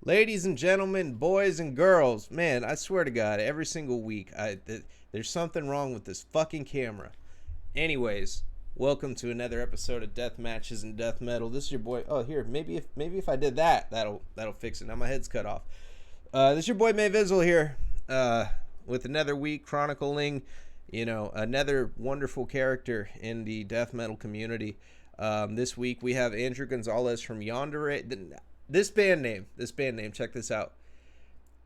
Ladies and gentlemen, boys and girls, man, I swear to God, every single week, there's something wrong with this fucking camera. Anyways, welcome to another episode of Deathmatches and Death Metal. This is your boy. Oh, here, maybe if I did that, that'll fix it. Now my head's cut off. This is your boy May Vizzle here, with another week chronicling, another wonderful character in the death metal community. This week we have Andrew Gonzalez from Yandere. This band name, check this out.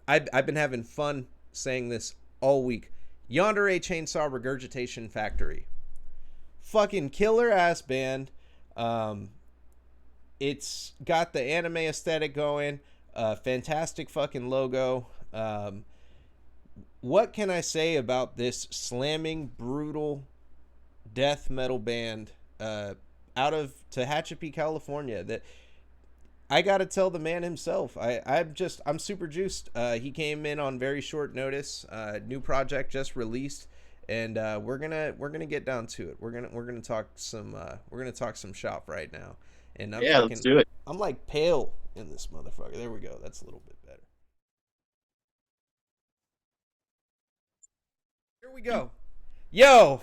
I've been having fun saying this all week. Yandere Chainsaw Regurgitation Factory. Fucking killer ass band. It's got the anime aesthetic going. Fantastic fucking logo. What can I say about this slamming, brutal death metal band out of Tehachapi, California? That I gotta tell the man himself. I'm super juiced. He came in on very short notice. New project just released, and we're gonna get down to it. We're gonna talk some shop right now. And Let's do it. I'm like pale in this motherfucker. There we go. That's a little bit better. Here we go. Yo,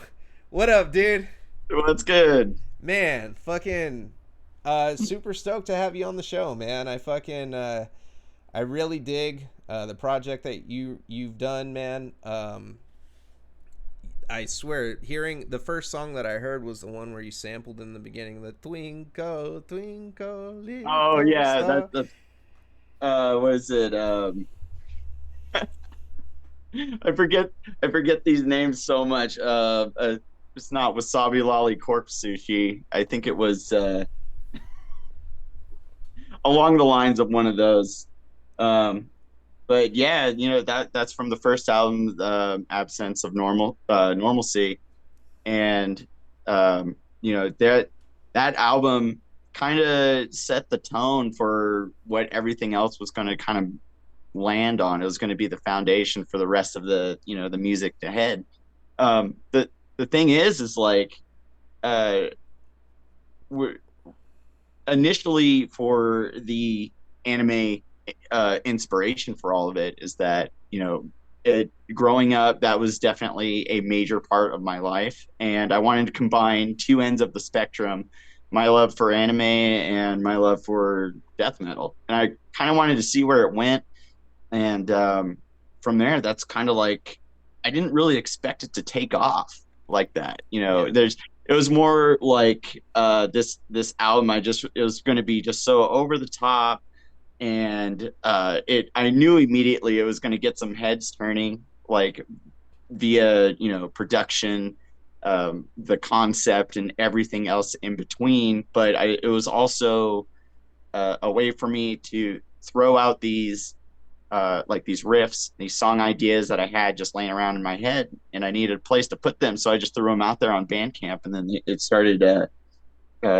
what up, dude? What's good? Man, fucking super stoked to have you on the show, man. I really dig the project that you've done, man. I swear, hearing the first song that I heard was the one where you sampled in the beginning, the Twinkle, Twinkle, Oh Little yeah, Star. that's what is it? I forget these names so much. It's not wasabi lolly corpse sushi. I think it was along the lines of one of those. Um, but yeah, that's from the first album, Absence of Normalcy, and that album kind of set the tone for what everything else was going to kind of land on. It was going to be the foundation for the rest of the music ahead. The thing is like uh, we're, initially for the anime inspiration for all of it is that growing up, that was definitely a major part of my life, and I wanted to combine two ends of the spectrum: my love for anime and my love for death metal. And I kind of wanted to see where it went, and from there, that's kind of like, I didn't really expect it to take off like that. Yeah. It was more like this album, it was going to be just so over the top, and it I knew immediately it was going to get some heads turning, like via production, the concept, and everything else in between. But it was also a way for me to throw out these like these riffs, these song ideas that I had just laying around in my head, and I needed a place to put them, so I just threw them out there on Bandcamp, and then it started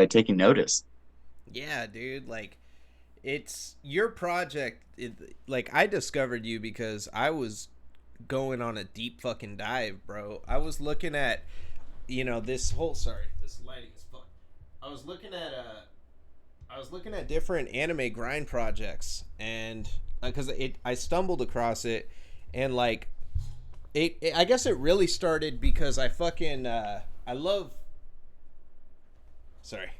taking notice. Yeah, dude. Like, it's your project. Like, I discovered you because I was going on a deep fucking dive, bro. I was looking at, this whole, sorry, this lighting is fucked. I was looking at different anime grind projects, and because I stumbled across it, and like I guess it really started because I fucking I love, sorry,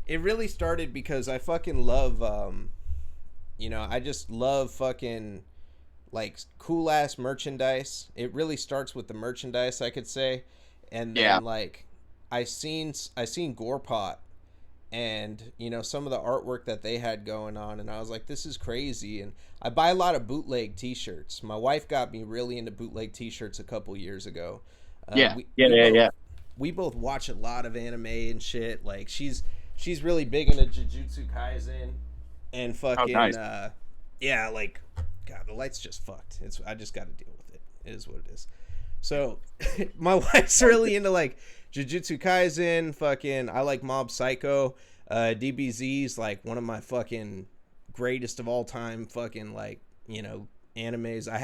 it really started because I fucking love I just love fucking like cool ass merchandise. It really starts with the merchandise, I could say. And Yeah. then like I seen Gorepot, and some of the artwork that they had going on, and I was like, this is crazy. And I buy a lot of bootleg t-shirts. My wife got me really into bootleg t-shirts a couple years ago. uh, Yeah. we, Yeah. we Yeah. both Yeah. we both watch a lot of anime and shit. Like, she's really big into Jujutsu Kaisen and Oh, fucking nice. yeah, like, God, the light's just fucked. I just got to deal with it. It is what it is. So my wife's really into like Jujutsu Kaisen. Fucking, I like Mob Psycho. DBZ's like one of my fucking greatest of all time. Fucking like animes. I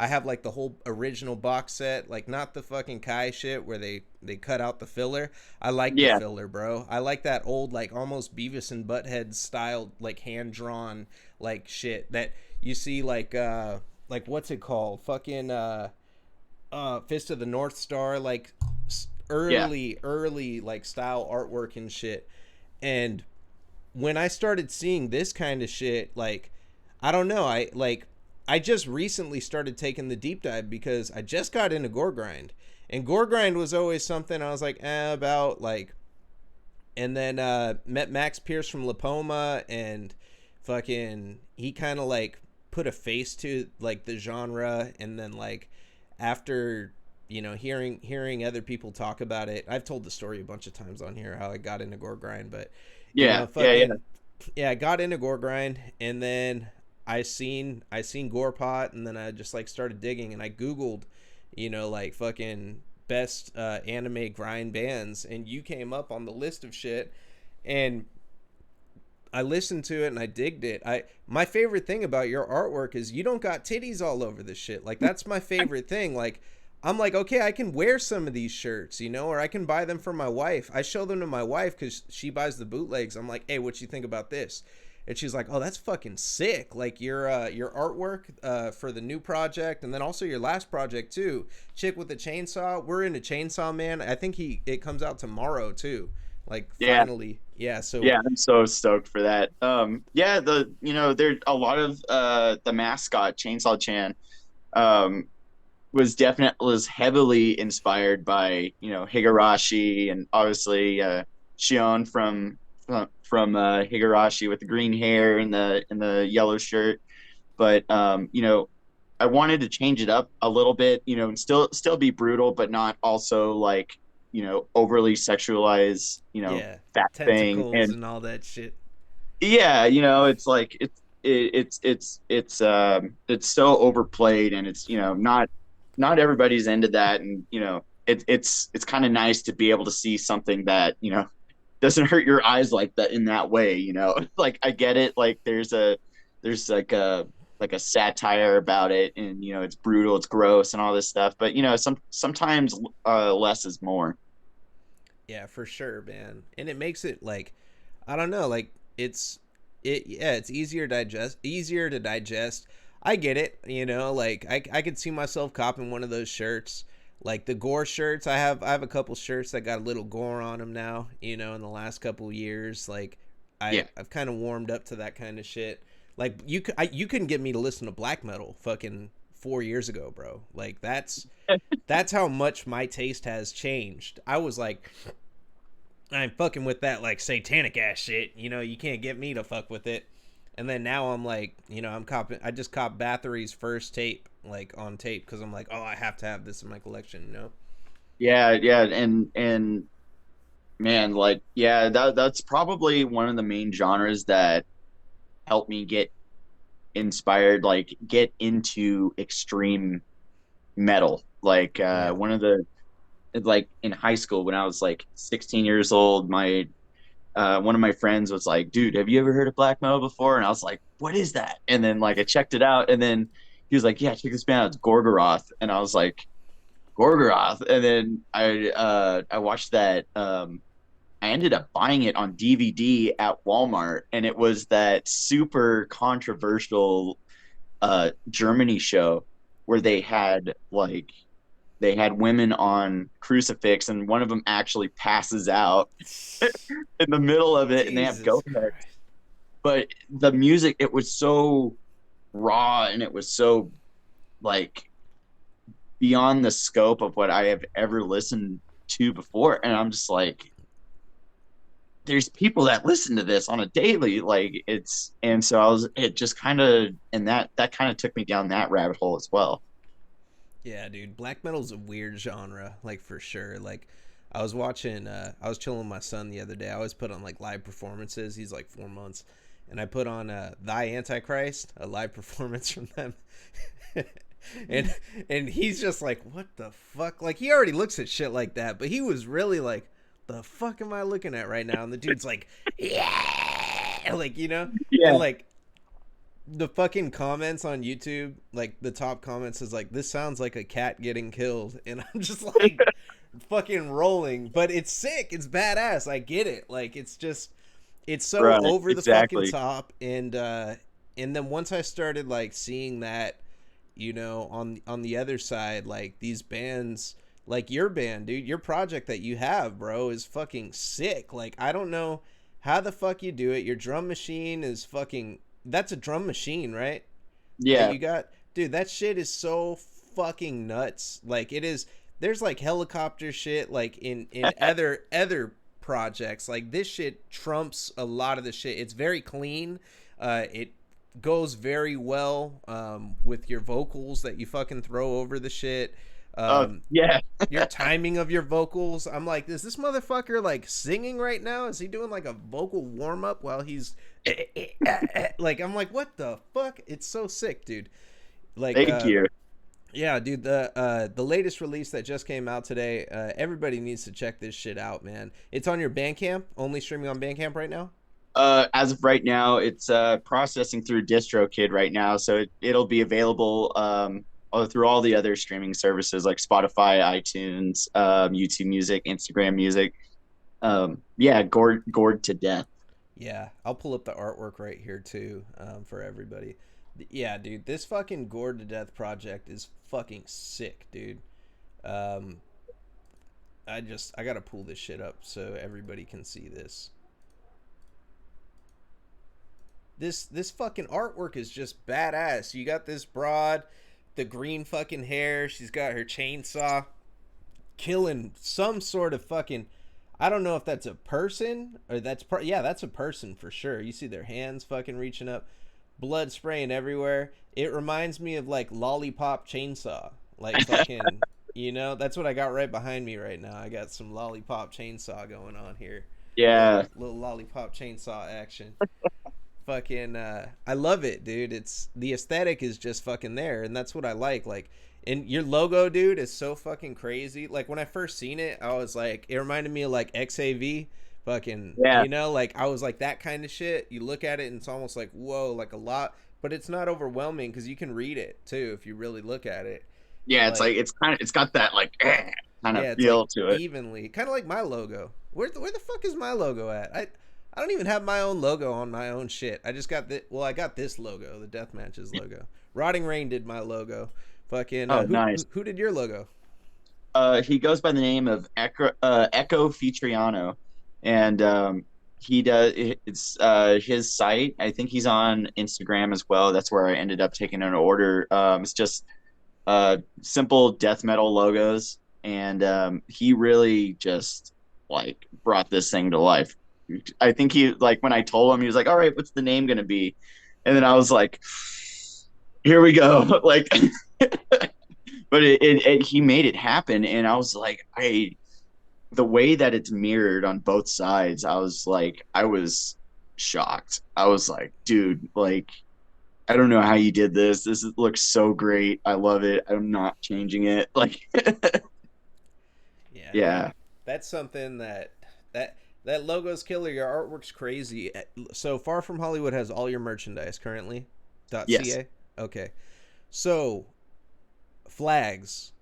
have like the whole original box set, like not the fucking Kai shit where they cut out the filler. I like the Yeah, filler, bro. I like that old like almost Beavis and Butthead style like hand drawn like shit that you see like what's it called? Fucking Fist of the North Star like yeah, early like style artwork and shit. And when I started seeing this kind of shit, like I don't know, I just recently started taking the deep dive because I just got into gore grind, and gore grind was always something I was like about like, and then met Max Pierce from Lipoma, and fucking he kind of like put a face to like the genre, and then like after hearing other people talk about it, I've told the story a bunch of times on here how I got into gore grind, but yeah, yeah, yeah. fucking yeah, I got into gore grind, and then I seen gore pot, and then I just like started digging, and I googled like fucking best anime grind bands, and you came up on the list of shit, and I listened to it and I digged it. My favorite thing about your artwork is you don't got titties all over this shit. Like that's my favorite thing. Like I'm like, okay, I can wear some of these shirts, or I can buy them for my wife. I show them to my wife because she buys the bootlegs. I'm like, hey, what you think about this? And she's like, oh, that's fucking sick. Like your artwork for the new project, and then also your last project too. Chick with the chainsaw. We're into Chainsaw Man. I think it comes out tomorrow too. Like Yeah, finally, yeah. So yeah, I'm so stoked for that. Yeah, there's a lot of the mascot Chainsaw Chan um was heavily inspired by Higurashi, and obviously Shion from Higurashi with the green hair and the yellow shirt. But I wanted to change it up a little bit, and still be brutal, but not also like overly sexualize yeah, that thing. tentacles And and all that shit. yeah, it's like it's so overplayed, and it's not everybody's into that. And it's kind of nice to be able to see something that doesn't hurt your eyes like that in that way. Like I get it, like there's like a satire about it, and it's brutal, it's gross and all this stuff, but sometimes less is more. Yeah, for sure, man. And it makes it like I don't know, like it's easier to digest. I get it, like I could see myself copping one of those shirts. Like the gore shirts, I have a couple shirts that got a little gore on them now, in the last couple of years. Like Yeah. I've kind of warmed up to that kind of shit. Like you couldn't get me to listen to black metal fucking 4 years ago, bro. Like that's how much my taste has changed. I was like, I'm fucking with that like satanic ass shit. You can't get me to fuck with it. And then now I'm like, I just cop Bathory's first tape, like on tape, because I'm like, oh, I have to have this in my collection. Yeah, yeah, and man, like, yeah, that's probably one of the main genres that helped me get inspired, like get into extreme metal. Like Yeah. one of the like in high school when I was like 16 years old, my one of my friends was like, "Dude, have you ever heard of black metal before?" And I was like, "What is that?" And then like I checked it out, and then he was like, "Yeah, check this band out. It's Gorgoroth." And I was like, "Gorgoroth." And then I watched that. I ended up buying it on DVD at Walmart, and it was that super controversial Germany show where Yeah. they had women on crucifix, and one of them actually passes out in the middle of it, and they have Jesus ghost heads. Christ. But the music, it was so raw, and it was so like beyond the scope of what I have ever listened to before. And I'm just like, there's people that listen to this on a daily, like it's, and so it just kind of, and that kind of took me down that rabbit hole as well. Yeah, dude, black metal's a weird genre, like for sure. Like I was chilling with my son the other day. I always put on like live performances. He's like 4 months. And I put on Thy Antichrist, a live performance from them. and and he's just like, what the fuck? Like he already looks at shit like that, but he was really like, the fuck am I looking at right now? And the dude's like, yeah, like Yeah. and like the fucking comments on YouTube, like the top comments is like, "This sounds like a cat getting killed," and I'm just like, fucking rolling. But it's sick. It's badass. I get it. Like it's just, it's so Right, over the fucking exactly. top. And then once I started like seeing that, on the other side, like these bands, like your band, dude, your project that you have, bro, is fucking sick. Like I don't know how the fuck you do it. Your drum machine is fucking, that's a drum machine, right? That Yeah. you got, dude. That shit is so fucking nuts. Like it is. There's like helicopter shit, like in other projects. Like this shit trumps a lot of the shit. It's very clean. It goes very well with your vocals that you fucking throw over the shit. Um, Yeah. your timing of your vocals. I'm like, is this motherfucker like singing right now? Is he doing like a vocal warm up while he's like? I'm like, what the fuck? It's so sick, dude. Like, Thank you. yeah, dude. The latest release that just came out today. Everybody needs to check this shit out, man. It's on your Bandcamp. Only streaming on Bandcamp right now. As of right now, it's processing through DistroKid right now, so it'll be available through all the other streaming services like Spotify, iTunes, YouTube Music, Instagram Music. Yeah, gored to death. Yeah, I'll pull up the artwork right here too, for everybody. Yeah, dude, this fucking Gored to Death project is fucking sick, dude. Um, I gotta pull this shit up so everybody can see this. This fucking artwork is just badass. You got this broad, the green fucking hair. She's got her chainsaw, killing some sort of fucking. I don't know if that's a person or yeah, that's a person for sure. You see their hands fucking reaching up, blood spraying everywhere. It reminds me of like Lollipop Chainsaw, like fucking. That's what I got right behind me right now. I got some Lollipop Chainsaw going on here. Yeah. Little Lollipop Chainsaw action. Fucking I love it, dude. It's the aesthetic is just fucking there, and that's what I like. And your logo, dude, is so fucking crazy. Like when I first seen it, I was like, it reminded me of like XAV, fucking, Yeah. like I was like that kind of shit. You look at it and it's almost like whoa, like a lot, but it's not overwhelming because you can read it too if you really look at it. Yeah, it's like Like it's got that like kind of yeah, it's like feel to it. evenly, kind of like my logo. Where the fuck is my logo at? I don't even have my own logo on my own shit. I just got the well, I got this logo, the Deathmatches logo. Rotting Rain did my logo. Fucking Oh, who nice. who did your logo? He goes by the name of Echo Fitriano, and he does it's his site. I think he's on Instagram as well. That's where I ended up taking an order. It's just simple death metal logos, and he really just like brought this thing to life. I think he like when I told him, he was like, "All right, what's the name gonna be?" And then I was like, "Here we go!" Like, but he made it happen, and I was like, the way that it's mirrored on both sides, I was shocked. I was like, dude, like I don't know how you did this. Looks so great. I love it. I'm not changing it. Like, Yeah, dude. yeah, That's something that that logo's killer. Your artwork's crazy. So Far From Hollywood has all your merchandise currently. yes, .ca. Okay. So flags.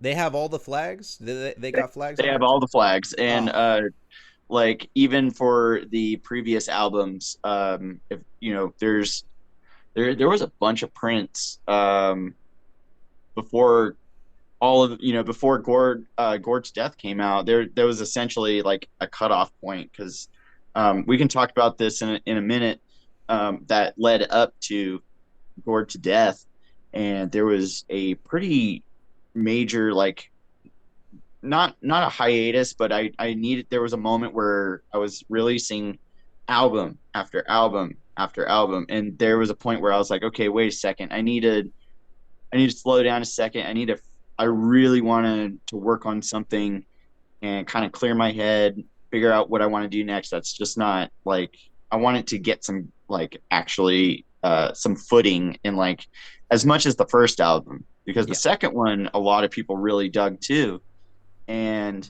They have all the flags. They they, got flags they on have merch. all the flags, and Oh, like even for the previous albums, if there was a bunch of prints before before Gord's Death came out. There was essentially like a cutoff point because we can talk about this in a minute. That led up to Gored to Death, and there was a pretty major like not a hiatus, but I needed there was a moment where I was releasing album after album after album, and there was a point where I was like, okay, wait a second, I need to slow down a second. I really wanted to work on something and kind of clear my head, figure out what I want to do next. That's just not like I wanted to get some like actually some footing in like as much as the first album because the yeah. second one a lot of people really dug too. And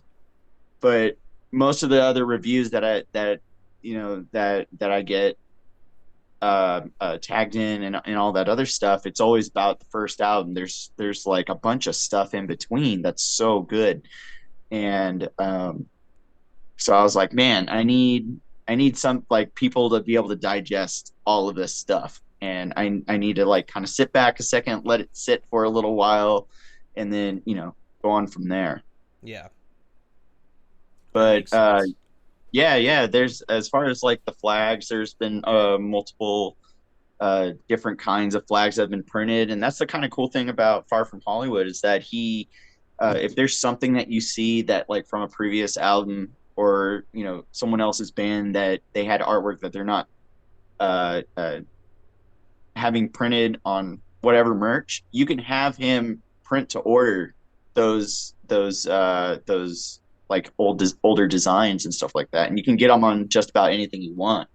but most of the other reviews that I get tagged in and all that other stuff, it's always about the first album. There's like a bunch of stuff in between that's so good. And so I was like, man, I need some like people to be able to digest all of this stuff. And I need to like kind of sit back a second, let it sit for a little while, and then, go on from there. Yeah, that But makes sense. yeah, there's, as far as like the flags, there's been multiple different kinds of flags that have been printed. And that's the kind of cool thing about Far From Hollywood, is that if there's something that you see that like from a previous album, or someone else's band, that they had artwork that they're not uh, uh, having printed on whatever merch, you can have him print to order those like older designs and stuff like that, and you can get them on just about anything you want.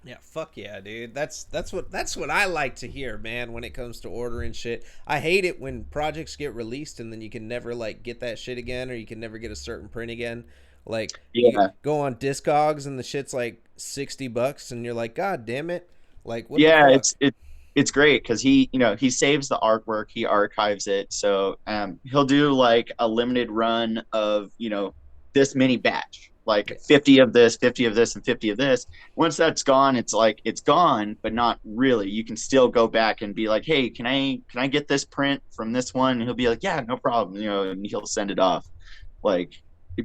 Yeah, fuck yeah, dude. That's what I like to hear, man, when it comes to ordering shit. I hate it when projects get released and then you can never like get that shit again, or you can never get a certain print again. Like you Yeah, go on Discogs and the shit's like $60 and you're like, God damn it. Like what the yeah, fuck? it's great because he saves the artwork, he archives it, so he'll do like a limited run of this many batch, like Yeah. 50 of this, 50 of this, and 50 of this. Once that's gone, it's like it's gone, but not really. You can still go back and be like, hey, can I get this print from this one? And he'll be like, yeah, no problem, and he'll send it off. Like,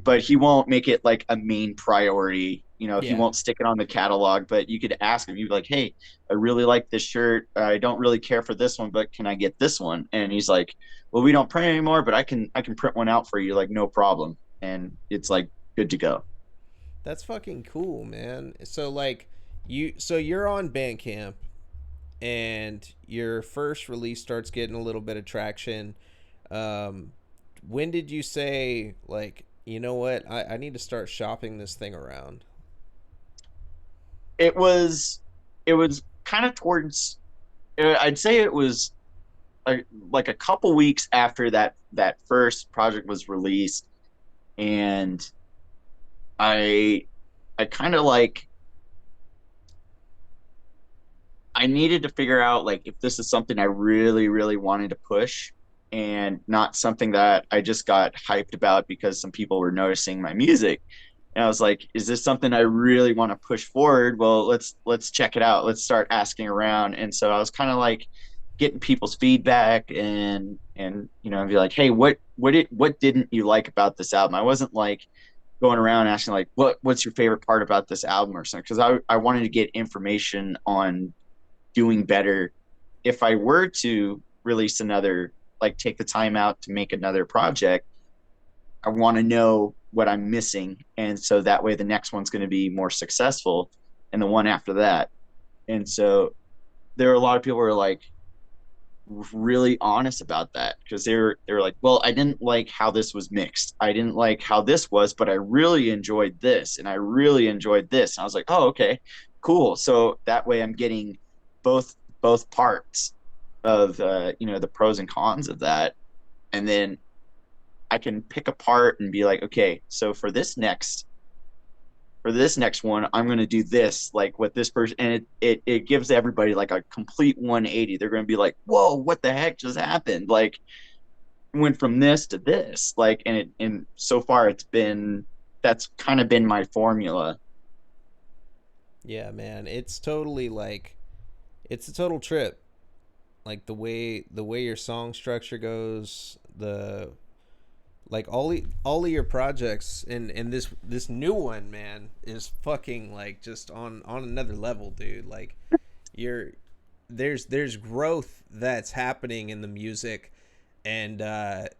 but he won't make it like a main priority. He Yeah. won't stick it on the catalog, but you could ask him. You'd be like, hey, I really like this shirt. I don't really care for this one, but can I get this one? And he's like, well, we don't print anymore, but I can print one out for you, like no problem. And it's like good to go. That's fucking cool, man. So like you're on Bandcamp and your first release starts getting a little bit of traction. Um, when did you say like, you know what, I need to start shopping this thing around? It was kind of towards. I'd say it was like a couple weeks after that first project was released, and I I kind of like I needed to figure out like if this is something I really, really wanted to push, and not something that I just got hyped about because some people were noticing my music. And I was like, is this something I really want to push forward? Well, let's check it out. Let's start asking around. And so I was kind of like getting people's feedback, and be like, hey, what didn't you like about this album? I wasn't like going around asking like what's your favorite part about this album or something, because I wanted to get information on doing better if I were to release another, like take the time out to make another project. I want to know what I'm missing, and so that way the next one's going to be more successful, and the one after that. And so there are a lot of people who are like really honest about that, because they're like, well, I didn't like how this was mixed, I didn't like how this was, but I really enjoyed this, and I really enjoyed this. And I was like, oh, okay, cool. So that way I'm getting both parts of the pros and cons of that, and then I can pick apart and be like, okay, so for this next one, I'm going to do this, like what this person, and it gives everybody like a complete 180. They're going to be like, whoa, what the heck just happened? Like, went from this to this, like, and so far that's kind of been my formula. Yeah, man, it's totally like it's a total trip. Like the way your song structure goes, the like all of your projects and this new one, man, is fucking like just on another level, dude. Like you're there's growth that's happening in the music, and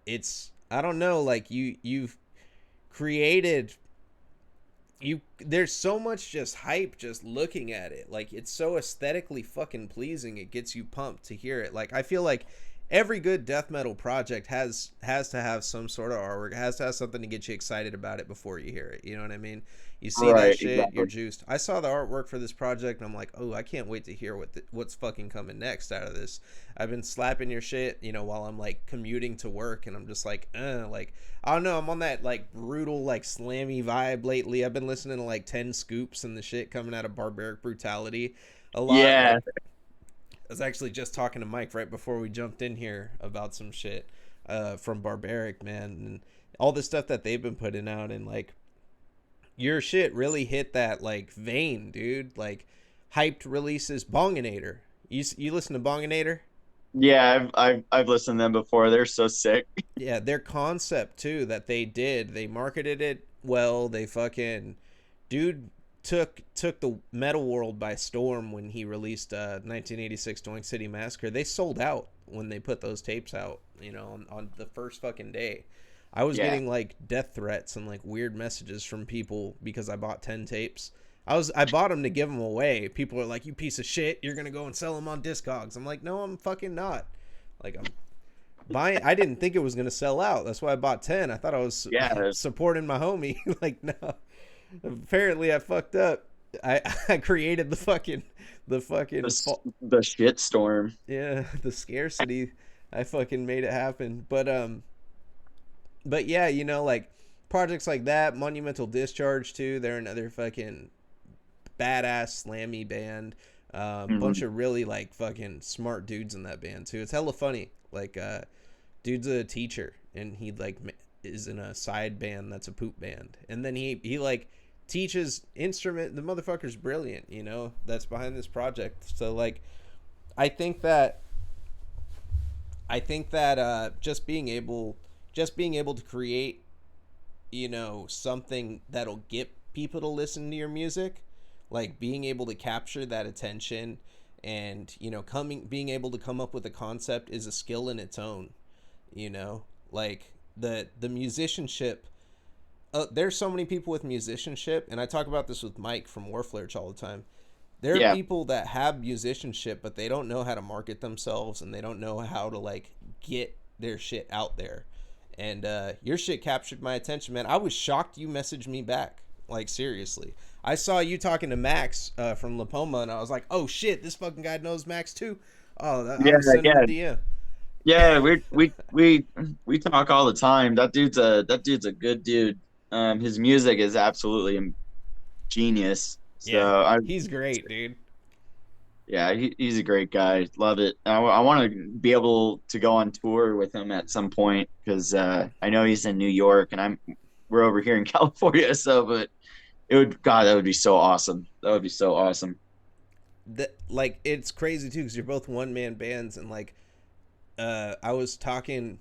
it's, I don't know, like you've created, you there's so much just hype just looking at it. Like it's so aesthetically fucking pleasing, it gets you pumped to hear it. Like I feel like every good death metal project has to have some sort of artwork, has to have something to get you excited about it before you hear it, you know what I mean? You see that Right, shit, you're exactly. juiced. I saw the artwork for this project and I'm like, oh, I can't wait to hear what's fucking coming next out of this. I've been slapping your shit, while I'm like commuting to work, and I'm just like, like, I don't know, I'm on that like brutal, like slammy vibe lately. I've been listening to like 10 scoops and the shit coming out of Barbaric Brutality. a lot. Yeah. Like, I was actually just talking to Mike right before we jumped in here about some shit from Barbaric, man, and all the stuff that they've been putting out, and like your shit really hit that like vein, dude. Like hyped releases. Bonginator. You listen to Bonginator? Yeah, I've listened to them before. They're so sick. Yeah, their concept too that they did. They marketed it well. They fucking dude took the metal world by storm when he released 1986 Doink City Massacre. They sold out when they put those tapes out, you know, on the first fucking day. I was Yeah. getting like death threats and like weird messages from people because I bought 10 tapes. I bought them to give them away. People are like, "You piece of shit, you're going to go and sell them on Discogs." I'm like, "No, I'm fucking not." Like I'm buying. I didn't think it was going to sell out. That's why I bought 10. I thought I was Yeah. supporting my homie. Like, no. Apparently I fucked up. I created the fucking The shit storm. yeah, the scarcity. I fucking made it happen. But yeah, you know, like projects like that, Monumental Discharge too. They're another fucking badass slammy band. Bunch Mhm. of really like fucking smart dudes in that band too. It's hella funny. Like dude's a teacher and he like is in a side band that's a poop band. And then he like teaches instrument. The motherfucker's brilliant, you know. That's behind this project. So like I think that just being able to create, you know, something that'll get people to listen to your music, like being able to capture that attention and, you know, coming being able to come up with a concept is a skill in its own, you know? Like the musicianship, there's so many people with musicianship, and I talk about this with Mike from Warflirch all the time. There are Yeah. people that have musicianship, but they don't know how to market themselves and they don't know how to like get their shit out there. And your shit captured my attention, man. I was shocked you messaged me back. Like seriously, I saw you talking to Max from Lapoma, and I was like, "Oh shit, this fucking guy knows Max too." Oh, I'm Yeah. gonna send him a Yeah. DM. Yeah. We talk all the time. That dude's a good dude. His music is absolutely genius. Yeah, So I he's great, dude. Yeah, he's a great guy. Love it. I want to be able to go on tour with him at some point because I know he's in New York and we're over here in California. So, but that would be so awesome. That would be so awesome. That like it's crazy too because you're both one man bands, and like I was talking.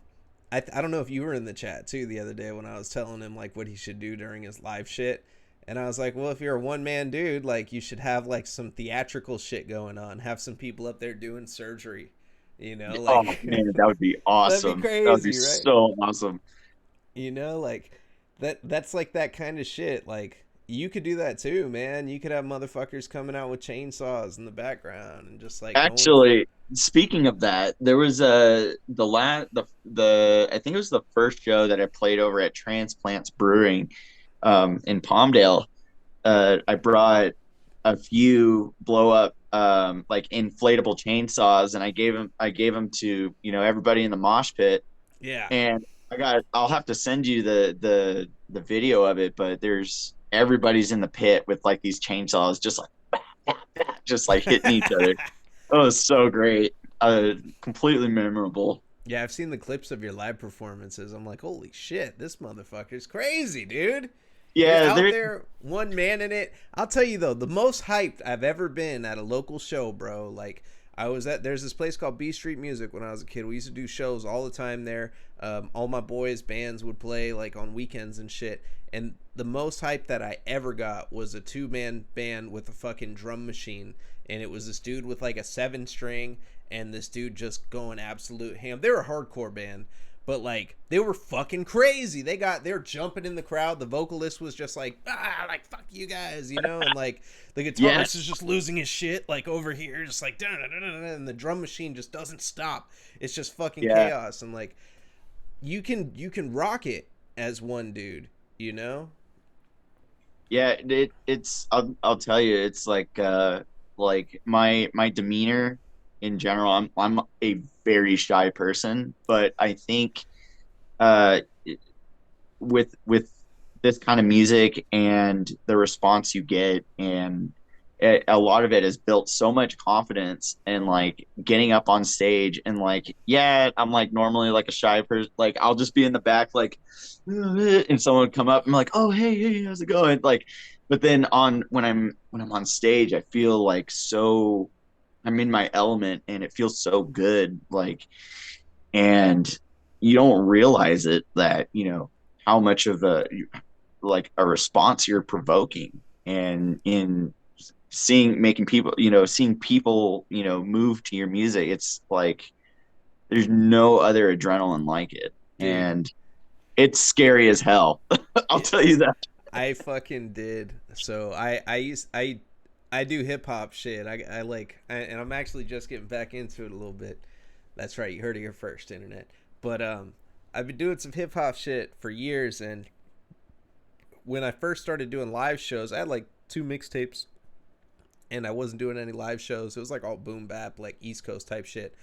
I don't know if you were in the chat too the other day when I was telling him like what he should do during his live shit. And I was like, well, if you're a one man dude, like you should have like some theatrical shit going on. Have some people up there doing surgery. You know, Oh like man, that would be that'd be awesome. That would be crazy, right? so awesome. You know, like that's like that kind of shit. Like you could do that too, man. You could have motherfuckers coming out with chainsaws in the background and just like going. Actually, speaking of that, there was the last the I think it was the first show that I played over at Transplants Brewing in Palmdale. I brought a few blow up like inflatable chainsaws and I gave them to everybody in the mosh pit Yeah. and I'll have to send you the video of it, but there's everybody's in the pit with like these chainsaws just like just like hitting each other. It was so great. Completely memorable. Yeah, I've seen the clips of your live performances. I'm like, holy shit, this motherfucker's crazy, dude. You're Yeah, out there. there, one man in it. I'll tell you though, the most hyped I've ever been at a local show, bro. Like I was at, there's this place called B Street Music when I was a kid. We used to do shows all the time there. All my boys' bands would play like on weekends and shit. And the most hype that I ever got was a 2-man band with a fucking drum machine. And it was this dude with like a 7 string and this dude just going absolute ham. They're a hardcore band, but like they were fucking crazy. They're jumping in the crowd. The vocalist was just like like fuck you guys, you know, and like the Yeah, guitarist is just losing his shit like over here, just like and the drum machine just doesn't stop. It's just fucking yeah, chaos, and like you can rock it as one dude, you know. yeah. It's I'll tell you, it's like my demeanor in general. I'm a very shy person, but I think uh with this kind of music and the response you get and a lot of it is built so much confidence and like getting up on stage and like, yeah, I'm like normally like a shy person, like I'll just be in the back like and someone would come up and I'm like, oh hey, how's it going, like, but then on when I'm on stage I feel like so I'm in my element and it feels so good, like, and you don't realize it that how much of a like a response you're provoking, and in making people, seeing people, move to your music, it's like there's no other adrenaline like it, Dude. and it's scary as hell. I'll It, tell you that. I fucking did. So I do hip hop shit. And I'm actually just getting back into it a little bit. That's right, you heard it here first, internet. But I've been doing some hip hop shit for years, and when I first started doing live shows, I had like 2 mixtapes, and I wasn't doing any live shows. It was like all boom bap, like East Coast type shit.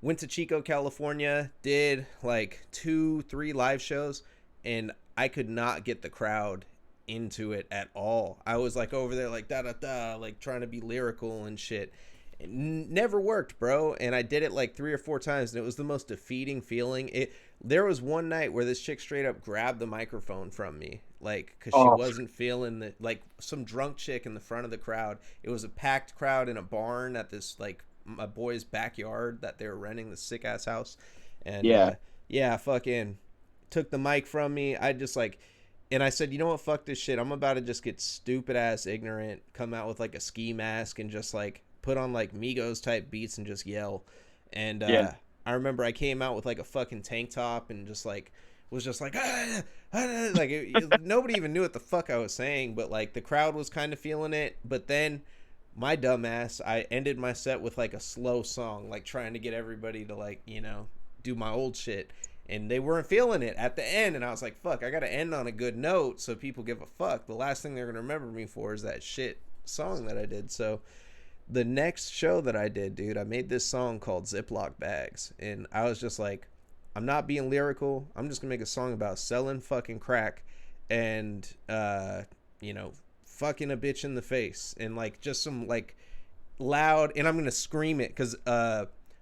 Went to Chico, California, did like 2, 3 live shows, and I could not get the crowd into it at all. I was like over there like da da da, like trying to be lyrical and shit. It never worked, bro. And I did it like 3 or 4 times, and it was the most defeating feeling. There was one night where this chick straight up grabbed the microphone from me, like, because she Oh wasn't feeling the, like, some drunk chick in the front of the crowd. It was a packed crowd in a barn at this like my boy's backyard that they were renting, the sick ass house. And yeah. yeah, fucking took the mic from me. I just like, and I said, you know what, fuck this shit. I'm about to just get stupid ass ignorant, come out with like a ski mask and just like put on like Migos type beats and just yell. And Yeah. I remember I came out with like a fucking tank top and just like was just like like nobody even knew what the fuck I was saying, but like the crowd was kind of feeling it. But then my dumbass, I ended my set with like a slow song, like trying to get everybody to like, do my old shit. And they weren't feeling it at the end. And I was like, fuck, I got to end on a good note so people give a fuck. The last thing they're going to remember me for is that shit song that I did. So the next show that I did, dude, I made this song called Ziploc Bags. And I was just like, I'm not being lyrical. I'm just going to make a song about selling fucking crack and, fucking a bitch in the face. And like just some like loud, and I'm going to scream it because,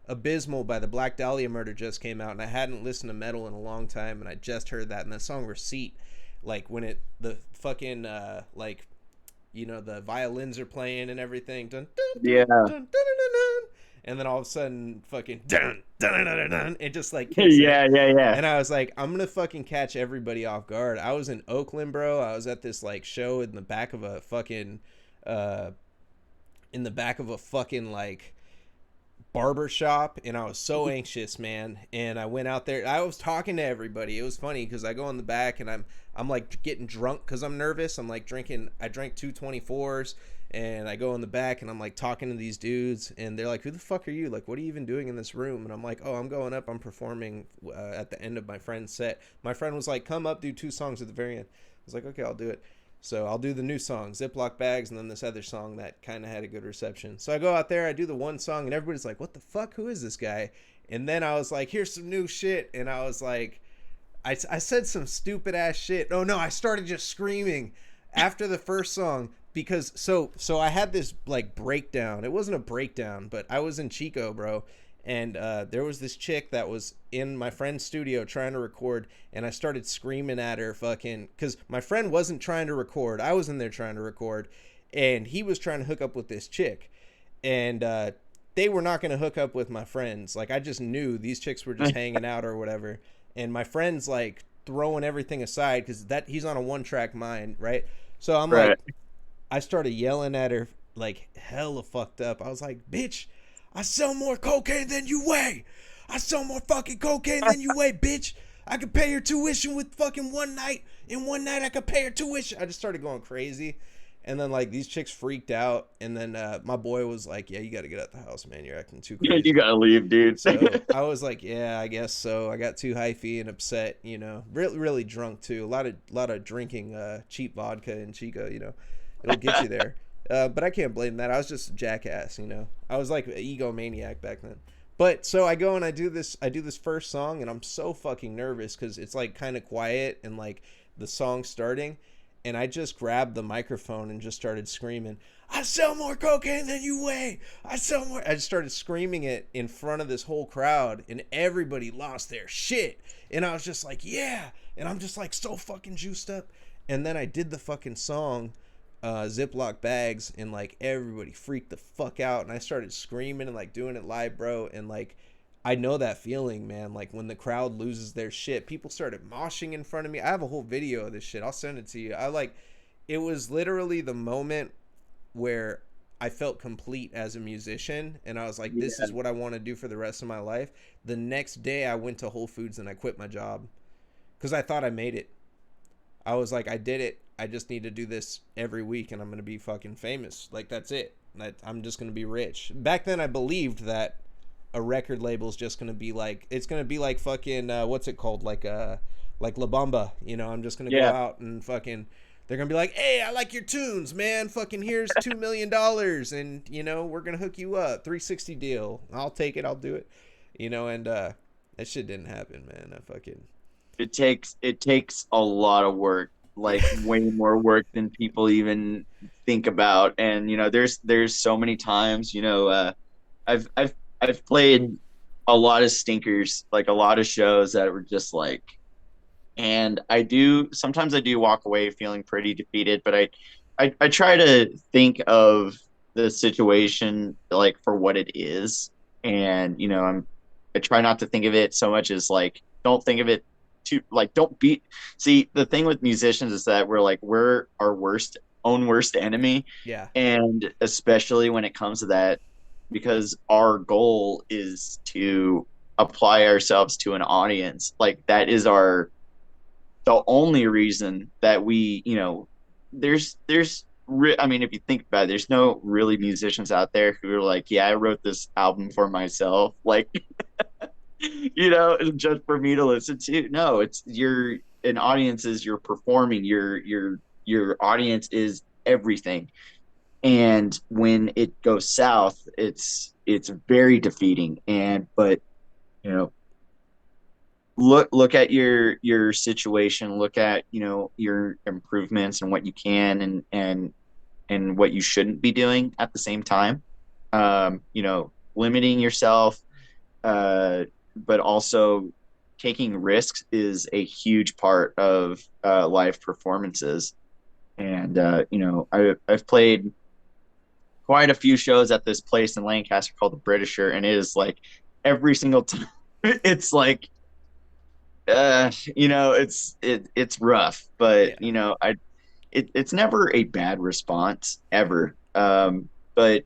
Abysmal by the Black Dahlia Murder just came out, and I hadn't listened to metal in a long time, and I just heard that. And the song Receipt, like when the fucking like the violins are playing and everything, dun, dun, dun, Yeah. dun, dun, dun, dun, and then all of a sudden fucking dun, dun, dun, dun, dun, it just like kicks in. Yeah. And I was like, I'm gonna fucking catch everybody off guard. I was in Oakland, bro. I was at this like show in the back of a fucking like barber shop, and I was so anxious, man. And I went out there, I was talking to everybody. It was funny because I go in the back and I'm like getting drunk because I'm nervous. I'm like I drank 224s, and I go in the back and I'm like talking to these dudes, and they're like, who the fuck are you, like, what are you even doing in this room? And I'm like, oh, I'm going up, I'm performing at the end of my friend's set. My friend was like, come up, do 2 songs at the very end. I was like, okay, I'll do it. So I'll do the new song, Ziploc Bags, and then this other song that kind of had a good reception. So I go out there, I do the one song, and everybody's like, what the fuck? Who is this guy? And then I was like, here's some new shit. And I was like, I said some stupid ass shit. Oh no, I started just screaming after the first song because so I had this like breakdown. It wasn't a breakdown, but I was in Chico, bro. And there was this chick that was in my friend's studio trying to record, and I started screaming at her fucking, because my friend wasn't trying to record. I was in there trying to record, and he was trying to hook up with this chick. And they were not going to hook up with my friends. Like, I just knew these chicks were just hanging out or whatever. And my friend's like throwing everything aside because he's on a 1-track mind, right? So I'm Right. like, I started yelling at her like hella fucked up. I was like, bitch, I sell more cocaine than you weigh. I sell more fucking cocaine than you weigh, bitch. I could pay your tuition with fucking one night. In one night, I could pay your tuition. I just started going crazy. And then, like, these chicks freaked out. And then my boy was like, yeah, you got to get out the house, man. You're acting too crazy. You gotta leave, dude. So I was like, yeah, I guess so. I got too hyphy and upset, really, really drunk, too. A lot of drinking cheap vodka in Chico, It'll get you there. But I can't blame that. I was just a jackass, I was like an egomaniac back then. But so I go and I do this first song, and I'm so fucking nervous because it's like kind of quiet and like the song's starting, and I just grabbed the microphone and just started screaming, I sell more cocaine than you weigh. I sell more. I just started screaming it in front of this whole crowd, and everybody lost their shit. And I was just like, yeah. And I'm just like so fucking juiced up. And then I did the fucking song, Ziploc Bags, and like everybody freaked the fuck out. And I started screaming and like doing it live, bro. And like, I know that feeling, man. Like when the crowd loses their shit, people started moshing in front of me. I have a whole video of this shit. I'll send it to you. It was literally the moment where I felt complete as a musician, and I was like, this Yeah. is what I want to do for the rest of my life. The next day I went to Whole Foods and I quit my job because I thought I made it. I was like, I did it. I just need to do this every week and I'm going to be fucking famous. Like, that's it. I'm just going to be rich. Back then I believed that a record label is just going to be like, it's going to be like fucking, what's it called? Like La Bamba, you know, I'm just going to go Yeah. out and fucking, they're going to be like, hey, I like your tunes, man. Fucking here's $2 million and, you know, we're going to hook you up. 360 deal. I'll take it. I'll do it. You know, and that shit didn't happen, man. It takes a lot of work, like way more work than people even think about. And there's so many times, I've played a lot of stinkers, like a lot of shows that were just like, and I do walk away feeling pretty defeated, but I try to think of the situation like for what it is. And I try not to think of it so much as like, don't think of it too, like, don't be. See, the thing with musicians is that we're our worst enemy. Yeah. And especially when it comes to that, because our goal is to apply ourselves to an audience, like that is our the only reason that I mean, if you think about it, there's no really musicians out there who are like, yeah, I wrote this album for myself, like, just for me to listen to. No, it's you're an audience is you're performing, your audience is everything. And when it goes south, it's very defeating. But you know, look at your situation, look at your improvements and what you can and what you shouldn't be doing at the same time. Limiting yourself, but also taking risks is a huge part of live performances. And I've played quite a few shows at this place in Lancaster called the Britisher, and it is like every single time it's like it's rough, but Yeah. it's never a bad response ever. But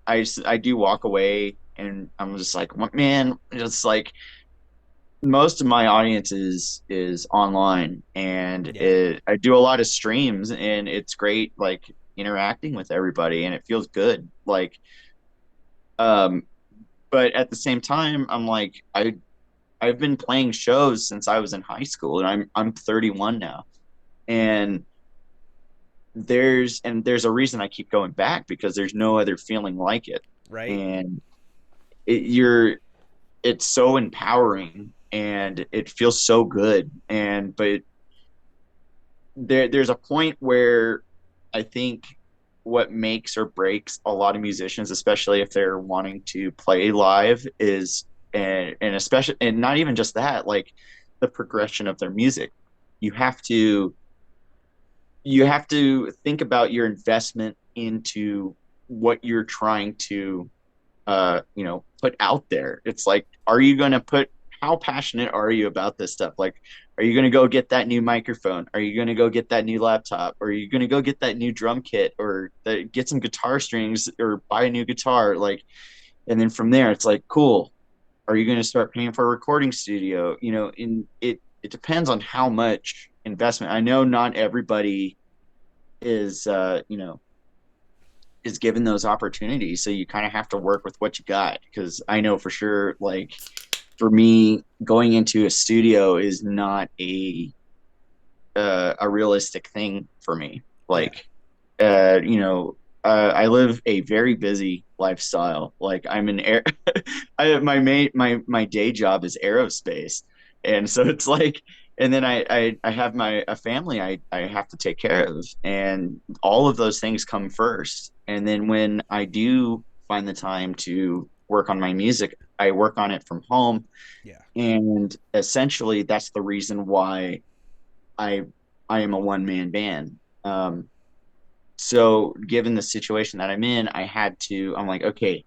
I do walk away and I'm just like, man, it's like most of my audience is online, and Yeah. I do a lot of streams, and it's great, like interacting with everybody, and it feels good. Like, um, but at the same time, I'm like, I've been playing shows since I was in high school, and I'm 31 now, and there's a reason I keep going back, because there's no other feeling like it. Right. And it, you're it's so empowering, and it feels so good. But there's a point where I think what makes or breaks a lot of musicians, especially if they're wanting to play live, is and especially, and not even just that, like the progression of their music. You have to you have to think about your investment into what you're trying to put out there. It's like, are you going to put how passionate are you about this stuff? Like, are you going to go get that new microphone? Are you going to go get that new laptop? Or are you going to go get that new drum kit, or get some guitar strings, or buy a new guitar? Like, and then from there, it's like, cool. Are you going to start paying for a recording studio? In it depends on how much investment. I know not everybody is, is given those opportunities. So you kind of have to work with what you got. Because I know for sure, like for me, going into a studio is not a realistic thing for me. Yeah. Like, I live a very busy lifestyle. Like, I'm an air. My day job is aerospace, and so it's like and then I have a family I have to take care of, and all of those things come first. And then when I do find the time to work on my music, I work on it from home, Yeah. and essentially that's the reason why I I am a one man band. So given the situation that I'm in, I'm like, okay,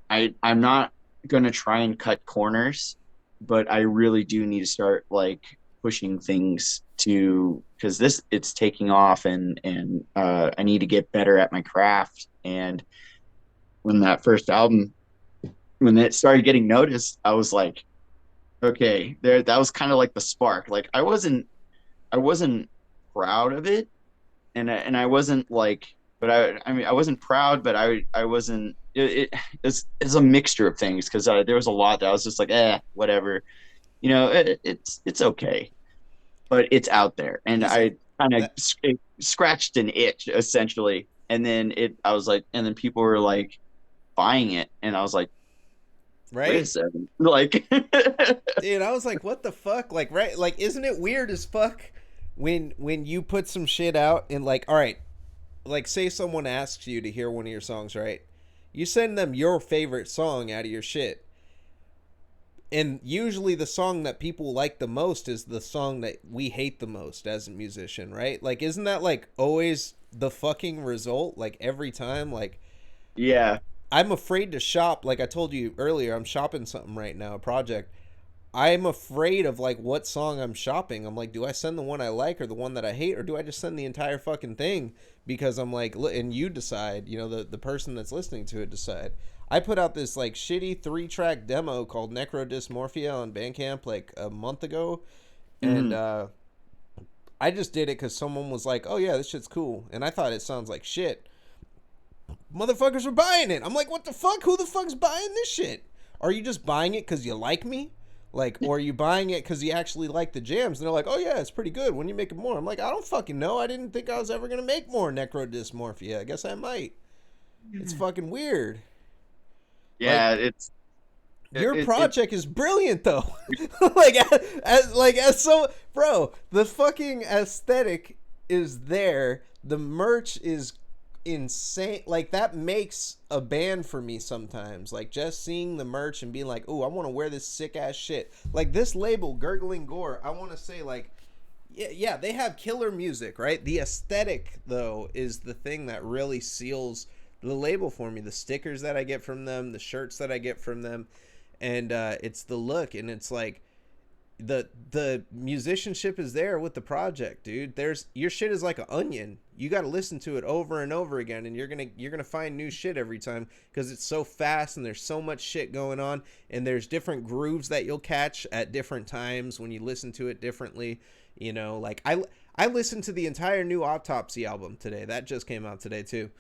I'm not gonna try and cut corners, but I really do need to start like pushing things to because this it's taking off, and I need to get better at my craft. And when that first album, when it started getting noticed, I was like, okay, there that was kind of like the spark. Like I wasn't proud of it, and I wasn't like, but I mean I wasn't proud, but I wasn't. It's a mixture of things because there was a lot that I was just like, whatever, it's okay, but it's out there, and Listen, I kind of that scratched an itch essentially, and then I was like, and then people were like buying it, and I was like, wait a right? second, like, Dude, I was like, what the fuck? Like, right? Like, isn't it weird as fuck when you put some shit out and like, all right, like say someone asks you to hear one of your songs, right? You send them your favorite song out of your shit. And usually the song that people like the most is the song that we hate the most as a musician, right? Like isn't that like always the fucking result like every time like yeah, I'm afraid to shop like I told you earlier I'm shopping something right now, a project. I'm afraid of like what song I'm shopping. I'm like, do I send the one I like or the one that I hate, or do I just send the entire fucking thing? Because I'm like, and you decide. You know, the person that's listening to it decide. I put out this like shitty 3-track demo called Necrodysmorphia on Bandcamp like a month ago, and mm-hmm. I just did it because someone was like, "Oh yeah, this shit's cool," and I thought it sounds like shit. Motherfuckers were buying it. I'm like, what the fuck? Who the fuck's buying this shit? Are you just buying it because you like me? Like, or are you buying it because you actually like the jams? And they're like, oh yeah, it's pretty good. When you make it more, I'm like, I don't fucking know. I didn't think I was ever gonna make more Necrodysmorphia. I guess I might. It's fucking weird. Like, Yeah, your it project is brilliant though. like, as so, bro, the fucking aesthetic is there. The merch is insane. Like that makes a band for me sometimes. Like just seeing the merch and being like, "Oh, I want to wear this sick ass shit." Like this label, Gurgling Gore. I want to say like, yeah, they have killer music, right? The aesthetic though is the thing that really seals the label for me. The stickers that I get from them, the shirts that I get from them, and it's the look, and it's like the musicianship is there with the project, dude. There's your shit is like an onion. You got to listen to it over and over again, and you're gonna find new shit every time because it's so fast and there's so much shit going on, and there's different grooves that you'll catch at different times when you listen to it differently. You know, like I listened to the entire new Autopsy album today. That just came out today too.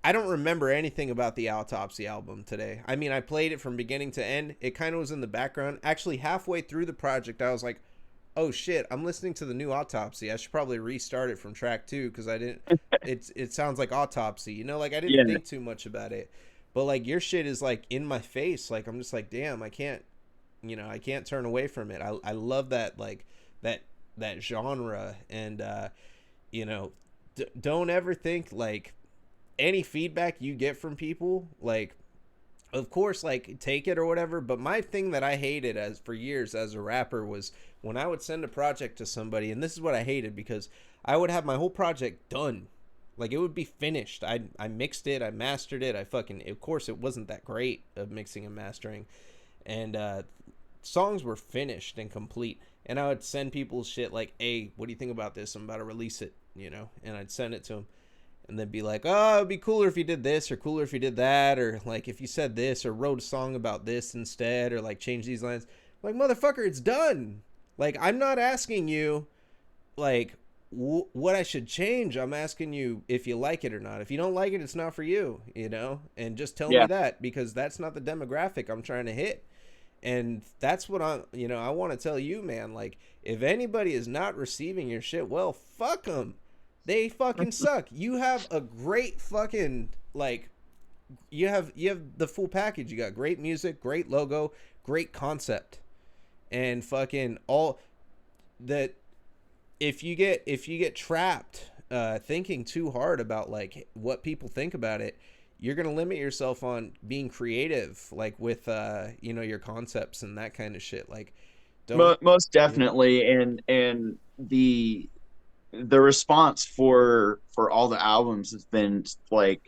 I don't remember anything about the Autopsy album today. I mean, I played it from beginning to end. It kind of was in the background. Actually, halfway through the project, I was like, "Oh shit, I'm listening to the new Autopsy. I should probably restart it from track 2 because I didn't it sounds like Autopsy. You know, like I didn't yeah, think too much about it. But like your shit is like in my face. Like I'm just like, "Damn, I can't, I can't turn away from it." I love that like that that genre and you know, don't ever think like any feedback you get from people, like of course like take it or whatever, but my thing that I hated as for years as a rapper was when I would send a project to somebody, and this is what I hated because I would have my whole project done, like it would be finished. I mixed it, I mastered it, I fucking of course it wasn't that great of mixing and mastering, and songs were finished and complete, and I would send people shit like, hey, what do you think about this, I'm about to release it, and I'd send it to them, and then be like, oh, it'd be cooler if you did this, or cooler if you did that, or like if you said this, or wrote a song about this instead, or like change these lines. Like, motherfucker, it's done. Like, I'm not asking you, like, what I should change. I'm asking you if you like it or not. If you don't like it, it's not for you, and just tell me yeah. that because that's not the demographic I'm trying to hit. And that's what I want to tell you, man. Like, if anybody is not receiving your shit, well, fuck them. They fucking suck. You have a great fucking like you have the full package. You got great music, great logo, great concept. and fucking all that. If you get trapped thinking too hard about like what people think about it, you're gonna limit yourself on being creative, like with your concepts and that kind of shit. Like, don't Most you know? definitely, and the response for all the albums has been like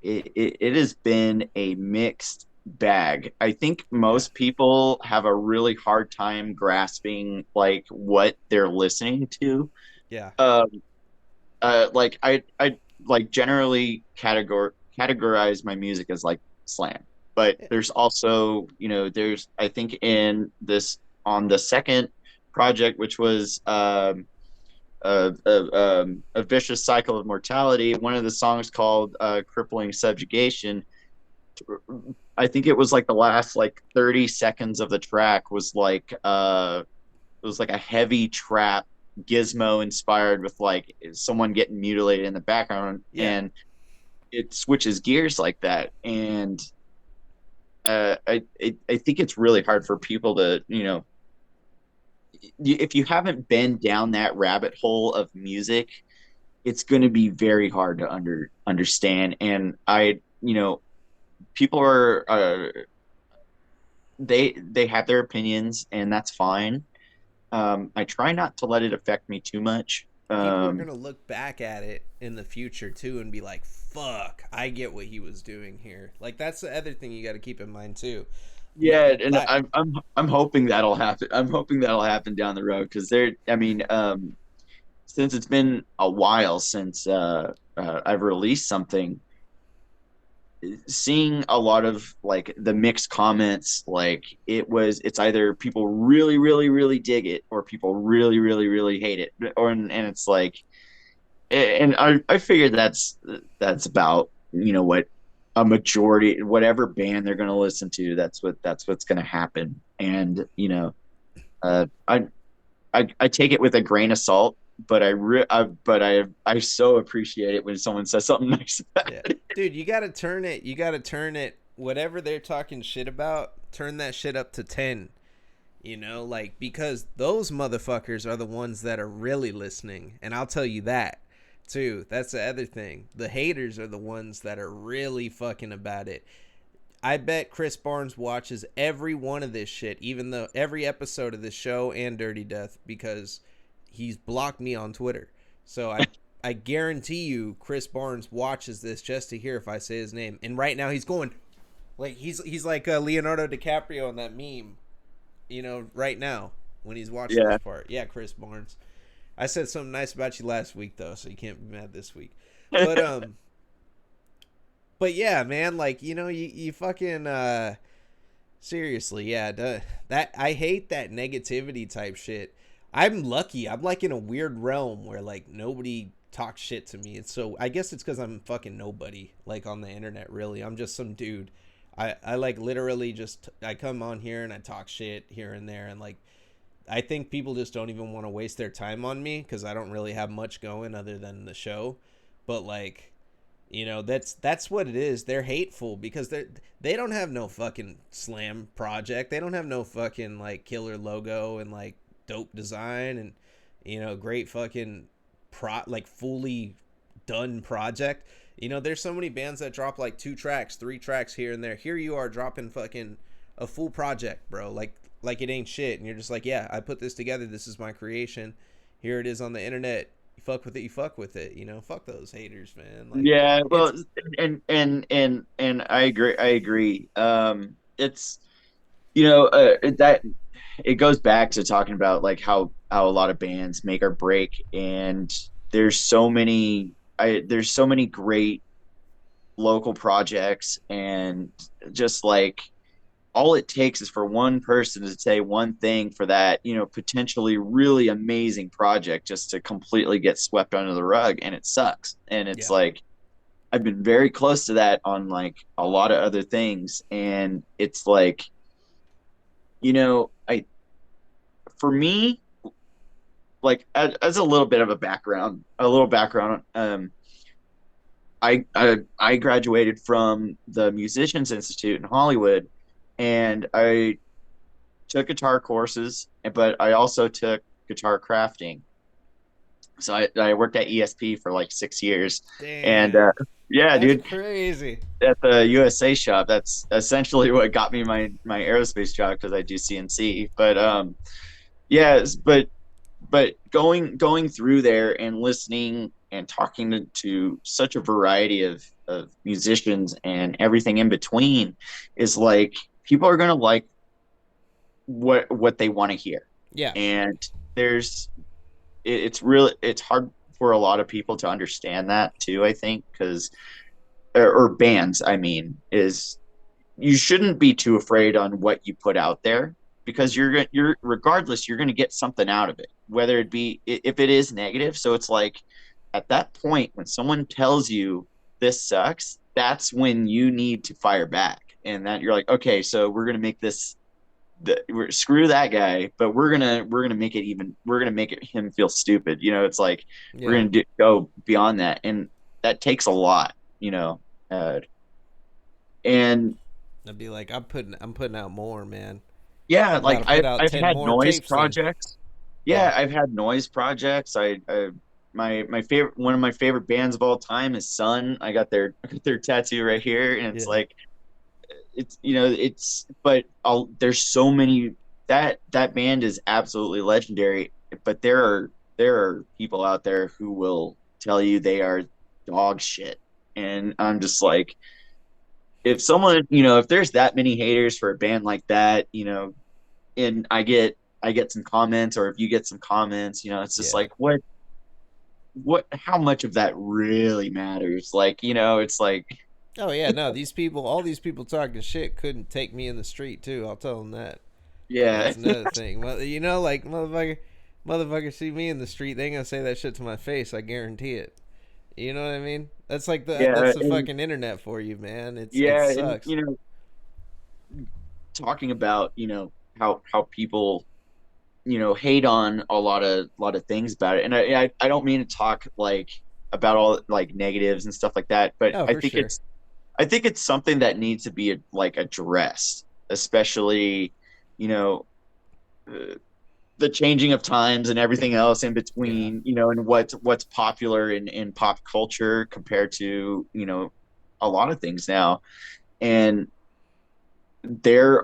it has been a mixed bag. I think Yeah, most people have a really hard time grasping like what they're listening to. yeah, Um, like I like generally categorize my music as like slam, but yeah, there's also there's I think in this on the second project, which was a vicious cycle of mortality. One of the songs called "Crippling Subjugation." I think it was like the last like 30 seconds of the track was like it was like a heavy trap gizmo inspired with like someone getting mutilated in the background, yeah. and it switches gears like that. And I think it's really hard for people to if you haven't been down that rabbit hole of music, it's going to be very hard to understand. And people are they have their opinions, and that's fine. I try not to let it affect me too much. People are gonna look back at it in the future too and be like, "Fuck, I get what he was doing here." Like that's the other thing you got to keep in mind too. Yeah, and Like, I'm hoping that'll happen. I'm hoping that'll happen down the road because I mean, since it's been a while since I've released something, seeing a lot of like the mixed comments, like it's either people really really really dig it or people really really really hate it, or and it's like, and I figured that's about what a majority, whatever band they're going to listen to, that's what's going to happen. And uh I, I take it with a grain of salt, but I so appreciate it when someone says something nice about yeah, it. dude, you got to turn it. You got to turn it. Whatever they're talking shit about, turn that shit up to 10. Like because those motherfuckers are the ones that are really listening, and I'll tell you that too. That's the other thing. The haters are the ones that are really fucking about it. I bet Chris Barnes watches every one of this shit, even though every episode of this show and Dirty Death, because he's blocked me on Twitter. So I guarantee you Chris Barnes watches this just to hear if I say his name. And right now he's going like he's like Leonardo DiCaprio in that meme, right now when he's watching this Yeah. part. Yeah, Chris Barnes. I said something nice about you last week though, so you can't be mad this week. But but yeah, man, like you fucking seriously, yeah, that I hate that negativity type shit. I'm lucky. I'm like in a weird realm where like nobody talks shit to me. It's so I guess it's because I'm fucking nobody like on the internet. Really, I'm just some dude. I like literally just I come on here and I talk shit here and there and like I think people just don't even want to waste their time on me because I don't really have much going other than the show. But like that's what it is. They're hateful because they don't have no fucking slam project. They don't have no fucking like killer logo and like dope design and great fucking like fully done project. There's so many bands that drop like 2 tracks, 3 tracks here and there. Here you are dropping fucking a full project, bro. Like it ain't shit and you're just like, "Yeah, I put this together. This is my creation. Here it is on the internet. You fuck with it, you fuck with it, fuck those haters, man." Like Yeah, it's well, and I agree. I agree. It's that it goes back to talking about like how a lot of bands make or break, and there's so many great local projects, and just like all it takes is for one person to say one thing for that potentially really amazing project just to completely get swept under the rug, and it sucks. And it's yeah. like I've been very close to that on like a lot of other things, and it's like I for me, like as a little bit of a little background. I graduated from the Musicians Institute in Hollywood, and I took guitar courses, but I also took guitar crafting. So I worked at ESP for like 6 years, and Damn. yeah, That's dude, crazy. at the USA shop, that's essentially what got me my aerospace job because I do CNC. But yes, but going through there and listening and talking to such a variety of musicians and everything in between is like people are gonna like what they want to hear, Yeah. and there's it's really it's hard for a lot of people to understand that too, I think, because or bands, I mean, is you shouldn't be too afraid on what you put out there because you're regardless you're going to get something out of it, whether it be if it is negative. So it's like at that point when someone tells you this sucks, that's when you need to fire back, and that you're like, okay, so we're going to make this screw that guy, but we're gonna make it even we're gonna make it him feel stupid. It's like we're Yeah. gonna go beyond that, and that takes a lot. Uh, and I'd be like, I'm putting out more, man. yeah, I like gotta put I've out I've 10 had more noise tapes then. projects. Yeah. Yeah, I've had noise projects. My favorite one of my favorite bands of all time is Sun. I got their tattoo right here, and it's Yeah. like it's but there's so many that band is absolutely legendary, but there are people out there who will tell you they are dog shit, and I'm just like, if someone, if there's that many haters for a band like that, and I get some comments, or if you get some comments, it's just Yeah. like, how much of that really matters? Like, it's like, Oh yeah, no, all these people talking shit couldn't take me in the street too. I'll tell them that. yeah. That's another thing. Well, like motherfucker see me in the street, they ain't gonna say that shit to my face. I guarantee it. You know what I mean? That's like Yeah, that's the and fucking internet for you, man. It yeah, and sucks. talking about how people hate on a lot of things about it, and I don't mean to talk like about all like negatives and stuff like that, but Oh, i for think sure. it's i think it's something that needs to be like addressed, especially you know uh, the changing of times and everything else in Yeah. between, and what's popular in pop culture compared to a lot of things now. And there's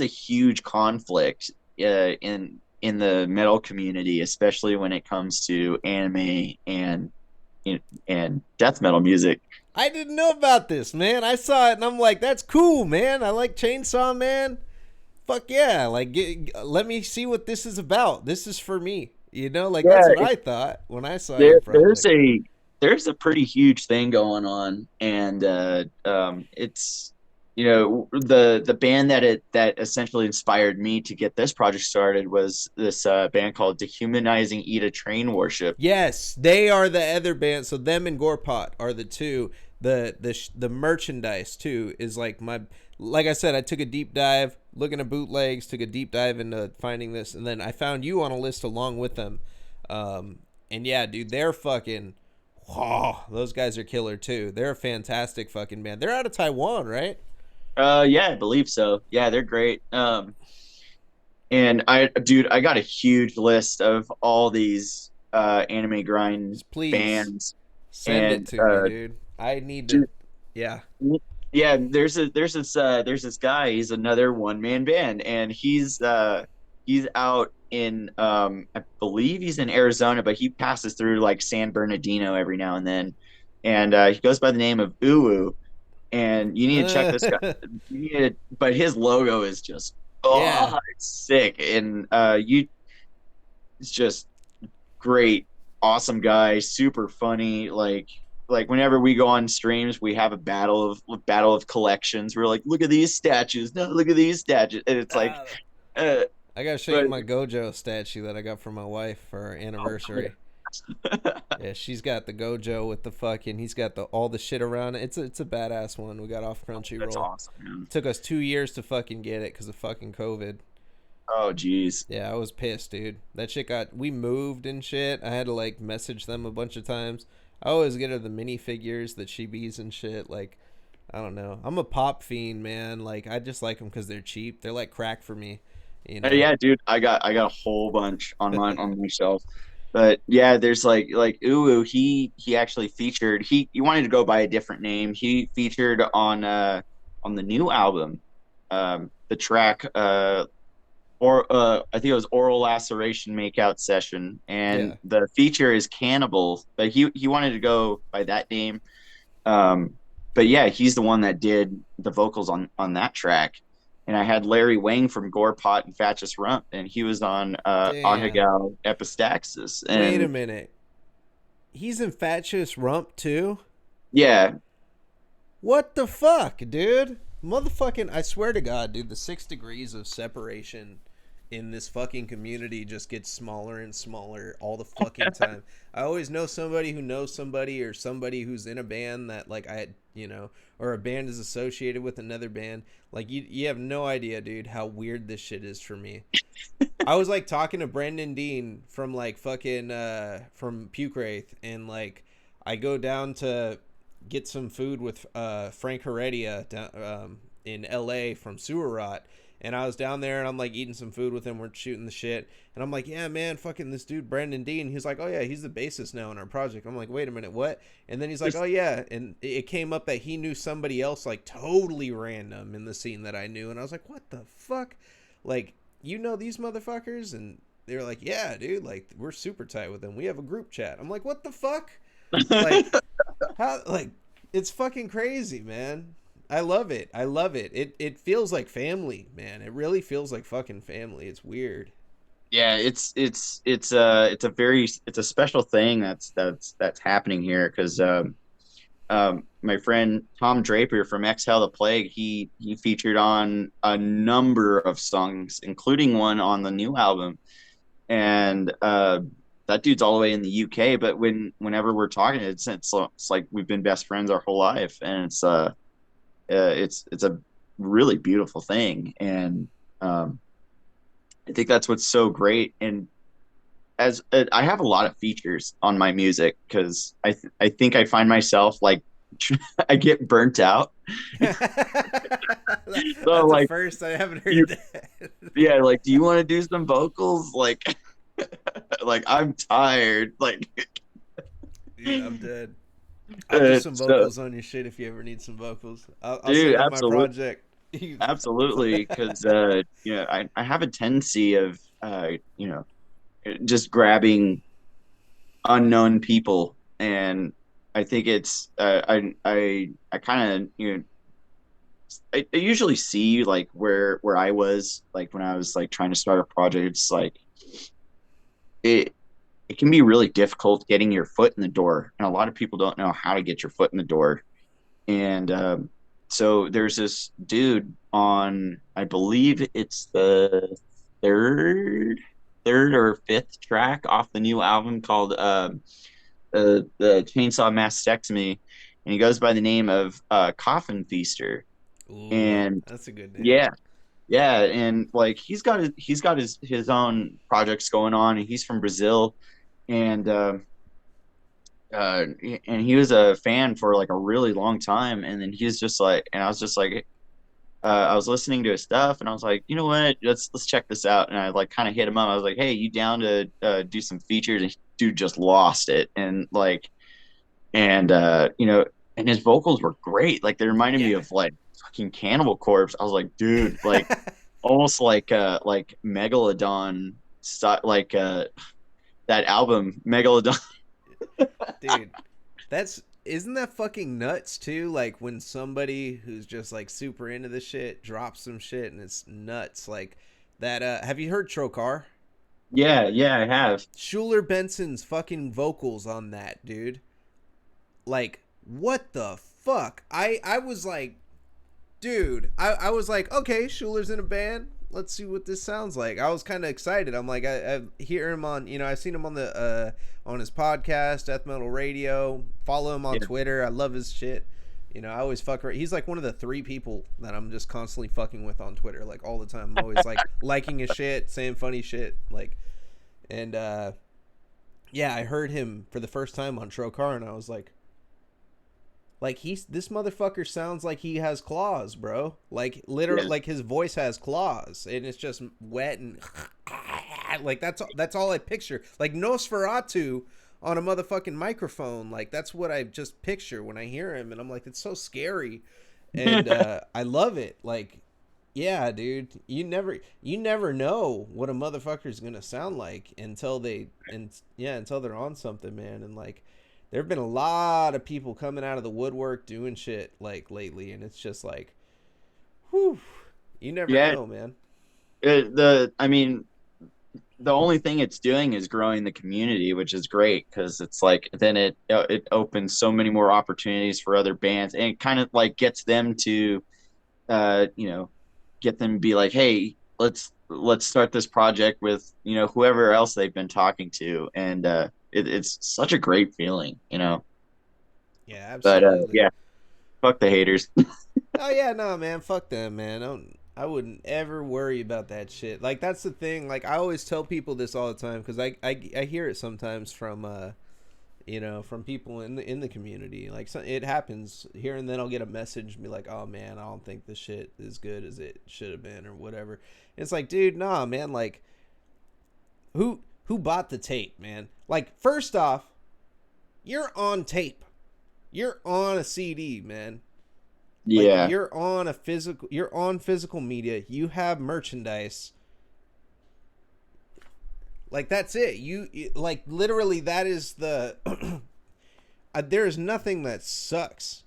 a huge conflict in the metal community, especially when it comes to anime and death metal music. I didn't know about this, man. I saw it and I'm like, that's cool, man. I like Chainsaw Man. Fuck yeah. Like let me see what this is about. This is for me. Like Yeah, that's what I thought when I saw your there there's project. a there's a pretty huge thing going on, and it's the band that essentially inspired me to get this project started was this band called Dehumanizing Eat a Train Worship. Yes, they are the other band. So them and Gorepot are the two. The merchandise too is like my, like I said, I took a deep dive looking at bootlegs, took a deep dive into finding this, and then I found you on a list along with them. And yeah, dude, they're fucking. Oh, those guys are killer too. They're a fantastic fucking band. They're out of Taiwan, right? Yeah, I believe so. Yeah, they're great. And I got a huge list of all these anime grind Just please bands, send it and to me, dude. I need to. dude, Yeah. yeah, there's this guy. He's another one man band, and he's out in I believe he's in Arizona, but he passes through like San Bernardino every now and then, and he goes by the name of Uwu. And you need to check this guy. But his logo is just, Yeah. it's sick, and it's just great, awesome guy, super funny. Like whenever we go on streams, we have a battle of collections. We're like, look at these statues, no, look at these statues, and it's like, Uh, uh, I gotta show you but my Gojo statue that I got for my wife for our anniversary. Yeah, she's got the Gojo with the fucking. He's got the all the shit around it. It's a badass one. We got off that's Crunchyroll. awesome, man. Took us 2 years to fucking get it because of fucking COVID. Oh, geez. Yeah, I was pissed, dude. That shit got. We moved and shit. I had to like message them a bunch of times. I always get her the minifigures, the chibis and shit. Like, I don't know. I'm a pop fiend, man. Like I just like them because they're cheap. They're like crack for me, you know. Yeah, dude, I got a whole bunch on my shelf. But yeah, there's like Uwu, he actually featured he wanted to go by a different name. He featured on the new album, the track or I think it was Oral Laceration Makeout Session, and Yeah. the feature is Cannibal, but he wanted to go by that name. Um, but yeah, he's the one that did the vocals on that track. And I had Larry Wang from Gorepot and Fatchus Rump, and he was on Damn. Ahegao Epistaxis. Wait a And minute. He's in Fatchus Rump too? yeah, What the fuck, dude? Motherfucking, I swear to God, dude, the 6 degrees of separation in this fucking community just gets smaller and smaller all the fucking time. I always know somebody who knows somebody or somebody who's in a band that, like, or a band is associated with another band. Like, you have no idea, dude, how weird this shit is for me. I was like talking to Brendan Dean from like fucking from Puke Wraith, and like I go down to get some food with Frank Heredia down, in LA from Sewer Rot. And I was down there and I'm like eating some food with him. We're shooting the shit. And I'm like, yeah, man, fucking this dude, Brendan Dean. He's like, oh, yeah, he's the bassist now in our project. I'm like, wait a minute, what? And then he's like, oh, yeah. And it came up that he knew somebody else like totally random in the scene that I knew. And I was like, what the fuck? Like, you know these motherfuckers? And they were like, yeah, dude, like, we're super tight with them. We have a group chat. I'm like, what the fuck? Like, how, like, it's fucking crazy, man. I love it. I love it. It feels like family, man. It really feels like fucking family. It's weird. yeah, it's a very it's a special thing that's happening here because my friend Tom Draper from Exhale the Plague, he featured on a number of songs, including one on the new album. And that dude's all the way in the UK. But whenever we're talking, it's like we've been best friends our whole life, and it's a really beautiful thing. And I think that's what's so great. And as I have a lot of features on my music because I think I find myself like I get burnt out. So That's a like first. I haven't you heard that. yeah, like do you want to do some vocals? Like like I'm tired. Like Dude, I'm dead. I'll do some so vocals on your shit if you ever need some vocals. I'll dude, send them my absolutely. project. Absolutely, because I have a tendency of just grabbing unknown people, and I think it's I kind of I usually see like where I was like when I was like trying to start a project. It's like it it can be really difficult getting your foot in the door, and a lot of people don't know how to get your foot in the door. And so there's this dude on, I believe it's the third, third or fifth track off the new album called the Chainsaw Mastectomy, and he goes by the name of Coffin Feaster. Ooh, And that's a good name. yeah, yeah, and like he's got his own projects going on, and he's from Brazil, and uh, and he was a fan for like a really long time. And then he was just like, and I was just like, I was listening to his stuff, and I was like, you know what, let's check this out. And I like kind of hit him up. I was like, hey, you down to do some features? And dude just lost it, and like, and and his vocals were great. Like they reminded me Yeah. of like fucking Cannibal Corpse. I was like, dude, like almost like Megalodon, like that album Megalodon. Dude, that's isn't that fucking nuts too? Like when somebody who's just like super into the shit drops some shit and it's nuts. Like that have you heard Trokar? Yeah, yeah, I have. Schuler Benson's fucking vocals on that, dude. Like, what the fuck? I was like, dude, I was like, okay, Schuler's in a band. Let's see what this sounds like. I was kind of excited. I'm like, I hear him on, I've seen him on the on his podcast, Death Metal Radio. Follow him on Yeah. Twitter. I love his shit. I always fuck around. He's like one of the 3 people that I'm just constantly fucking with on Twitter, like all the time. I'm always like liking his shit, saying funny shit, like, and yeah, I heard him for the first time on Trokar, and I was like, Like this motherfucker sounds like he has claws, bro. Like literally, Yeah. like his voice has claws, and it's just wet and like that's all I picture. Like Nosferatu on a motherfucking microphone. Like that's what I just picture when I hear him, and I'm like, it's so scary, and I love it. Like, yeah, dude, you never know what a motherfucker's gonna sound like until they're on something, man, and like there have been a lot of people coming out of the woodwork doing shit like lately, and it's just like, whew, you never Yeah. know, man. I mean, the only thing it's doing is growing the community, which is great because it's like then it opens so many more opportunities for other bands, and it kind of like gets them to you know, get them to be like, hey, let's start this project with, whoever else they've been talking to, and it's such a great feeling, Yeah, But absolutely. yeah, fuck the haters. Oh yeah, no, man, fuck them, man. I wouldn't ever worry about that shit. Like that's the thing. Like I always tell people this all the time because I hear it sometimes from from people in the community. Like it happens here and then. I'll get a message and be like, "Oh man, I don't think this shit is good as it should have been or whatever." And it's like, dude, nah, man. Like who bought the tape, man? Like first off, you're on tape. You're on a CD, man. Like Yeah, you're on physical media. You have merchandise. Like that's it. Like literally that is the there is nothing that sucks.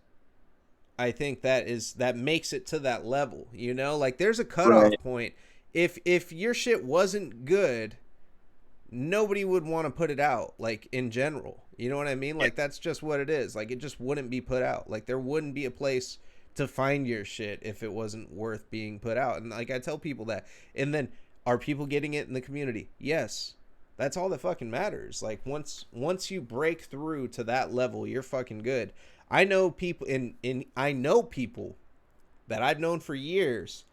I think that makes it to that level, Like there's a cutoff right. point. If your shit wasn't good, nobody would want to put it out, like in general. You know what I mean? Yeah, Like that's just what it is. Like it just wouldn't be put out. Like there wouldn't be a place to find your shit if it wasn't worth being put out. And like I tell people that. And then are people getting it in the community? Yes. That's all that fucking matters. Like once you break through to that level, you're fucking good. I know people in I know people that I've known for years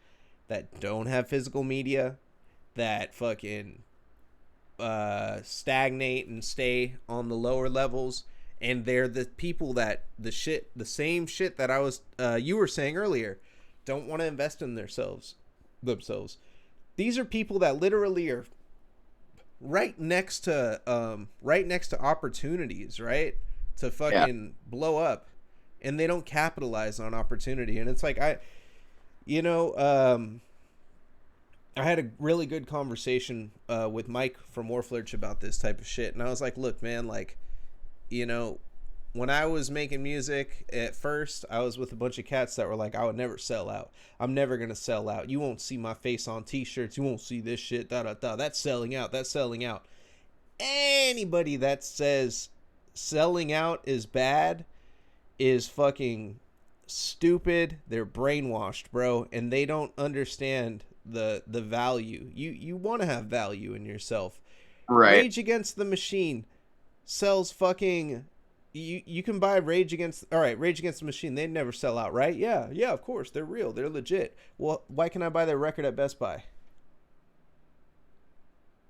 that don't have physical media, that fucking stagnate and stay on the lower levels, and they're the people that the same shit that I was you were saying earlier, don't want to invest in themselves. These are people that literally are right next to opportunities, right, to yeah, fucking blow up, and they don't capitalize on opportunity. And it's like you know um I had a really good conversation with Mike from Warflurch about this type of shit, and I was like, "Look, man, like, you know, when I was making music at first, I was with a bunch of cats that were like, I would never sell out. I'm never gonna sell out. You won't see my face on T-shirts. You won't see this shit. Da da da. That's selling out. That's selling out. Anybody that says selling out is bad is fucking stupid. They're brainwashed, bro, and they don't understand the value. You want to have value in yourself. right, Rage Against the Machine sells fucking you can buy Rage Against the Machine. They never sell out, right? Yeah, yeah, of course. They're real. They're legit. Well, why can I buy their record at Best Buy?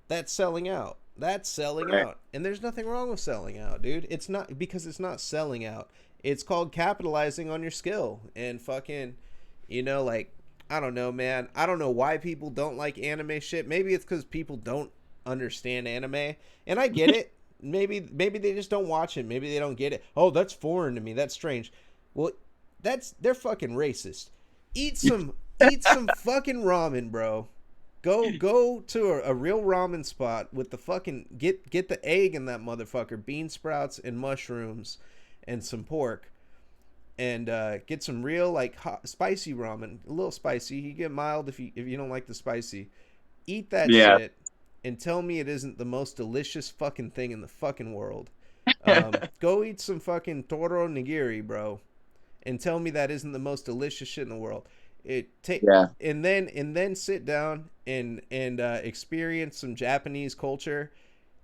That's selling out. That's selling right, out. And there's nothing wrong with selling out, dude. It's not because it's not selling out. It's called capitalizing on your skill and fucking, like I don't know, man. I don't know why people don't like anime shit. Maybe it's because people don't understand anime, and I get it. Maybe they just don't watch it. Maybe they don't get it. Oh, that's foreign to me. That's strange. Well, they're fucking racist. Eat some fucking ramen, bro. Go to a real ramen spot with the fucking get the egg in that motherfucker, bean sprouts and mushrooms, and some pork, and get some real like hot, spicy ramen. A little spicy. You get mild if you don't like the spicy. Eat that yeah, shit and tell me it isn't the most delicious fucking thing in the fucking world. Go eat some fucking toro nigiri, bro, and tell me that isn't the most delicious shit in the world. It take yeah, and then sit down and experience some Japanese culture,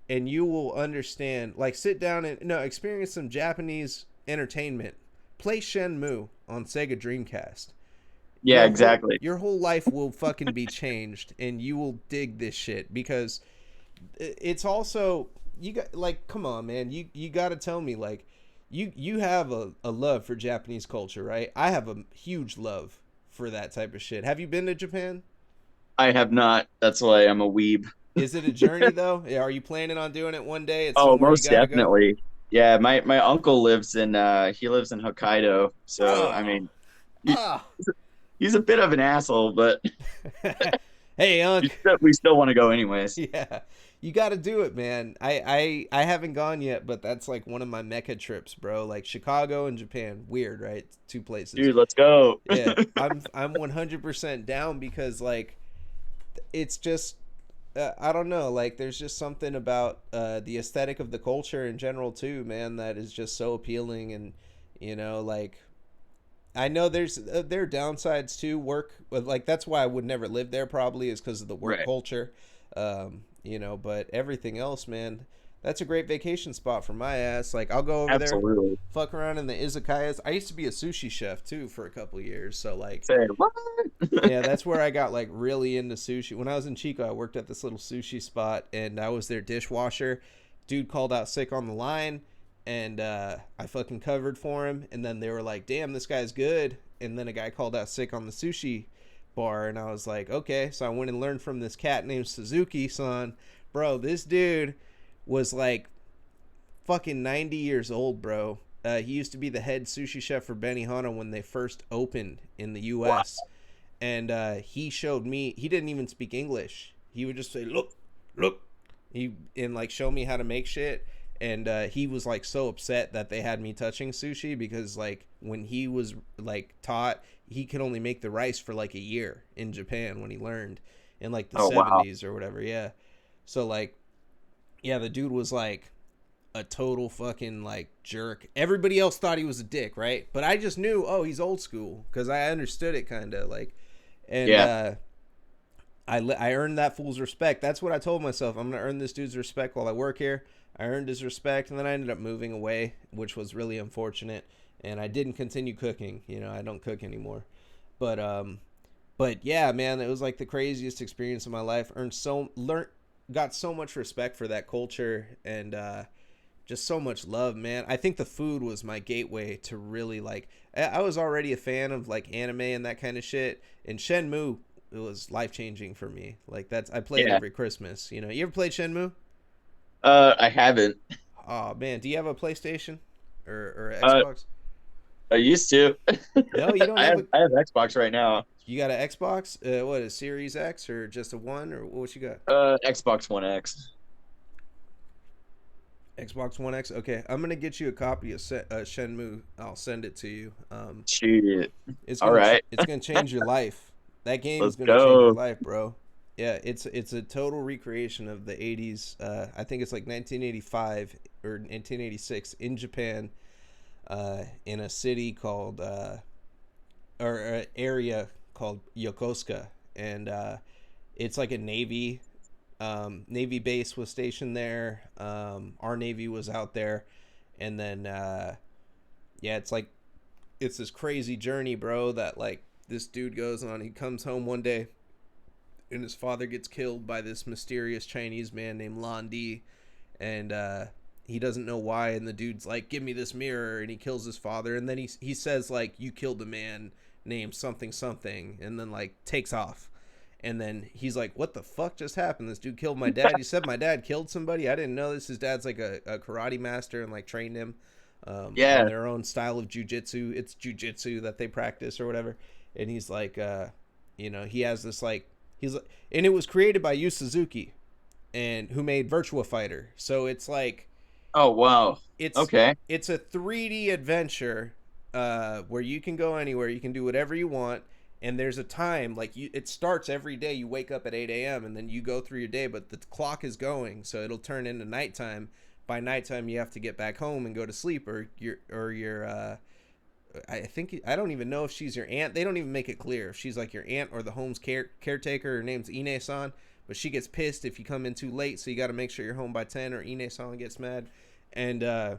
and you will understand. Like sit down and no experience some Japanese entertainment. Play Shenmue on Sega Dreamcast. yeah, exactly. Your whole life will fucking be changed, and you will dig this shit because it's also you got like come on man you got to tell me like You have a love for Japanese culture, right? I have a huge love for that type of shit. Have you been to Japan? I have not. That's why I'm a weeb. Is it a journey though? Yeah, are you planning on doing it one day? It's Oh, somewhere you most gotta go. definitely. Yeah, my uncle lives in he lives in Hokkaido. So I Oh, mean, he, ah. he's a bit of an asshole, but Hey, Unc. we still want to go anyways. Yeah, you got to do it, man. I haven't gone yet, but that's like one of my mecca trips, bro. Like Chicago and Japan, weird, right? Two places. Dude, let's go. Yeah, I'm 100% down because like it's just I don't know, like there's just something about the aesthetic of the culture in general too, man, that is just so appealing. And like I know there are downsides to work, but like that's why I would never live there. Probably is because of the work Right. culture, But everything else, man, that's a great vacation spot for my ass. Like I'll go over there, Absolutely. fuck around in the izakayas. I used to be a sushi chef too for a couple years, so like Say what? yeah, that's where I got like really into sushi. When I was in Chico, I worked at this little sushi spot, and I was their dishwasher. Dude called out sick on the line, and I fucking covered for him. And then they were like, "Damn, this guy's good." And then a guy called out sick on the sushi bar, and I was like, "Okay." So I went and learned from this cat named Suzuki, son. Bro, this dude was like fucking 90 years old, bro. He used to be the head sushi chef for Benihana when they first opened in the Wow. U.S. And he showed me. He didn't even speak English. He would just say, "Look, look," and like show me how to make shit. And he was like so upset that they had me touching sushi because like when he was like taught, he could only make the rice for like a year in Japan when he learned in like the Oh wow. 70s or whatever. Yeah. So like yeah, the dude was like a total fucking like jerk. Everybody else thought he was a dick, right? But I just knew, oh, he's old school because I understood it kind of like, and Yeah. I earned that fool's respect. That's what I told myself. I'm gonna earn this dude's respect while I work here. I earned his respect, and then I ended up moving away, which was really unfortunate. And I didn't continue cooking. I don't cook anymore. But but yeah, man, it was like the craziest experience of my life. Got so much respect for that culture, and just so much love, man. I think the food was my gateway to really like. I was already a fan of like anime and that kind of shit, and Shenmue it was life changing for me. Like that's I play it Yeah. every Christmas. You ever played Shenmue? I haven't. Oh man, do you have a PlayStation or an Uh, Xbox? I used to. No, you don't I have have a. I have Xbox right now. You got an Xbox? What a Series X or just a one or what you got? Xbox One X. Xbox One X. Okay, I'm gonna get you a copy of Shenmue. I'll send it to you. Shit. It's All gonna right. it's gonna change your life. That game is Let's gonna change your go. life, bro. Yeah, it's a total recreation of the '80s. I think it's like 1985 or 1986 in Japan, in a city called or an area called Yokosuka, and it's like a Navy base was stationed there. Our Navy was out there, and then yeah, it's this crazy journey, bro. That like this dude goes on. He comes home one day, and his father gets killed by this mysterious Chinese man named Lan Di, and he doesn't know why. And the dude's like, "Give me this mirror," and he kills his father. And then he says like, "You killed a man named something something," and then like takes off. And then he's like, "What the fuck just happened? This dude killed my dad." He said my dad killed somebody. I didn't know this. His dad's like a karate master and like trained him on Yeah. their own style of jujitsu. It's jujitsu that they practice or whatever. And he's like, he has this like and it was created by Yu Suzuki, and who made Virtua Fighter. So it's like Oh wow. it's Okay. it's a 3D adventure where you can go anywhere, you can do whatever you want, and there's a time like it starts every day. You wake up at 8 a.m. and then you go through your day, but the clock is going, so it'll turn into nighttime. By nighttime, you have to get back home and go to sleep, or your I think I don't even know if she's your aunt. They don't even make it clear if she's like your aunt or the home's caretaker. Her name's Ine-san, but she gets pissed if you come in too late, so you got to make sure you're home by 10 or Ine-san gets mad. And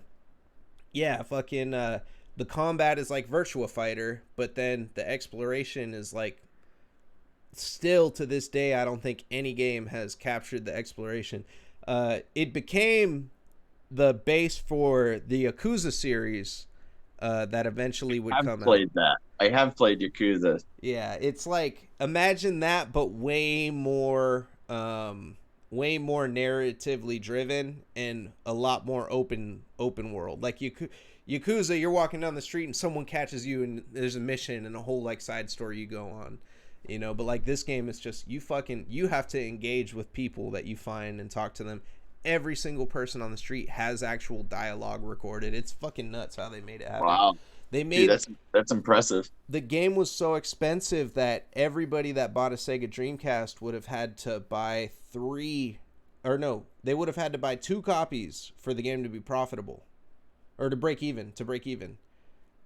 yeah, fucking the combat is like Virtua Fighter, but then the exploration is like still to this day I don't think any game has captured the exploration. It became the base for the Yakuza series that eventually would I've come out. played that. I have played Yakuza. Yeah, it's like imagine that, but way more narratively driven and a lot more open world. Like Yakuza, you're walking down the street and someone catches you and there's a mission and a whole like side story you go on, you know. But like this game, it's just you have to engage with people that you find and talk to them. Every single person on the street has actual dialogue recorded. It's fucking nuts how they made it happen. Wow, They dude, made that's impressive. the game was so expensive that everybody that bought a Sega Dreamcast would have had to buy they would have had to buy 2 copies for the game to be profitable or to break even.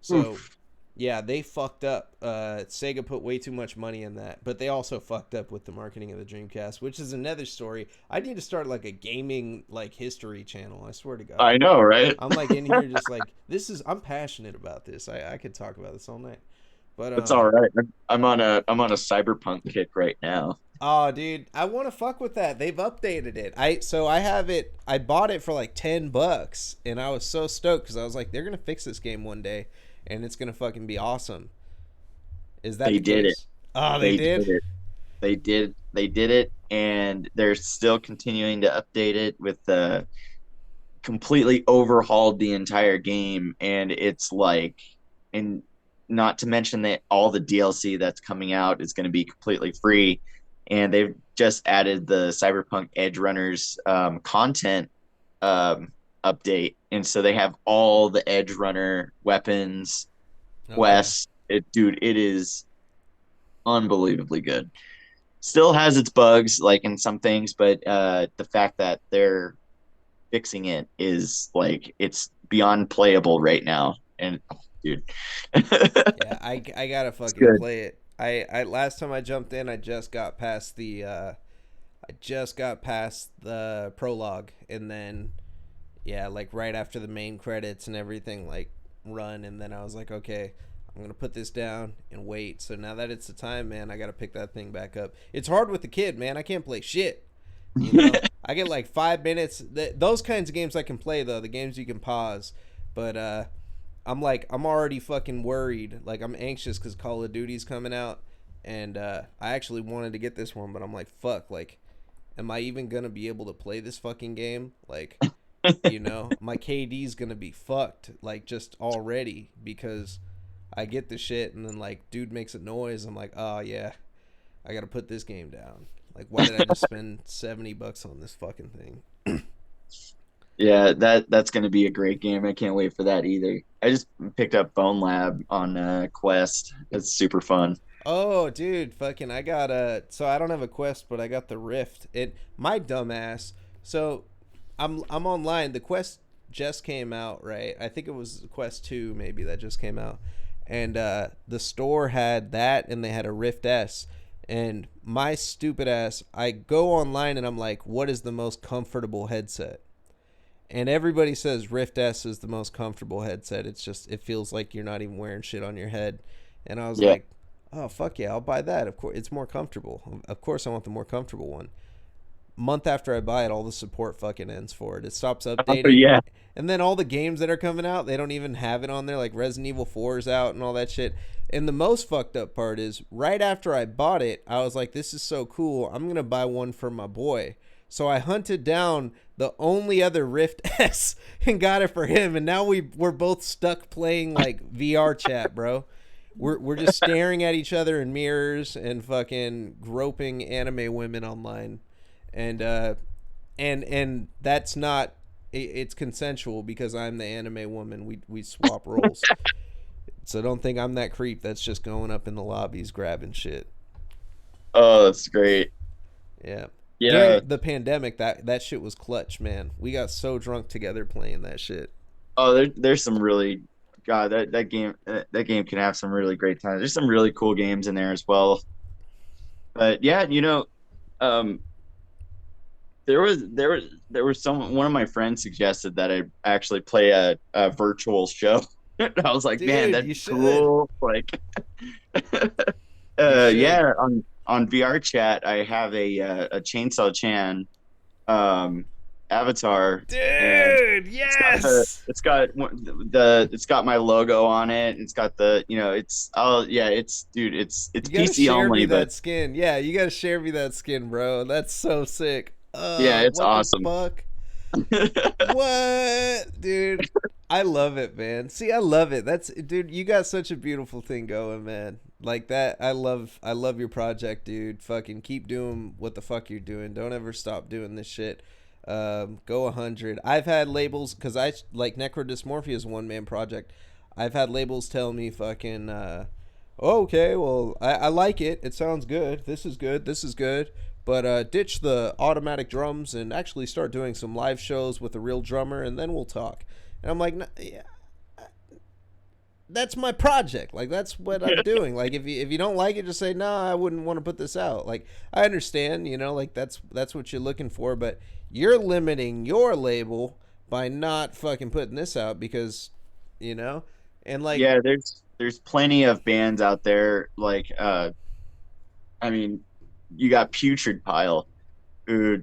So, Oof. yeah, they fucked up. Sega put way too much money in that, but they also fucked up with the marketing of the Dreamcast, which is another story. I need to start like a gaming like history channel. I swear to God. I know, right? I'm like in here just like I'm passionate about this. I could talk about this all night. But It's all right. I'm on a cyberpunk kick right now. oh dude, I want to fuck with that. They've updated it. I have it. I bought it for like $10 and I was so stoked cuz I was like they're going to fix this game one day and it's going to fucking be awesome. Is that They the did it. case? Oh, they They did did. it. They did it, and they're still continuing to update it with the completely overhauled the entire game, and it's like, and not to mention that all the DLC that's coming out is going to be completely free, and they've just added the Cyberpunk Edge Runners content update, and so they have all the Edge Runner weapons, Okay. quests. Dude, it is unbelievably good. Still has its bugs, like in some things, but the fact that they're fixing it is like it's beyond playable right now. And oh, dude, Yeah, I got to it's fucking good. play it. I last time I jumped in, I just got past the prologue and then yeah, like right after the main credits and everything like run and then I was like, okay, I'm gonna put this down and wait. So now that it's the time, man, I gotta pick that thing back up. It's hard with the kid, man. I can't play shit. You know, I get like 5 minutes. Those kinds of games I can play though. The games you can pause, but I'm already fucking worried. Like I'm anxious because Call of Duty's coming out, and I actually wanted to get this one, but I'm like, fuck. Like, am I even gonna be able to play this fucking game? Like, you know, my KD's gonna be fucked. Like, just already because I get the shit, and then like, dude makes a noise. I'm like, oh yeah, I gotta put this game down. Like, why did I just spend $70 on this fucking thing? Yeah, that's gonna be a great game. I can't wait for that either. I just picked up Bone Lab on Quest. It's super fun. Oh, dude, fucking, I got a. So I don't have a Quest, but I got the Rift. My dumbass. So, I'm online. The Quest just came out, right? I think it was Quest 2 maybe that just came out, and the store had that, and they had a Rift S. And my stupid ass, I go online and I'm like, what is the most comfortable headset? And everybody says Rift S is the most comfortable headset. It's just it feels like you're not even wearing shit on your head. And I was Yeah. like, oh fuck yeah, I'll buy that. Of course, it's more comfortable. Of course, I want the more comfortable one. Month after I buy it, all the support fucking ends for it. It stops Oh updating, yeah. and then all the games that are coming out, they don't even have it on there. Like Resident Evil 4 is out and all that shit. And the most fucked up part is right after I bought it, I was like, this is so cool. I'm gonna buy one for my boy. So I hunted down the only other Rift S and got it for him. And now we're both stuck playing like VR chat, bro. We're just staring at each other in mirrors and fucking groping anime women online, and that's not it's consensual because I'm the anime woman. We swap roles, so don't think I'm that creep that's just going up in the lobbies grabbing shit. Oh, that's great. Yeah. Yeah. During the pandemic, that shit was clutch, man. We got so drunk together playing that shit. Oh, there's some really God, that game can have some really great times. There's some really cool games in there as well. But yeah, um, there was some one of my friends suggested that I actually play a virtual show. I was like, man, Dude, that'd you be should. cool. Like, You should. yeah, on VR chat, I have a Chainsaw Chan. Um, avatar, and Dude, it's got the yes. it's got my logo on it. It's got the it's oh yeah, it's dude, it's You gotta PC share me only, but that skin. Yeah, you gotta share me that skin, bro. That's so sick. yeah, it's What the awesome. fuck? What, dude? I love it, man. See, I love it. That's dude. You got such a beautiful thing going, man. Like that. I love your project, dude. Fucking keep doing what the fuck you're doing. Don't ever stop doing this shit. Go 100. I've had labels because I like Necrodysmorphia is a one man project. I've had labels tell me fucking. Okay, well, I like it. It sounds good. This is good. This is good. But ditch the automatic drums and actually start doing some live shows with a real drummer, and then we'll talk. And I'm like, yeah, that's my project. Like that's what I'm doing. Like if you don't like it, just say no. I wouldn't want to put this out. Like I understand, like that's what you're looking for, but you're limiting your label by not fucking putting this out because, you know, and like Yeah, there's plenty of bands out there like I mean, you got Putrid Pile, who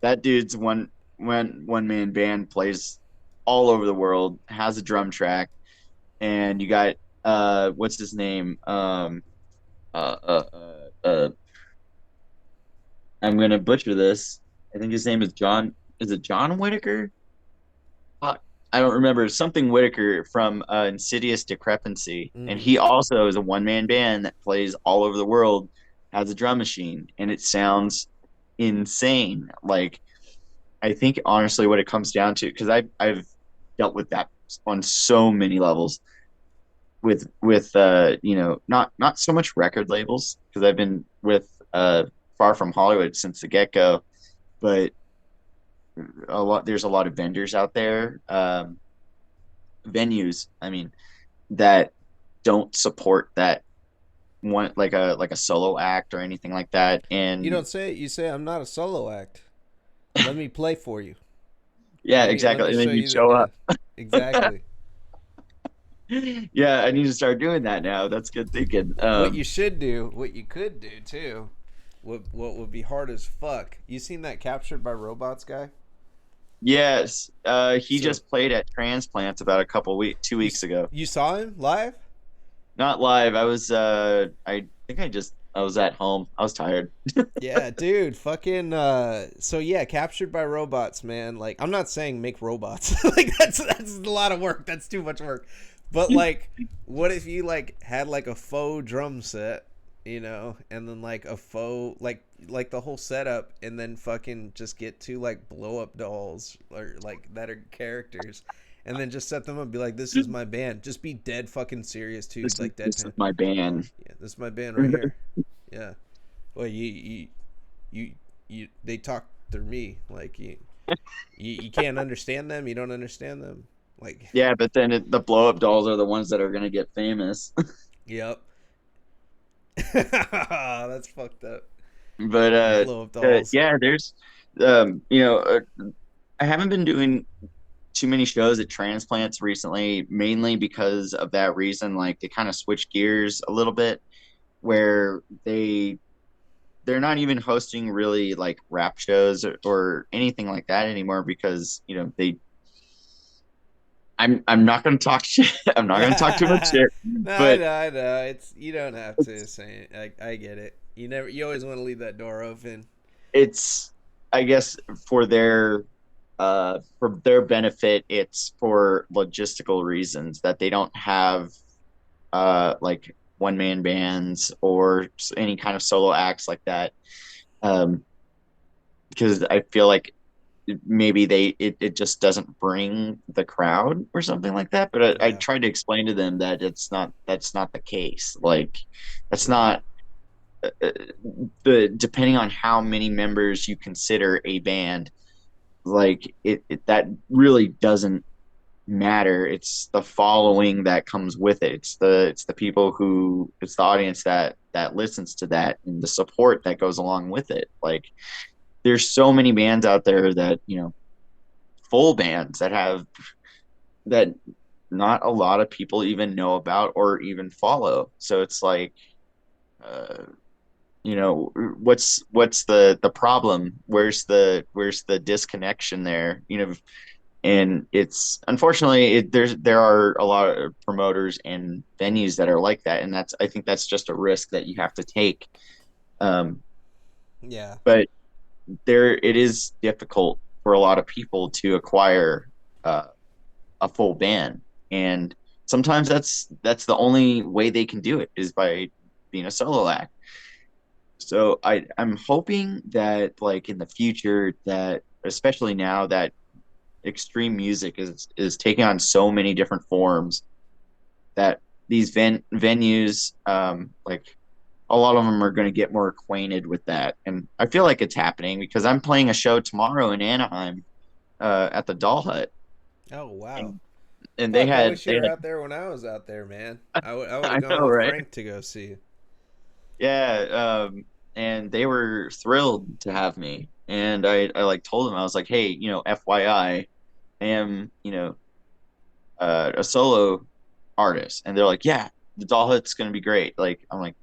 that dude's one man band, plays all over the world, has a drum track, and you got what's his name? Uh uh I'm gonna butcher this. I think his name is John. Is it John Whitaker? Fuck. I don't remember. Something Whitaker from Insidious Discrepancy, and mm, he also is a one man band that plays all over the world, has a drum machine, and it sounds insane. Like I think honestly, what it comes down to, because I've dealt with that on so many levels with not so much record labels, because I've been with Far From Hollywood since the get go, but there's a lot of vendors out there, venues, I mean, that don't support that one, like a solo act or anything like that. you And don't say it. You say I'm not a solo act. Let me play for you. yeah, Let exactly. me And show then you you that. show Yeah, up. exactly. Yeah, I need to start doing that now. That's good thinking. What you should do, what you could do too, what would be hard as fuck. You seen that Captured by Robots guy? Yes, he So just played at Transplants about a couple week 2 weeks ago. you saw him live? Not live. I think I was at home. I was tired. Yeah, dude, fucking so yeah, Captured by Robots, man. Like I'm not saying make robots. Like that's a lot of work. That's too much work. But like what if you like had like a faux drum set, and then like a faux like the whole setup and then fucking just get two like blow up dolls or like that are characters and then just set them up and be like this is my band. Just be dead fucking serious too, like This is deadpan. my band. Yeah, this is my band right here. Yeah. Well, you they talk through me. Like you can't understand them. You don't understand them. Like, Yeah, but then the blow up dolls are the ones that are gonna get famous. yep. That's fucked up. But Blow up dolls. yeah, there's I haven't been doing too many shows at Transplants recently, mainly because of that reason. Like they kind of switch gears a little bit, where they're not even hosting really like rap shows or anything like that anymore, because I'm not going to talk shit. I'm not going to talk too much No, shit, but I know. It's you don't have to say it. I get it. You always want to leave that door open. it's, I guess, for their benefit, it's for logistical reasons that they don't have like one man bands or any kind of solo acts like that. Um, because I feel like maybe it just doesn't bring the crowd or something like that. But I Yeah. tried to explain to them that that's not the case. Like that's not uh, the depending on how many members you consider a band, like it that really doesn't matter. It's the following that comes with it. It's the people who, it's the audience that listens to that, and the support that goes along with it. Like there's so many bands out there that full bands that not a lot of people even know about or even follow. So it's like, uh, you know, what's the problem? Where's the disconnection there? You know, and it's unfortunately there are a lot of promoters and venues that are like that, and I think that's just a risk that you have to take. Um, Yeah. but there it is difficult for a lot of people to acquire uh, a full band, and sometimes that's the only way they can do it is by being a solo act. So I'm hoping that like in the future that especially now that extreme music is taking on so many different forms that these venues like a lot of them are going to get more acquainted with that, and I feel like it's happening because I'm playing a show tomorrow in Anaheim at the Doll Hut, Oh wow. and and Fuck, I wish they you were had out there when I was out there, man. I would have I gone know, with right? Frank to go see. Yeah, and they were thrilled to have me, and I like told them I was like, hey, you know, FYI, I am, you know, a solo artist, and they're like, yeah, the Doll Hut's gonna be great. Like I'm like,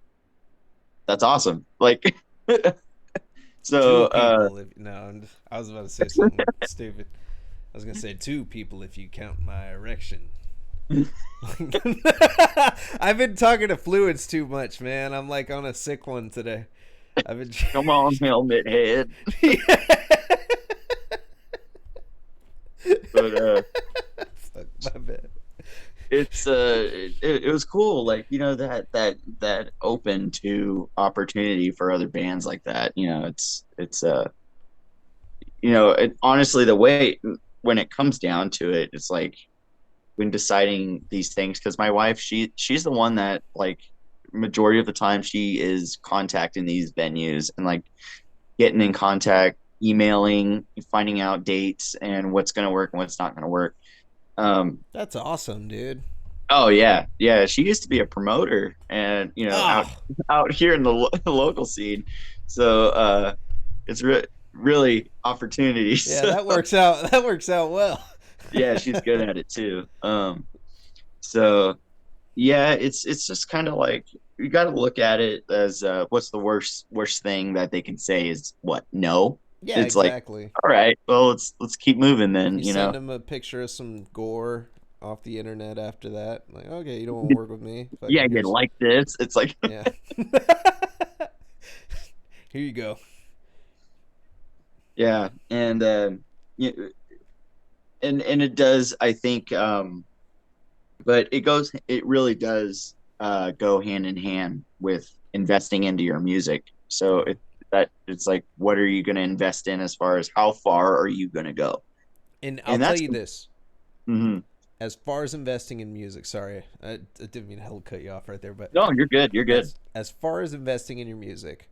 that's awesome. Like, so Two people if no, I was about to say something stupid. I was gonna say two people if you count my erection. I've been talking to fluids too much, man. I'm like on a sick one today. I've been. come on, helmet head. But Fuck my bad. it's it was cool, like you know that open to opportunity for other bands like that. You know, it's you know, honestly, the way when it comes down to it, it's like when deciding these things, because my wife, she's the one that like majority of the time she is contacting these venues and like getting in contact, emailing, finding out dates and what's going to work and what's not going to work. Um, That's awesome, dude. oh yeah, yeah. She used to be a promoter, and you know, Oh, out here in the local scene. So it's really opportunities. yeah, that works out. That works out well. Yeah, she's good at it too. So yeah, it's just kind of like you got to look at it as what's the worst thing that they can say is what? No. Yeah, It's like, exactly. all right, well, let's keep moving then, You you send know. them a picture of some gore off the internet after that. Like, okay, you don't want to work with me? Yeah, Fucking you here's. like this. It's like Yeah. Here you go. yeah, and yeah, and it does, I think but it really does go hand in hand with investing into your music. So Yeah. it's like what are you going to invest in as far as how far are you going to go? And I'll And tell that's you this. mhm. As far as investing in music, sorry, I didn't mean to hell cut you off right there, but No, you're good. You're good. as far as investing in your music,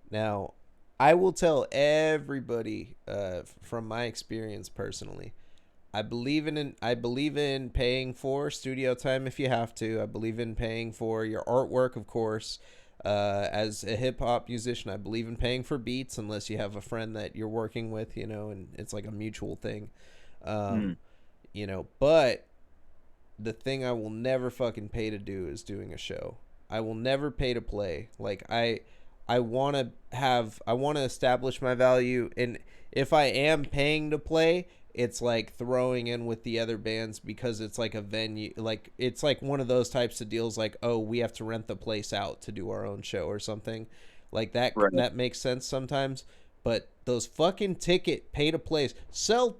now I will tell everybody from my experience personally. I believe in paying for studio time if you have to. I believe in paying for your artwork, of course. As a hip hop musician, I believe in paying for beats unless you have a friend that you're working with, you know, and it's like a mutual thing. Hmm. Um, but the thing I will never fucking pay to do is doing a show. I will never pay to play. Like I want to establish my value, and if I am paying to play, it's like throwing in with the other bands because it's like a venue, like it's like one of those types of deals like, oh, we have to rent the place out to do our own show or something. Like Right. that makes sense sometimes, but those fucking ticket pay to plays, sell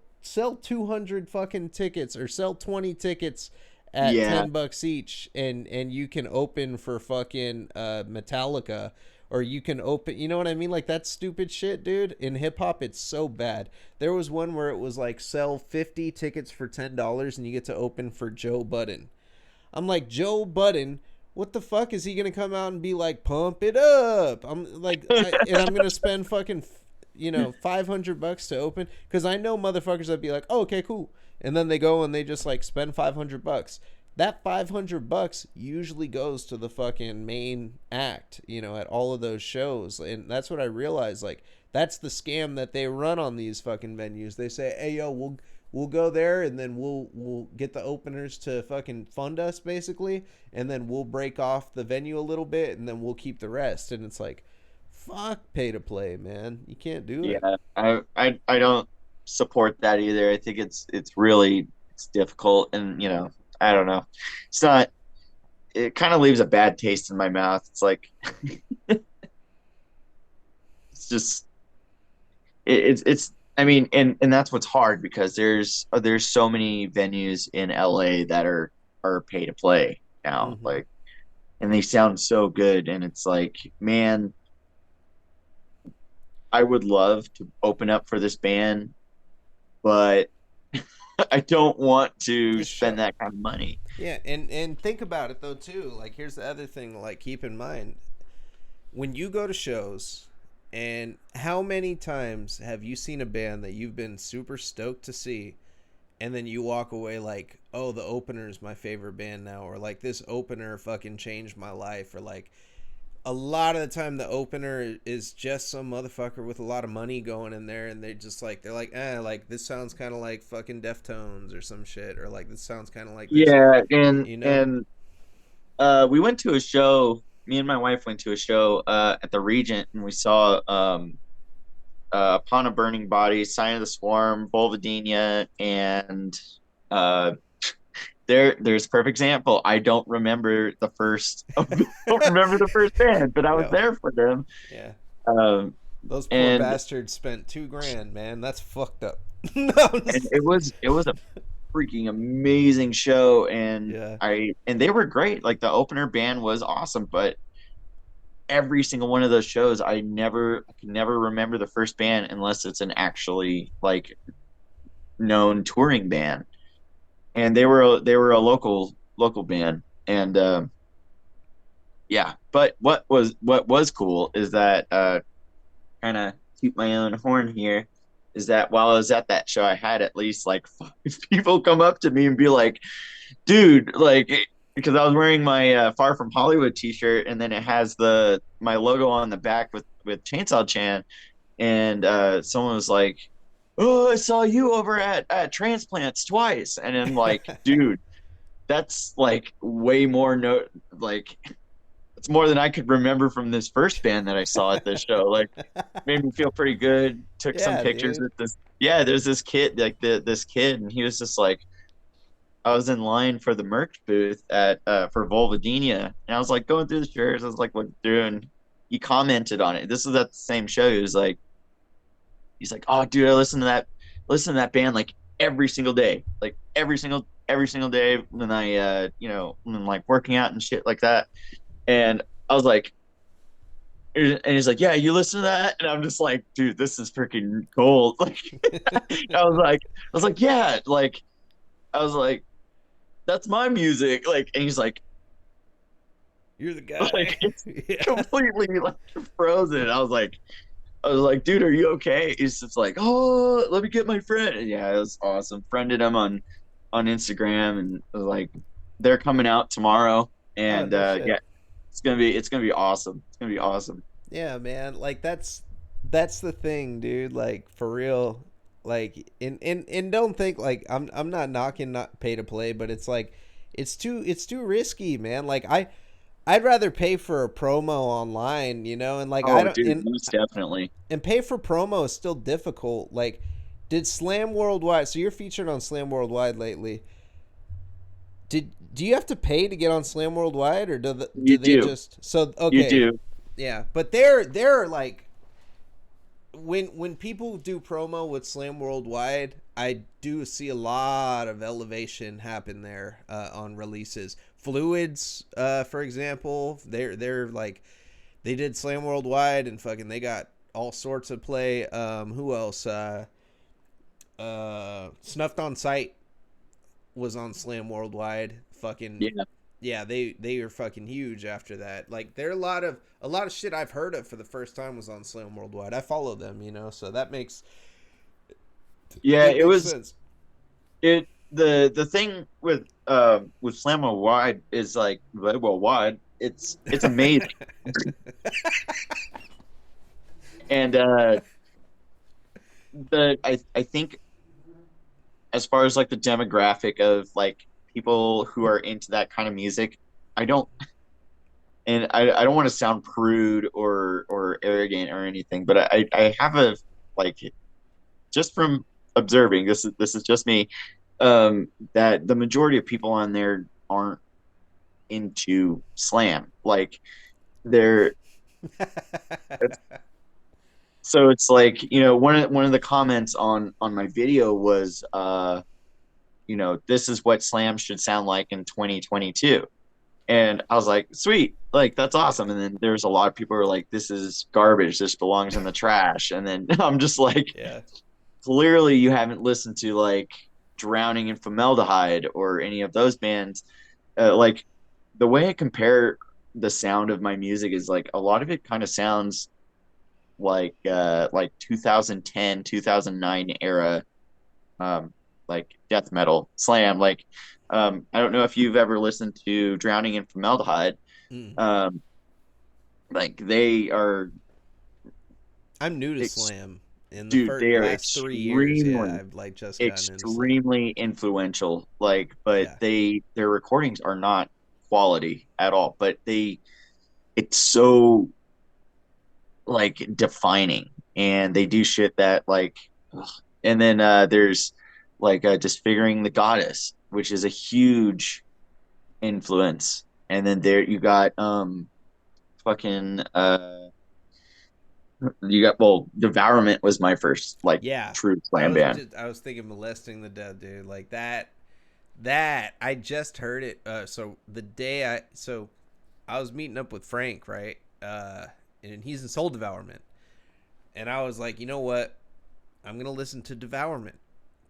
200 fucking tickets or sell 20 tickets at Yeah. $10 each, and you can open for fucking Metallica, or you can open, you know what I mean, like that stupid shit, dude. In hip hop it's so bad. There was one where it was like sell 50 tickets for $10 and you get to open for Joe Budden. I'm like, Joe Budden, what the fuck is he gonna come out and be like, pump it up? I'm like, and I'm gonna spend fucking, $500 to open, because I know motherfuckers that be like, oh, okay, cool, and then they go and they just like spend $500. That $500 usually goes to the fucking main act, at all of those shows, and that's what I realized. Like, that's the scam that they run on these fucking venues. They say, hey, yo, we'll go there, and then we'll get the openers to fucking fund us basically, and then we'll break off the venue a little bit, and then we'll keep the rest. And it's like, Fuck pay to play, man. You can't do it. Yeah, I don't support that either. I think it's really it's difficult, and I don't know. It's not. It kind of leaves a bad taste in my mouth. It's like it's just it's. I mean, and that's what's hard because there's so many venues in LA that are pay to play now, Mm-hmm. like, and they sound so good, and it's like, man, I would love to open up for this band, but I don't want to The spend show. that kind of money. Yeah, and think about it though too. Like here's the other thing. Like keep in mind when you go to shows, and how many times have you seen a band that you've been super stoked to see, and then you walk away like, oh, the opener is my favorite band now, or like this opener fucking changed my life, or like a lot of the time the opener is just some motherfucker with a lot of money going in there, and they're like like this sounds kind of like fucking Deftones or some shit, or like this sounds kind of like this, Yeah, and you know. and we went to a show. Me and my wife went to a show at the Regent, and we saw Upon a Burning Body, Sign of the Swarm, Volvadinia, and uh, there's a perfect example. I don't remember the first. Don't remember the first band, but I was Yeah, there for them. yeah, Um, those poor and bastards spent 2 grand, man. That's fucked up. No, and it was a freaking amazing show, and yeah, they were great. Like, the opener band was awesome, but every single one of those shows, I can never remember the first band unless it's an actually like known touring band, and they were a local band, and yeah. But what was cool is that kind of toot my own horn here, is that while I was at that show, I had at least like 5 people come up to me and be like, dude, like, because I was wearing my Far From Hollywood t-shirt, and then it has the my logo on the back with Chainsaw Chan, and someone was like, "Oh, I saw you over at Transplants twice," and I'm like, "Dude, that's like way more like it's more than I could remember from this first band that I saw at this show." Like, made me feel pretty good. Took some yeah, pictures dude. with this. Yeah, there's this kid, like this kid, and he was just like, I was in line for the merch booth at for Volvadinia, and I was like going through the shirts. I was like looking through, and he commented on it. This was at the same show. He's like, "Oh, dude, I listen to that band like every single day, like every single day when I when I'm like working out and shit like that." And I was like, and he's like, "Yeah, you listen to that?" And I'm just like, "Dude, this is freaking gold!" Like, "Yeah," like, I was like, "That's my music." Like, and he's like, You're the guy. it's Yeah. completely like frozen. I was like, "Dude, are you okay?" He's just like, "Oh, let me get my friend." And yeah, it was awesome. Friended him on Instagram, and was like, they're coming out tomorrow, Oh and no shit. yeah, it's gonna be awesome. It's gonna be awesome. Yeah, man. Like that's the thing, dude. Like for real. Like and don't think like I'm not knocking not pay to play, but it's like it's too risky, man. Like I'd rather pay for a promo online, and like I Oh, don't dude, most definitely. and pay for promo is still difficult. Like did Slam Worldwide, so you're featured on Slam Worldwide lately. Do you have to pay to get on Slam Worldwide, or do You they do, just so you okay? do. Yeah, but they're like when people do promo with Slam Worldwide, I do see a lot of elevation happen there on releases. Fluids, for example, they're like they did Slam Worldwide and fucking they got all sorts of play. Who else? Snuffed on Sight was on Slam Worldwide. Fucking Yeah, yeah, they are fucking huge after that. Like there are a lot of shit I've heard of for the first time was on Slam Worldwide. I follow them, so that makes yeah. it It makes was sense. it the thing with Slammo Wide is like, well, wide. It's amazing, and I think, as far as like the demographic of like people who are into that kind of music, I don't and I don't want to sound prude or arrogant or anything, but I have a like just from observing, this is just me, that the majority of people on there aren't into slam. Like they're so it's like, one of the comments on my video was this is what slam should sound like in 2022. And I was like, sweet, like that's awesome. Yeah. And then there's a lot of people who are like, this is garbage, this belongs in the trash. And then I'm just like, Yeah. clearly you haven't listened to like Drowning in Formaldehyde or any of those bands. Like the way I compare the sound of my music is like a lot of it kind of sounds like 2010 2009 era, um like death metal slam. Like I don't know if you've ever listened to Drowning in Formaldehyde. Mm. um like they are I'm new to ex- slam. In the dude, they are last 3 years, yeah, extremely I've like just gotten into slam. extremely influential, like, but Yeah. their recordings are not quality at all, but it's so like defining, and they do shit that like ugh. And then there's like Disfiguring the Goddess, which is a huge influence. And then there you got fucking you got, well, Devourment was my first like Yeah. true slam band. I was thinking Molesting the Dead, dude. Like that I just heard it so the day I was meeting up with Frank, right? And he's in Soul Devourment. And I was like, you know what? I'm gonna listen to Devourment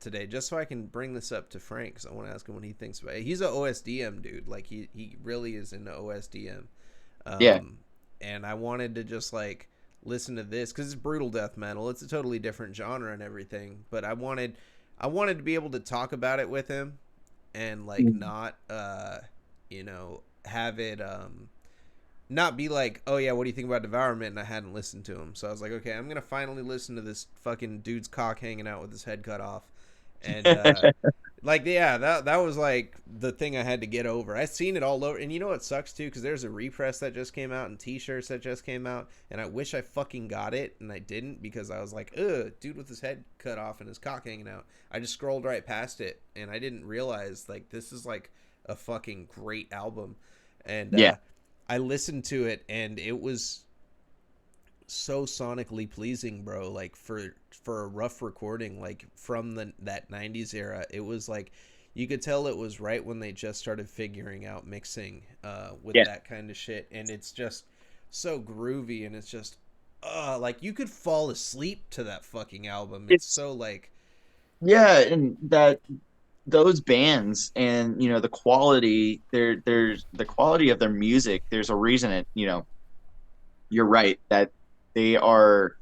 today, just so I can bring this up to Frank, because I want to ask him what he thinks about it. He's a OSDM dude, like he really is into OSDM, Yeah. um, and I wanted to just like listen to this because it's brutal death metal. It's a totally different genre and everything, but I wanted to be able to talk about it with him and like not have it not be like, oh yeah, what do you think about Devourment? And I hadn't listened to him, so I was like, okay, I'm gonna finally listen to this fucking dude's cock hanging out with his head cut off, and like yeah, that was like the thing I had to get over. I seen it all over, and you know what sucks too, because there's a repress that just came out and T-shirts that just came out, and I wish I fucking got it, and I didn't because I was like, ugh, dude with his head cut off and his cock hanging out. I just scrolled right past it, and I didn't realize like this is like a fucking great album, and Yeah. I listened to it and it was so sonically pleasing, bro. Like for a rough recording, like from that '90s era, it was like you could tell it was right when they just started figuring out mixing with Yeah. that kind of shit, and it's just so groovy, and it's just like you could fall asleep to that fucking album. It's It's so like yeah, and that those bands, and the quality, there's the quality of their music. There's a reason it, you're right that they are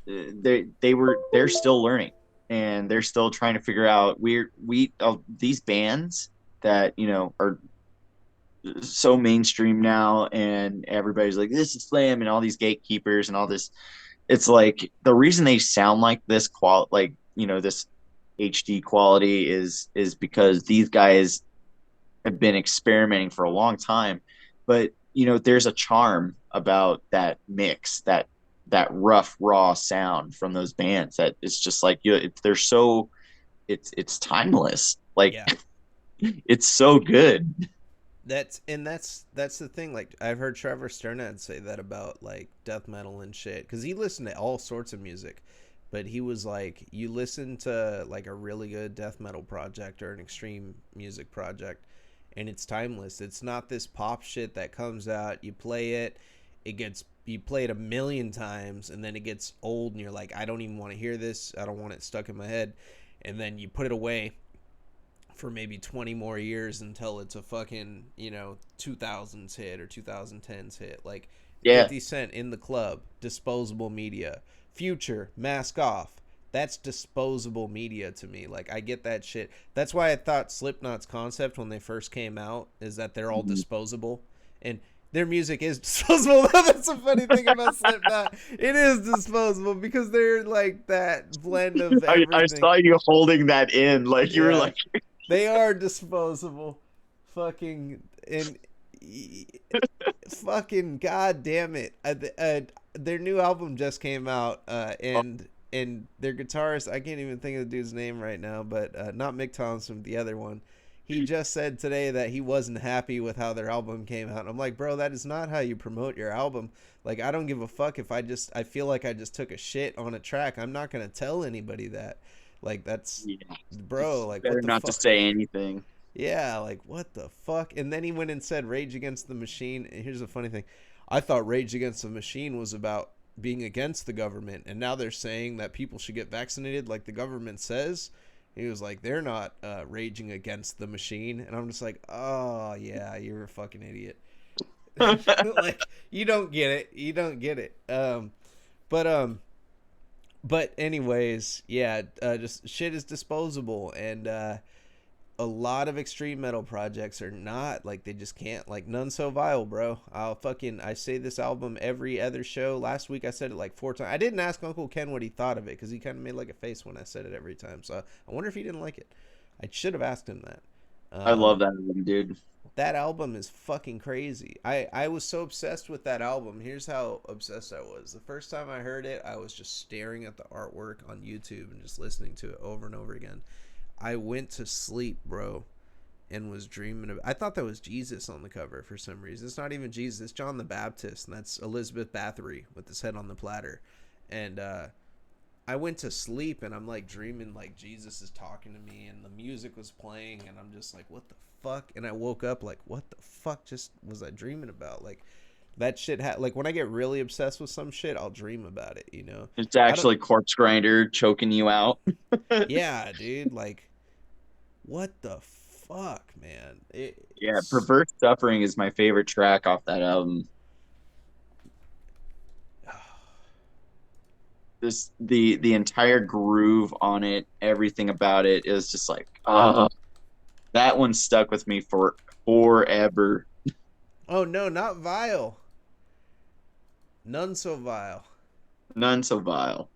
they're still learning, and they're still trying to figure out, these bands that are so mainstream now, and everybody's like, this is slam, and all these gatekeepers and all this. It's like the reason they sound like this like this HD quality is because these guys have been experimenting for a long time. But there's a charm about that mix, that rough raw sound from those bands, that it's just like they're so, it's timeless. Like yeah. it's so good. That's the thing. Like I've heard Trevor Sternad say that about like death metal and shit, because he listened to all sorts of music, but he was like, you listen to like a really good death metal project or an extreme music project, and it's timeless. It's not this pop shit that comes out, you play it, you play it a million times, and then it gets old, and you're like, I don't even want to hear this. I don't want it stuck in my head, and then you put it away for maybe 20 more years until it's a fucking 2000s hit or 2010s hit. Like Yeah. 50 Cent in the Club, disposable media. Future, Mask Off, that's disposable media to me. Like I get that shit. That's why I thought Slipknot's concept when they first came out is that they're all disposable, and their music is disposable. That's a funny thing about Slipknot. It is disposable because they're like that blend of I everything. saw you holding that in, like you were Yeah, like, they are disposable. Fucking, and Fucking god damn it. Their new album just came out, and their guitarist, I can't even think of the dude's name right now, but not Mick Thompson, the other one. He just said today that he wasn't happy with how their album came out. I'm like, bro, that is not how you promote your album. Like, I don't give a fuck if I feel like I just took a shit on a track. I'm not gonna tell anybody that. Like, that's, Yeah, bro, it's like, what better the not to fuck? say anything. Yeah, like, what the fuck? And then he went and said Rage Against the Machine. And here's the funny thing, I thought Rage Against the Machine was about being against the government, and now they're saying that people should get vaccinated like the government says. He was like, they're not raging against the machine. And I'm just like, oh yeah, you're a fucking idiot. Like, you don't get it, you don't get it. But but anyways, yeah, just shit is disposable. And a lot of extreme metal projects are not, like, they just can't, like, None So Vile, bro. I say this album every other show. Last week I said it like 4 times. I didn't ask Uncle Ken what he thought of it, because he kind of made like a face when I said it every time. So I wonder if he didn't like it. I should have asked him that. I love that album, dude. That album is fucking crazy. I was so obsessed with that album. Here's how obsessed I was. The first time I heard it, I was just staring at the artwork on YouTube and just listening to it over and over again. I went to sleep, bro, and was dreaming of. I thought that was Jesus on the cover for some reason. It's not even Jesus. It's John the Baptist, and that's Elizabeth Bathory with his head on the platter. And I went to sleep, and I'm like dreaming like Jesus is talking to me, and the music was playing, and I'm just like, what the fuck? And I woke up like, what the fuck just was I dreaming about? Like, that shit like, when I get really obsessed with some shit, I'll dream about it, you know. It's I don't. actually Corpse Grinder choking you out. Yeah, dude, like, what the fuck, man? Yeah, Perverse Suffering is my favorite track off that album. The entire groove on it, everything about it is just like, that one stuck with me for forever. Oh no, not Vile. None So Vile. None So Vile.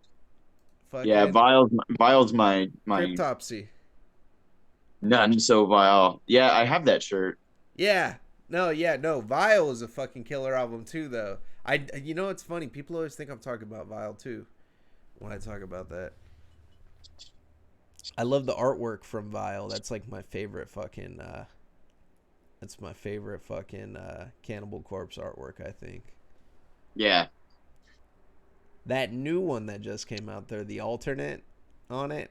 Yeah, Fucking Vile's my Cryptopsy. None So Vile. Yeah, I have that shirt. Yeah. No, yeah, no. Vile is a fucking killer album too, though. You know, it's funny. People always think I'm talking about Vile too when I talk about that. I love the artwork from Vile. That's like my favorite fucking. That's my favorite fucking Cannibal Corpse artwork, I think. Yeah. That new one that just came out there, the alternate on it,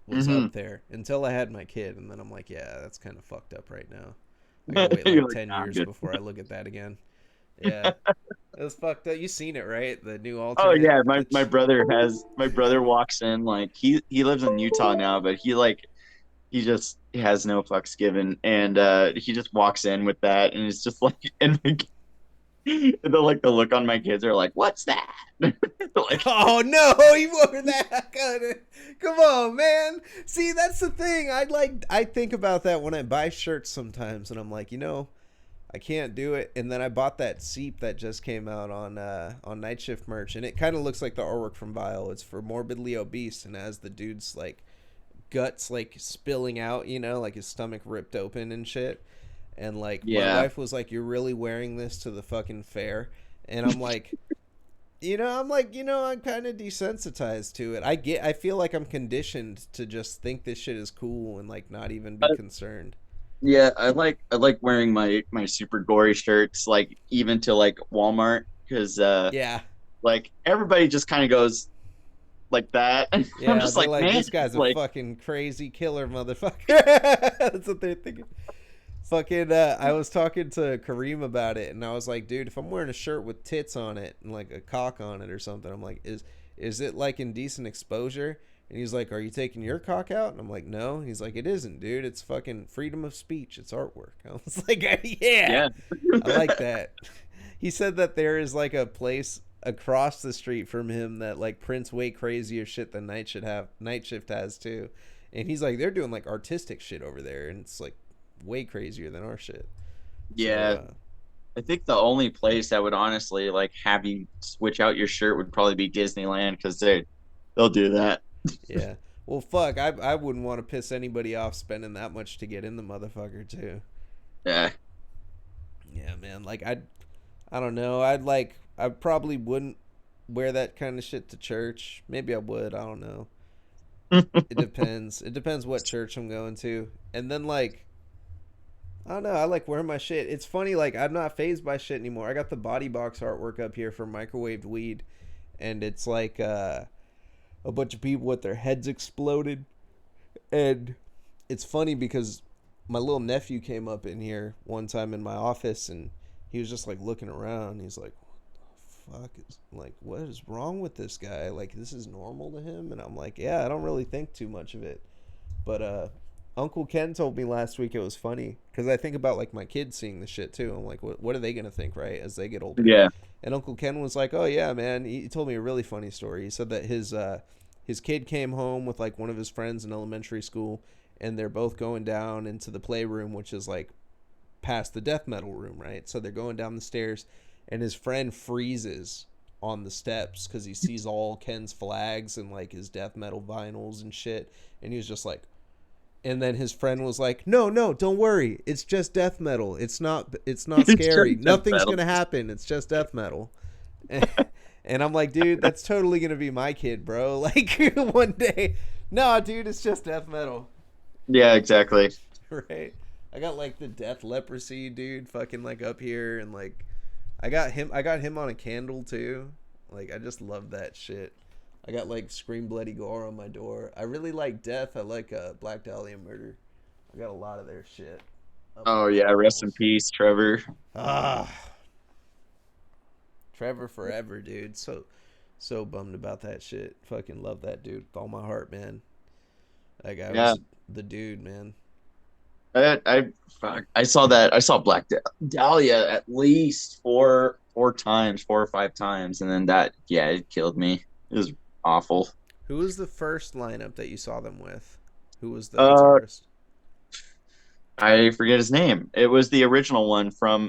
was Mm-hmm. up there until I had my kid, and then I'm like, yeah, that's kind of fucked up right now. I gotta wait You're like like, 10 nah, I'm years good. before I look at that again. Yeah, it was fucked up. You seen it, right? The new Oh alternate. yeah, my brother walks in, like he lives in Utah now, but he just has no fucks given, and he just walks in with that, and it's just like, and the look on my kids are like, what's that? Like, Oh no, he wore that. Come on, man. See, that's the thing. I think about that when I buy shirts sometimes, and I'm like, you know, I can't do it. And then I bought that Seep that just came out on Night Shift merch, and it kind of looks like the artwork from Vile. It's for Morbidly Obese, and has the dude's like guts like spilling out, you know, like his stomach ripped open and shit. And like my yeah, wife was like, "You're really wearing this to the fucking fair?" And I'm like, I'm kind of desensitized to it. I feel like I'm conditioned to just think this shit is cool and like not even be concerned. yeah, I like wearing my super gory shirts, like even to like Walmart, because Yeah. like everybody just kind of goes like that. I'm Yeah, just they're like, like, man, this guy's a like, fucking crazy killer motherfucker. That's what they're thinking. Fucking, I was talking to Kareem about it, and I was like, dude, if I'm wearing a shirt with tits on it and like a cock on it or something, I'm like, is it like indecent exposure? And he's like, are you taking your cock out? And I'm like, no. He's like, it isn't, dude. It's fucking freedom of speech. It's artwork. I was like, yeah, yeah, I like that. He said that there is like a place across the street from him that like prints way crazier shit than Night Shift has too. And he's like, they're doing like artistic shit over there, and it's like way crazier than our shit. So yeah. I think the only place that would honestly like have you switch out your shirt would probably be Disneyland, because they'll do that. yeah. Well, fuck, I wouldn't want to piss anybody off spending that much to get in the motherfucker too. Yeah, Yeah, man. Like I don't know. I probably wouldn't wear that kind of shit to church. Maybe I would. I don't know. It depends. It depends what church I'm going to. And then like I don't know. I like wearing my shit. It's funny. Like I'm not phased by shit anymore. I got the body box artwork up here for microwaved weed, and it's like a bunch of people with their heads exploded. And it's funny because my little nephew came up in here one time in my office, and he was just like looking around. He's like, fuck is like what is wrong with this guy, like this is normal to him? And I'm like, yeah, I don't really think too much of it. But Uncle Ken told me last week it was funny because I think about like my kids seeing the shit too. I'm like, what are they gonna think, right, as they get older? Yeah. And Uncle Ken was like, oh yeah, man, he told me a really funny story. He said that his kid came home with like one of his friends in elementary school, and they're both going down into the playroom, which is like past the death metal room, right? So they're going down the stairs, and his friend freezes on the steps because he sees all Ken's flags and like his death metal vinyls and shit, and he was just like, and then his friend was like, no, no, don't worry, it's just death metal, it's not It's scary, just death nothing's metal. gonna happen, it's just death metal. And I'm like, dude, that's totally gonna be my kid, bro. Like one day, no, dude, it's just death metal. Yeah, exactly. Right? I got like the death leprosy dude fucking like up here, and like I got him on a candle too. Like I just love that shit. I got like Scream Bloody Gore on my door. I really like death. I like Black Dahlia Murder. I got a lot of their shit up Oh on my yeah, rest in walls. peace, Trevor. Ah, Trevor forever, dude. So bummed about that shit. Fucking love that dude with all my heart, man. That guy Yeah. was the dude, man. I fuck. I saw that. I saw Dahlia at least four times, 4 or 5 times, and then that, yeah, it killed me. It was awful. Who was the first lineup that you saw them with? Who was the Uh, guitarist? I forget his name. It was the original one from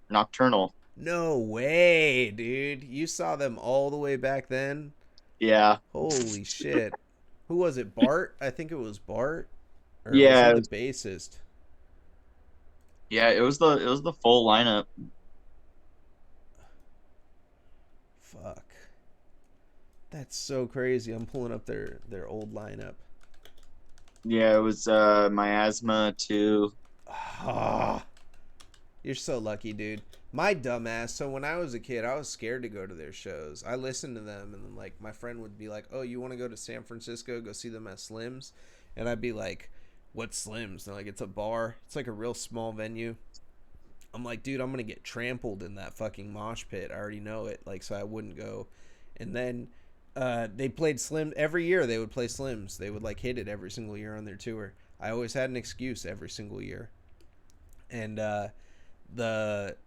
Nocturnal. No way, dude. You saw them all the way back then? Yeah, Holy shit. Who was it? Bart? I think it was Bart. Or was he yeah, the bassist? yeah. It was the full lineup. Fuck. That's so crazy. I'm pulling up their old lineup. Yeah, it was Miasma too. Ah, you're so lucky, dude. My dumbass. So when I was a kid, I was scared to go to their shows. I listened to them, and then like my friend would be like, "Oh, you want to go to San Francisco? Go see them at Slim's?" And I'd be like, "What's Slim's?" And they're like, "It's a bar. It's like a real small venue." I'm like, "Dude, I'm gonna get trampled in that fucking mosh pit. I already know it." Like, so I wouldn't go. And then they played Slim every year. They would play Slims. They would like hit it every single year on their tour. I always had an excuse every single year. And the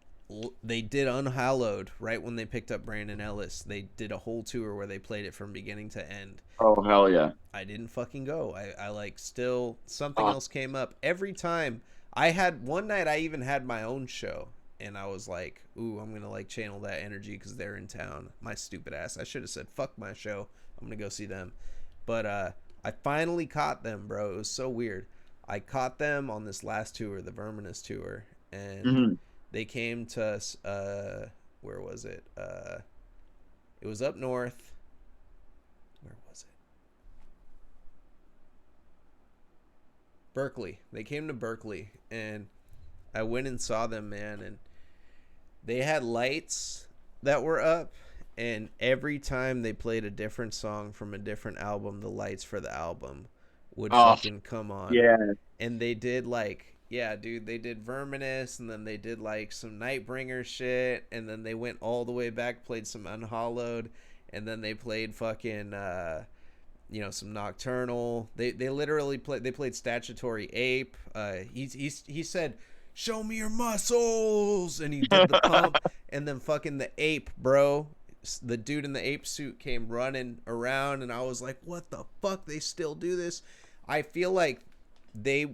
they did Unhallowed right when they picked up Brandon Ellis. They did a whole tour where they played it from beginning to end. Oh hell yeah. I didn't fucking go. I like still something Oh, else came up every time. I had one night I even had my own show, and I was like, ooh, I'm gonna like channel that energy because they're in town. My stupid ass. I should have said fuck my show. I'm gonna go see them. But I finally caught them, bro. It was so weird. I caught them on this last tour, the Verminous tour, and mhm. they came to us. Where was it? It was up north. Where was it? Berkeley. They came to Berkeley, and I went and saw them, man, and they had lights that were up, and every time they played a different song from a different album, the lights for the album would Oh fucking come on. yeah. And they did like, yeah, dude, they did Verminous, and then they did like some Nightbringer shit, and then they went all the way back, played some Unhallowed, and then they played fucking some Nocturnal. They literally played. They played Statutory Ape. He said, "Show me your muscles," and he did the pump, and then fucking the ape, bro. The dude in the ape suit came running around, and I was like, "What the fuck? They still do this?" I feel like they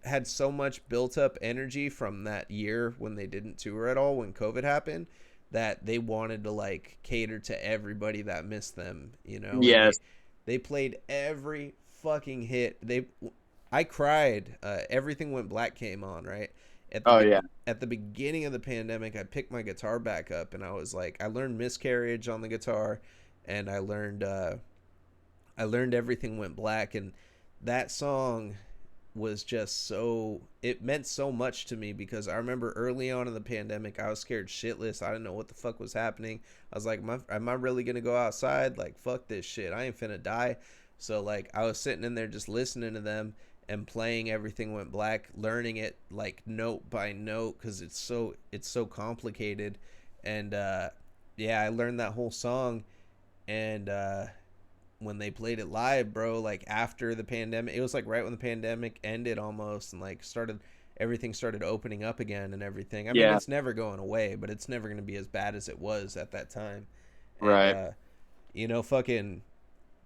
had so much built up energy from that year when they didn't tour at all when COVID happened, that they wanted to like cater to everybody that missed them, and Yes. they played every fucking hit. I cried. Everything Went Black came on, right? at the Oh yeah. at the beginning of the pandemic, I picked my guitar back up, and I was like, I learned Miscarriage on the guitar, and I learned Everything Went Black, and that song was just so, it meant so much to me because I remember early on in the pandemic I was scared shitless. I didn't know what the fuck was happening. I was like, am I really gonna go outside? Like, fuck this shit, I ain't finna die. So like I was sitting in there just listening to them and playing Everything Went Black, learning it like note by note because it's so complicated. And yeah, I learned that whole song. And when they played it live, bro, like after the pandemic, it was like right when the pandemic ended almost, and like started, everything started opening up again and everything. I mean, Yeah. it's never going away, but it's never going to be as bad as it was at that time. And Right. fucking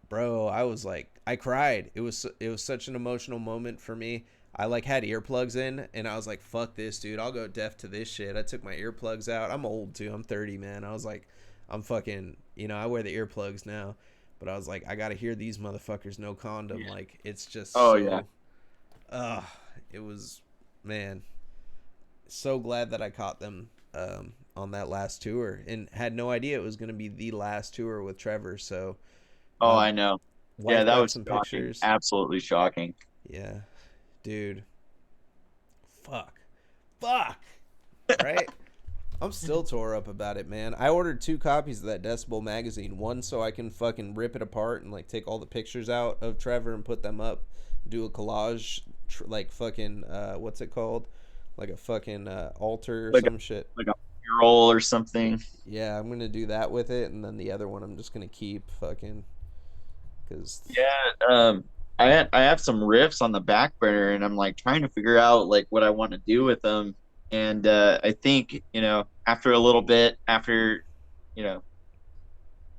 bro, I was like, I cried. It was such an emotional moment for me. I like had earplugs in, and I was like, fuck this, dude. I'll go deaf to this shit. I took my earplugs out. I'm old too. I'm 30, man. I was like, I'm fucking, I wear the earplugs now, but I was like, I gotta hear these motherfuckers no condom. Yeah. Like, it's just Oh yeah. so, uh, it was, man, so glad that I caught them on that last tour, and had no idea it was gonna be the last tour with Trevor. So Oh, my I know. Yeah, wife that got was some shocking. pictures. Absolutely shocking. Yeah, dude. Fuck. Fuck. Right? I'm still tore up about it, man. I ordered 2 copies of that Decibel magazine. One so I can fucking rip it apart and like take all the pictures out of Trevor and put them up. Do a collage, like fucking what's it called? Like a fucking altar or Like a some shit. like a mural or something. Yeah, I'm gonna do that with it, and then the other one I'm just gonna keep fucking because Yeah. I have some riffs on the back burner, and I'm like trying to figure out like what I want to do with them. And I think after a little bit, after you know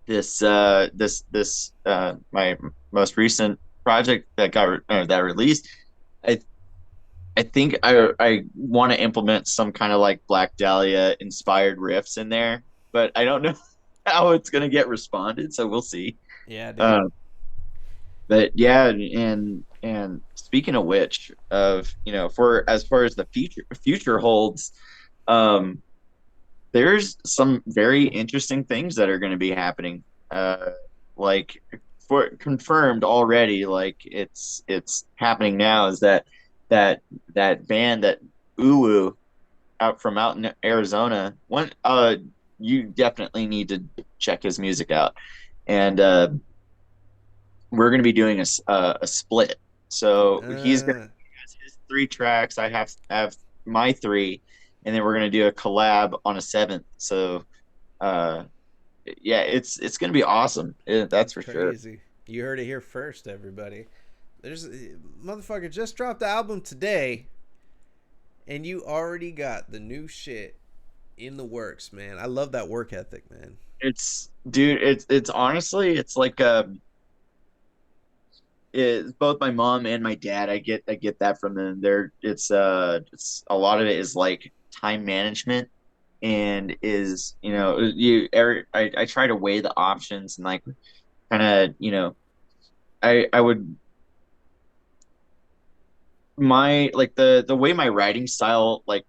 this my most recent project that that released, I I think I want to implement some kind of like Black Dahlia inspired riffs in there, but I don't know how it's gonna get responded, so we'll see. yeah, dude. Uh, but yeah, and speaking of which, of for as far as the future holds, um, there's some very interesting things that are going to be happening. Like for confirmed already, like it's happening now. Is that that band that Uwu out in Arizona? You definitely need to check his music out, and we're going to be doing a split. So he's going to Uh, have his 3 tracks. I have my 3, and then we're going to do a collab on a 7th. So uh, yeah, it's going to be awesome. That's that's for sure. crazy. You heard it here first, everybody. There's motherfucker just dropped the album today, and you already got the new shit in the works, man. I love that work ethic, man. It's dude. It's honestly, it's like both my mom and my dad. I get that from them. It's a lot of it is like time management, and is I try to weigh the options and like kind of I would my like the way my writing style like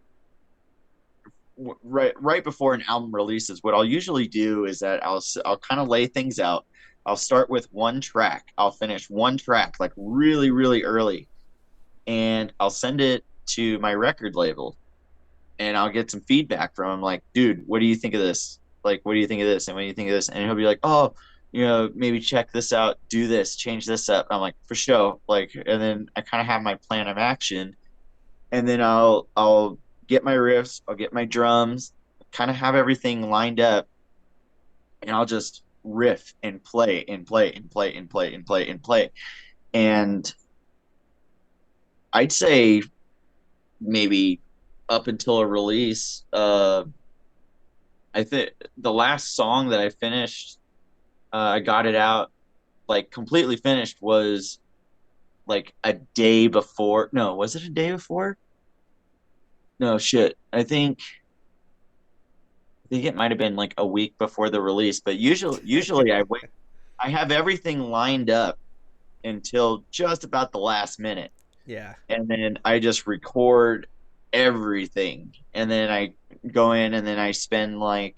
right before an album releases, what I'll usually do is that I'll kind of lay things out. I'll start with one track. I'll finish one track like really really early, and I'll send it to my record label, and I'll get some feedback from him, like, dude, what do you think of this? Like, what do you think of this? And what do you think of this? And he'll be like, oh, maybe check this out, do this, change this up. I'm like, for sure. Like, and then I kind of have my plan of action, and then I'll get my riffs, I'll get my drums, kind of have everything lined up, and I'll just riff and play and play and play and play and play and play. And I'd say maybe up until a release, I think the last song that I finished, I got it out like completely finished was like a day before. No, was it a day before? No, shit. I think it might have been like a week before the release, but usually I have everything lined up until just about the last minute, Yeah. and then I just record. everything. And then I go in and then I spend like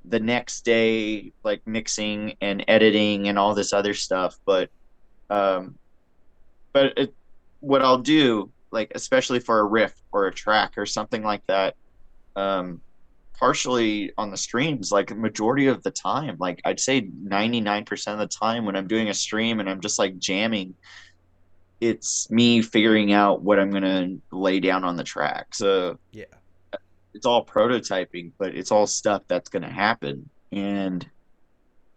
the next day like mixing and editing and all this other stuff. Um, but what I'll do, like especially for a riff or a track or something like that, um, partially on the streams, like majority of the time, like I'd say 99% of the time when I'm doing a stream and I'm just like jamming, it's me figuring out what I'm gonna lay down on the track. So Yeah. it's all prototyping, but it's all stuff that's gonna happen. And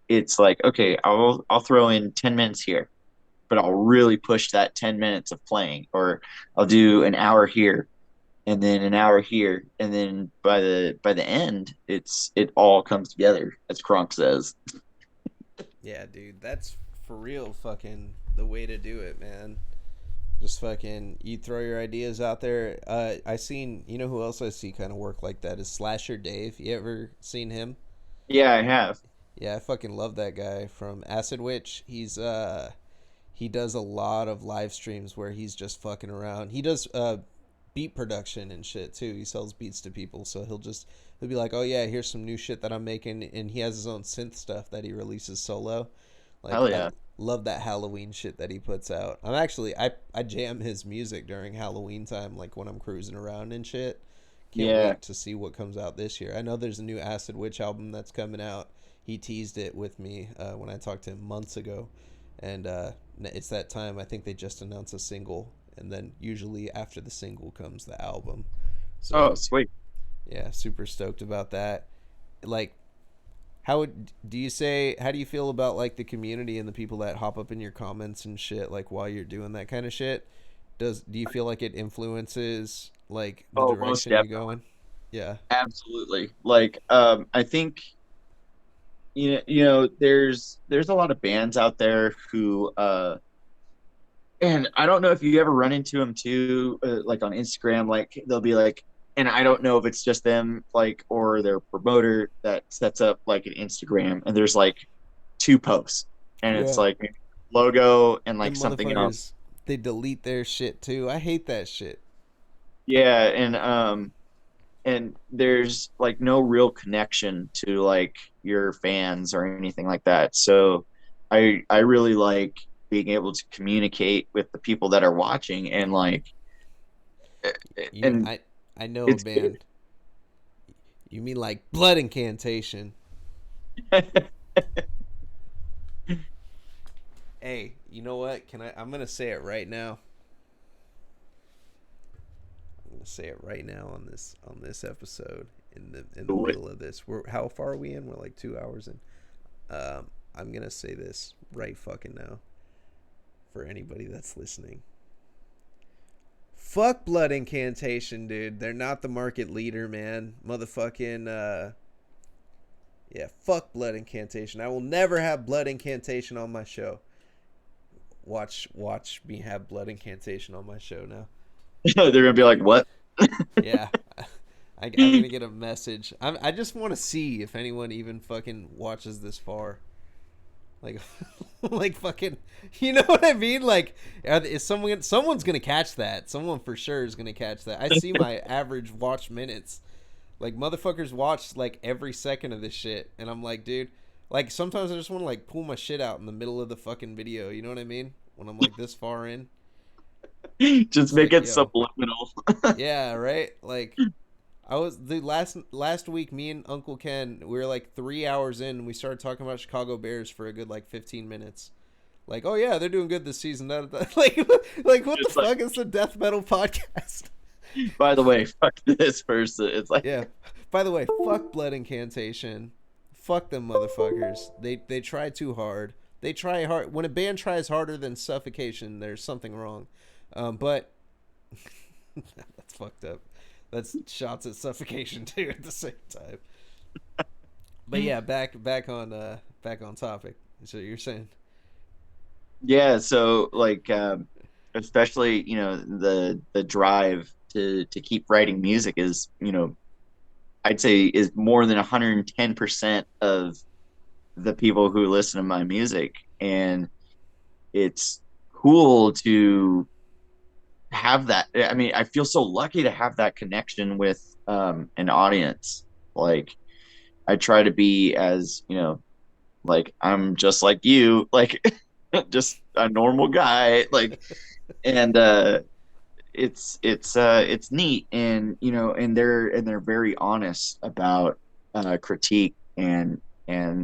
it's like, okay, I'll throw in 10 minutes here, but I'll really push that 10 minutes of playing, or I'll do an hour here and then an hour here, and then by the end, it all comes together, as Kronk says. Yeah, dude, that's for real fucking the way to do it, man. Just fucking, you throw your ideas out there. I seen, you know who else I see kind of work like that is Slasher Dave. You ever seen him? Yeah, I have. Yeah, I fucking love that guy from Acid Witch. He does a lot of live streams where he's just fucking around. He does beat production and shit too. He sells beats to people, so he'll be like, "Oh yeah, here's some new shit that I'm making," and he has his own synth stuff that he releases solo. Like Hell I yeah. love that Halloween shit that he puts out. I jam his music during Halloween time, like when I'm cruising around and shit. Can't Yeah. wait to see what comes out this year. I know there's a new Acid Witch album that's coming out. He teased it with me when I talked to him months ago, and it's that time. I think they just announced a single, and then usually after the single comes the album. Oh, So sweet. yeah, super stoked about that. Like, how do you feel about like the community and the people that hop up in your comments and shit like while you're doing that kind of shit? Do you feel like it influences like the Oh, most direction you're definitely. going? Yeah. Absolutely. Like, I think there's a lot of bands out there who and I don't know if you ever run into them too, like on Instagram, like they'll be like, and I don't know if it's just them, like, or their promoter that sets up like an Instagram, and there's like two posts, and it's Yeah. like logo and like Them something else. motherfuckers, they delete their shit too. I hate that shit. Yeah, and there's like no real connection to like your fans or anything like that. So I really like being able to communicate with the people that are watching and like You, and I know a it's good. band. You mean like Blood Incantation? Hey, you know what? I'm gonna say it right now. I'm gonna say it right now on this episode in the middle of this. How far are we in? We're like 2 hours in. I'm gonna say this right fucking now for anybody that's listening. Fuck Blood Incantation, dude. They're not the market leader, man. Motherfucking yeah, fuck Blood Incantation. I will never have Blood Incantation on my show. Watch me have Blood Incantation on my show now. They're gonna be like, "What?" Yeah. I'm gonna get a message. I just want to see if anyone even fucking watches this far. Like, like fucking, you know what I mean? Like, is someone's gonna catch that? Someone for sure is gonna catch that. I see my average watch minutes. Like motherfuckers watch like every second of this shit, and I'm like, dude. Like sometimes I just want to like pull my shit out in the middle of the fucking video. You know what I mean? When I'm like this far in, Just it's make like, it yo, subliminal. yeah, right. Like I was the last week. Me and Uncle Ken, we were like 3 hours in. And we started talking about Chicago Bears for a good like 15 minutes. Like, oh yeah, they're doing good this season. Like, like what the Just like, fuck is the death metal podcast? by the way, fuck this person. It's like, Yeah. By the way, fuck Blood Incantation. Fuck them motherfuckers. They try too hard. They try hard. When a band tries harder than Suffocation, there's something wrong. But that's fucked up. That's shots at Suffocation too at the same time. But yeah, back on topic. So you're saying, yeah. So like, especially the drive to keep writing music is I'd say is more than 110% of the people who listen to my music, and it's cool to have that. I mean, I feel so lucky to have that connection with an audience. Like I try to be as, like I'm just like you, like just a normal guy, like and it's neat, and they're very honest about critique, and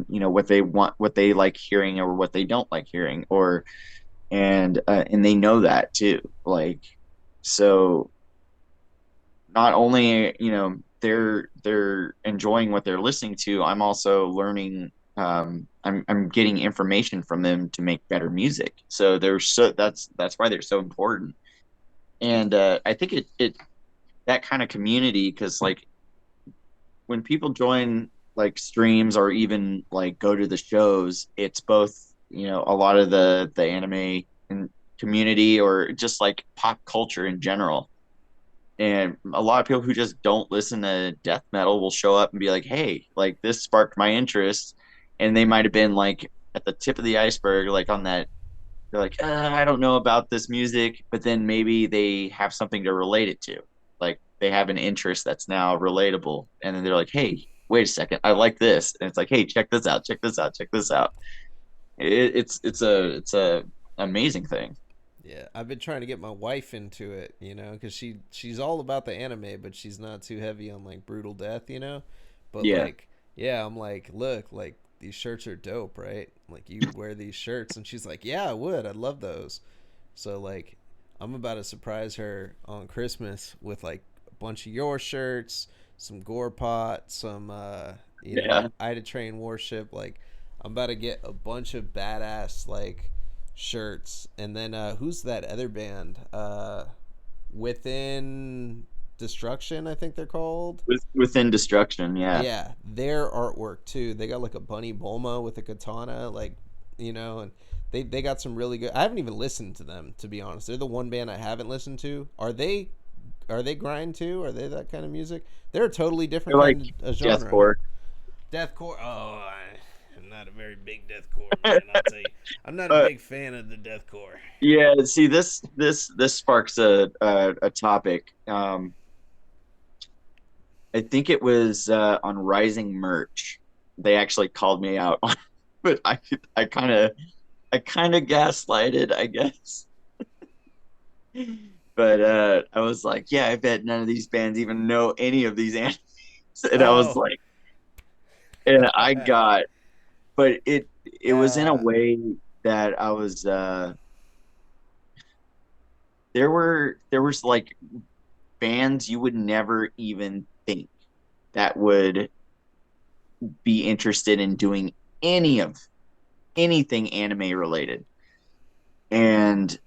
what they want, what they like hearing or what they don't like hearing, or and they know that too, like, so not only they're enjoying what they're listening to, I'm also learning, I'm getting information from them to make better music, so they're so that's why they're so important. And I think it that kind of community, because like when people join like streams or even like go to the shows, it's both, a lot of the anime and community, or just like pop culture in general. And a lot of people who just don't listen to death metal will show up and be like, hey, like this sparked my interest. And they might have been like at the tip of the iceberg, like on that. They're like, I don't know about this music, but then maybe they have something to relate it to. Like they have an interest that's now relatable. And then they're like, hey, wait a second, I like this. And it's like, hey, check this out, check this out, check this out. It's a amazing thing. Yeah, I've been trying to get my wife into it, because she's all about the anime, but she's not too heavy on like brutal death. But Yeah. like, yeah, I'm like, look, like these shirts are dope, right? Like you would wear these shirts, and she's like, yeah, I would, I'd love those. So like, I'm about to surprise her on Christmas with like a bunch of your shirts, some Gore Pot, some Yeah. Ida Train Warship. Like, I'm about to get a bunch of badass like shirts. And then who's that other band? Within Destruction, I think they're called. Within destruction. Yeah. Yeah, their artwork too. They got like a Bunny Bulma with a katana, like, and they got some really good. I haven't even listened to them, to be honest. They're the one band I haven't listened to. Are they grind too? Are they that kind of music? They're a totally They're different like kind of genre, huh? deathcore. Deathcore. Oh, I'm not a very big deathcore man. I'll tell you, I'm not a uh, big fan of the deathcore. yeah. See, this sparks a topic. I think it was on Rising Merch. They actually called me out on, but I kind of I kind of gaslighted, I guess. But I was like, yeah, I bet none of these bands even know any of these animes. And I was Oh, like, and I got, but it was in a uh, way that I was there was like bands you would never even think that would be interested in doing any of anything anime related. And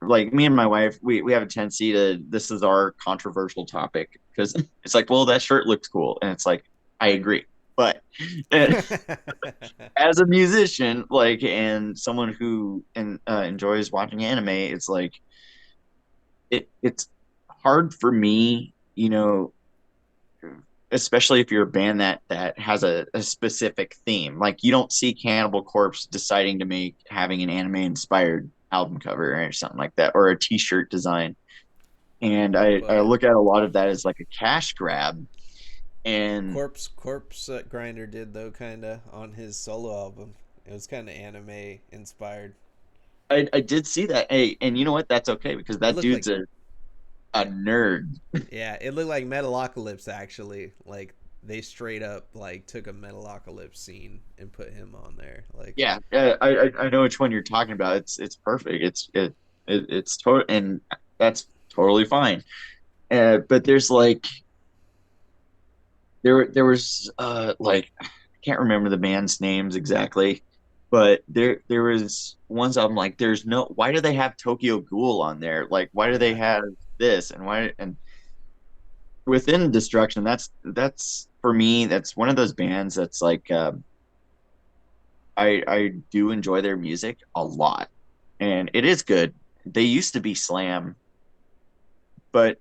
like me and my wife, we have a tendency to, this is our controversial topic, because it's like, well, that shirt looks cool. And it's like, I agree. But as a musician, like, and someone who enjoys watching anime, it's like, it's hard for me, especially if you're a band that has a specific theme. Like you don't see Cannibal Corpse deciding to make having an anime inspired album cover or something like that, or a t-shirt design. And I but look at a lot of that as like a cash grab. And Corpse Grinder did though, kind of on his solo album. It was kind of anime inspired. I did see that. Hey, and you know what? That's okay, because It that looked like dude's a nerd. Yeah, it looked like Metalocalypse actually. Like they straight up like took a Metalocalypse scene and put him on there. Like, Yeah, I know which one you're talking about. It's perfect. It's total, and that's totally fine. But there's like there was like I can't remember the band's names exactly, but there was ones I'm like, there's no, why do they have Tokyo Ghoul on there? Like why do they yeah, have this, and why, and within Destruction, that's for me, that's one of those bands that's like I do enjoy their music a lot, and it is good. They used to be Slam, but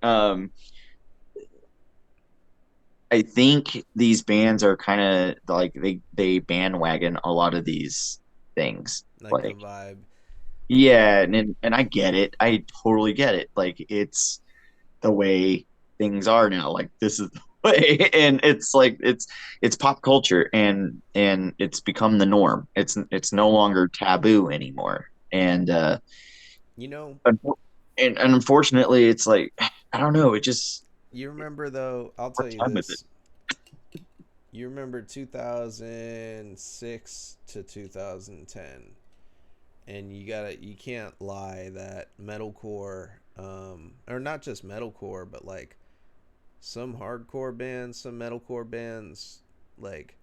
I think these bands are kind of like they bandwagon a lot of these things. like the Like, vibe. Yeah, and I get it. I totally get it. Like it's the way things are now. Like this is the way, and it's like it's pop culture, and it's become the norm. It's no longer taboo anymore. And You know, unfo- and unfortunately, it's like I don't know. It just you remember though, I'll tell hard you time with it. this. You remember 2006 to 2010, and you can't lie that metalcore, or not just metalcore, but like some hardcore bands, some metalcore bands, like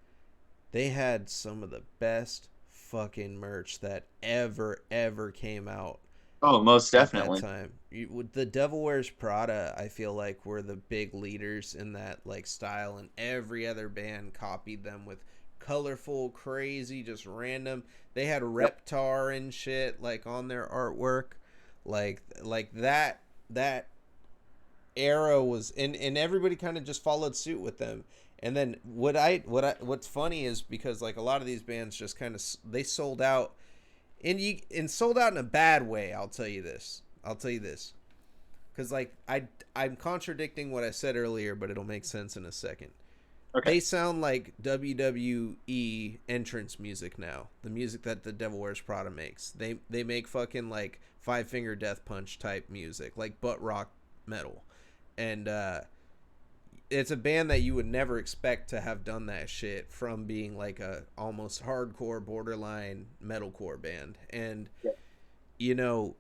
they had some of the best fucking merch that ever came out Oh, most at that definitely. time. With the Devil Wears Prada, I feel like were the big leaders in that like style, and every other band copied them with colorful, crazy, just random. They had Yep. Reptar and shit like on their artwork, like that era was, and everybody kind of just followed suit with them. And then what's funny is because like a lot of these bands just kind of they sold out, and sold out in a bad way. I'll tell you this because like I'm contradicting what I said earlier, but it'll make sense in a second. Okay. They sound like WWE entrance music now. The music that the Devil Wears Prada makes. They make fucking like Five Finger Death Punch type music, like butt rock metal. And it's a band that you would never expect to have done that shit from being like a almost hardcore borderline metalcore band. And Yeah. you know,